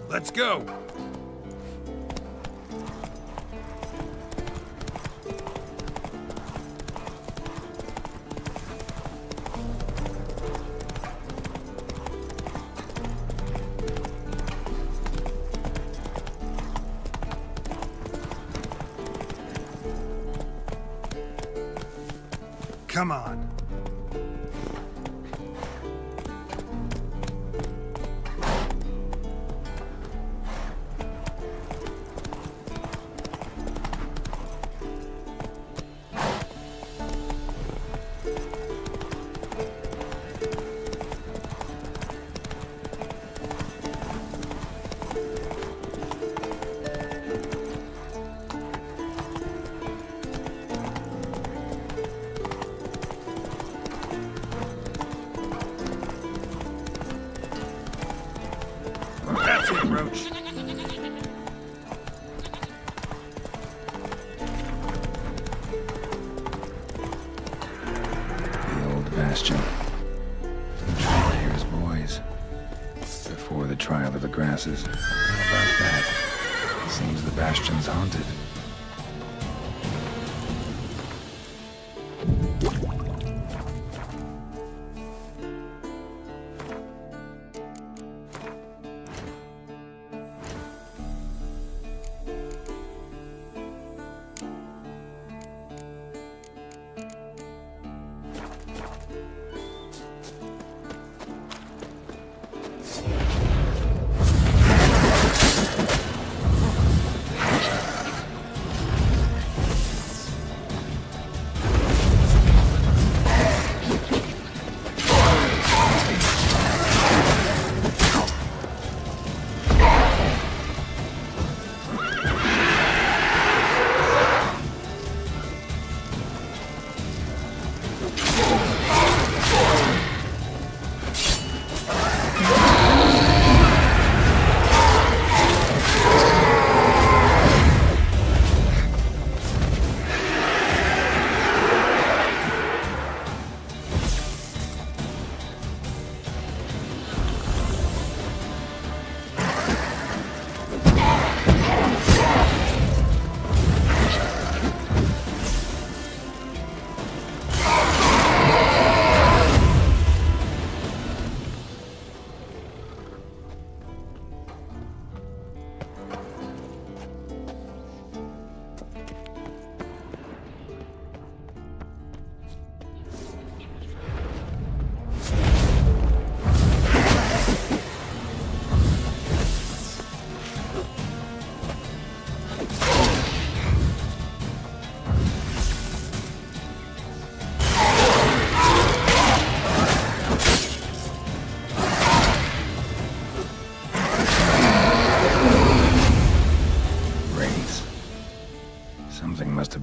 Let's go. Come on. That's it, Roach. The old bastion. The trial here's boys. Before the trial of the grasses. How about that? Seems the bastion's haunted.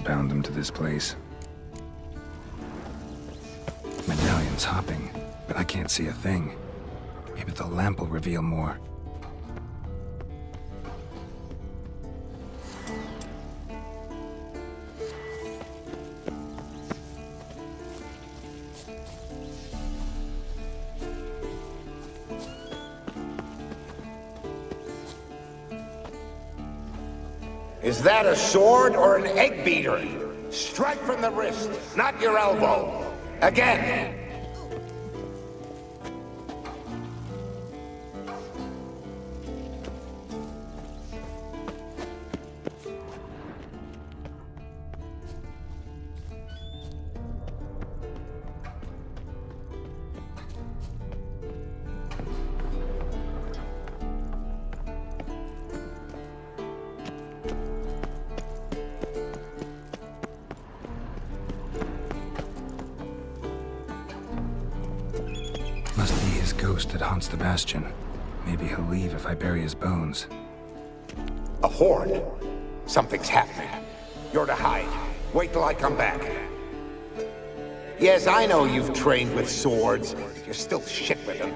Bound them to this place. Medallion's hopping, but I can't see a thing. Maybe the lamp will reveal more. Is that a sword or an egg beater? Strike from the wrist, not your elbow. Again. ghost that haunts the Bastion. Maybe he'll leave if I bury his bones. A horde. Something's happening. You're to hide. Wait till I come back. Yes, I know you've trained with swords, but you're still shit with them.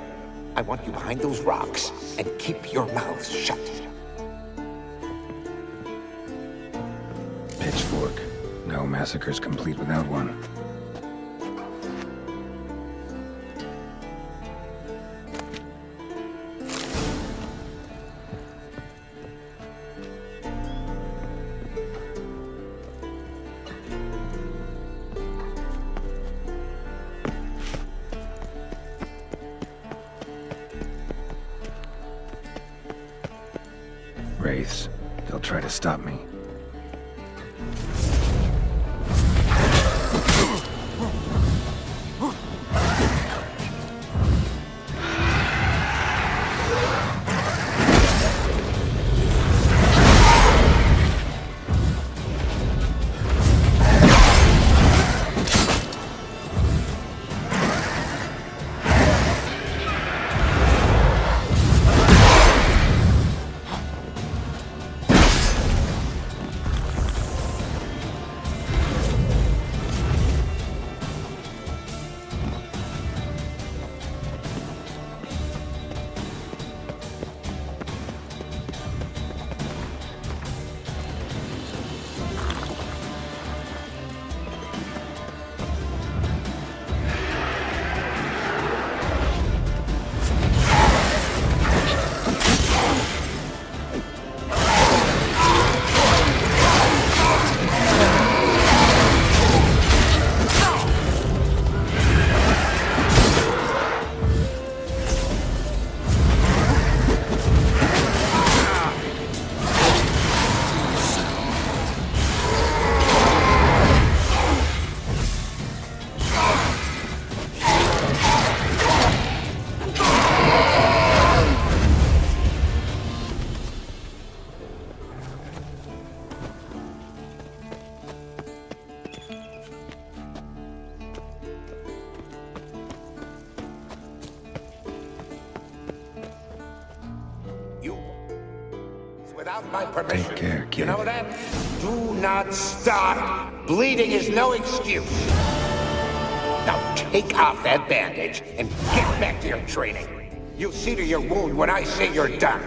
I want you behind those rocks, and keep your mouth shut. Pitchfork. No massacre's complete without one. Wraiths. They'll try to stop me. Without my permission. Take care, kid. You know that? Do not stop. Bleeding is no excuse. Now take off that bandage and get back to your training. You'll see to your wound when I say you're done.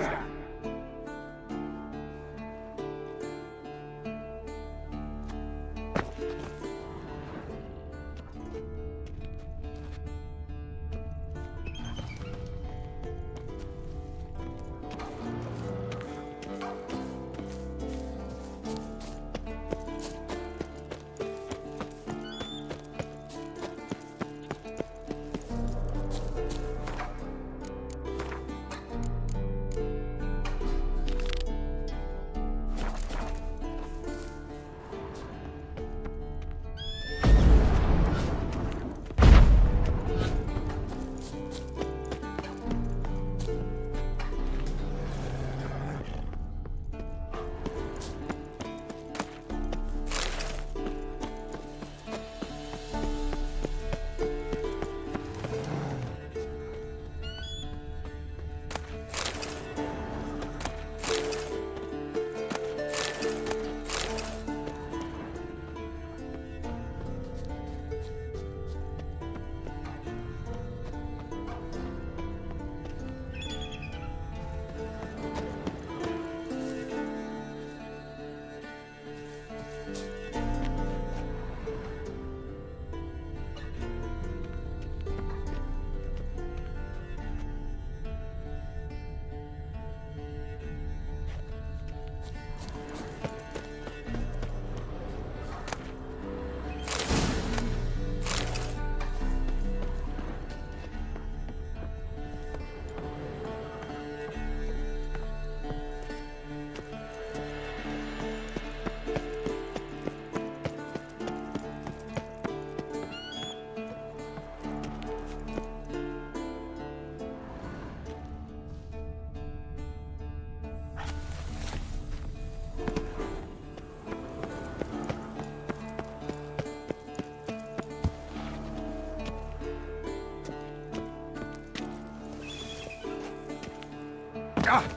Ah!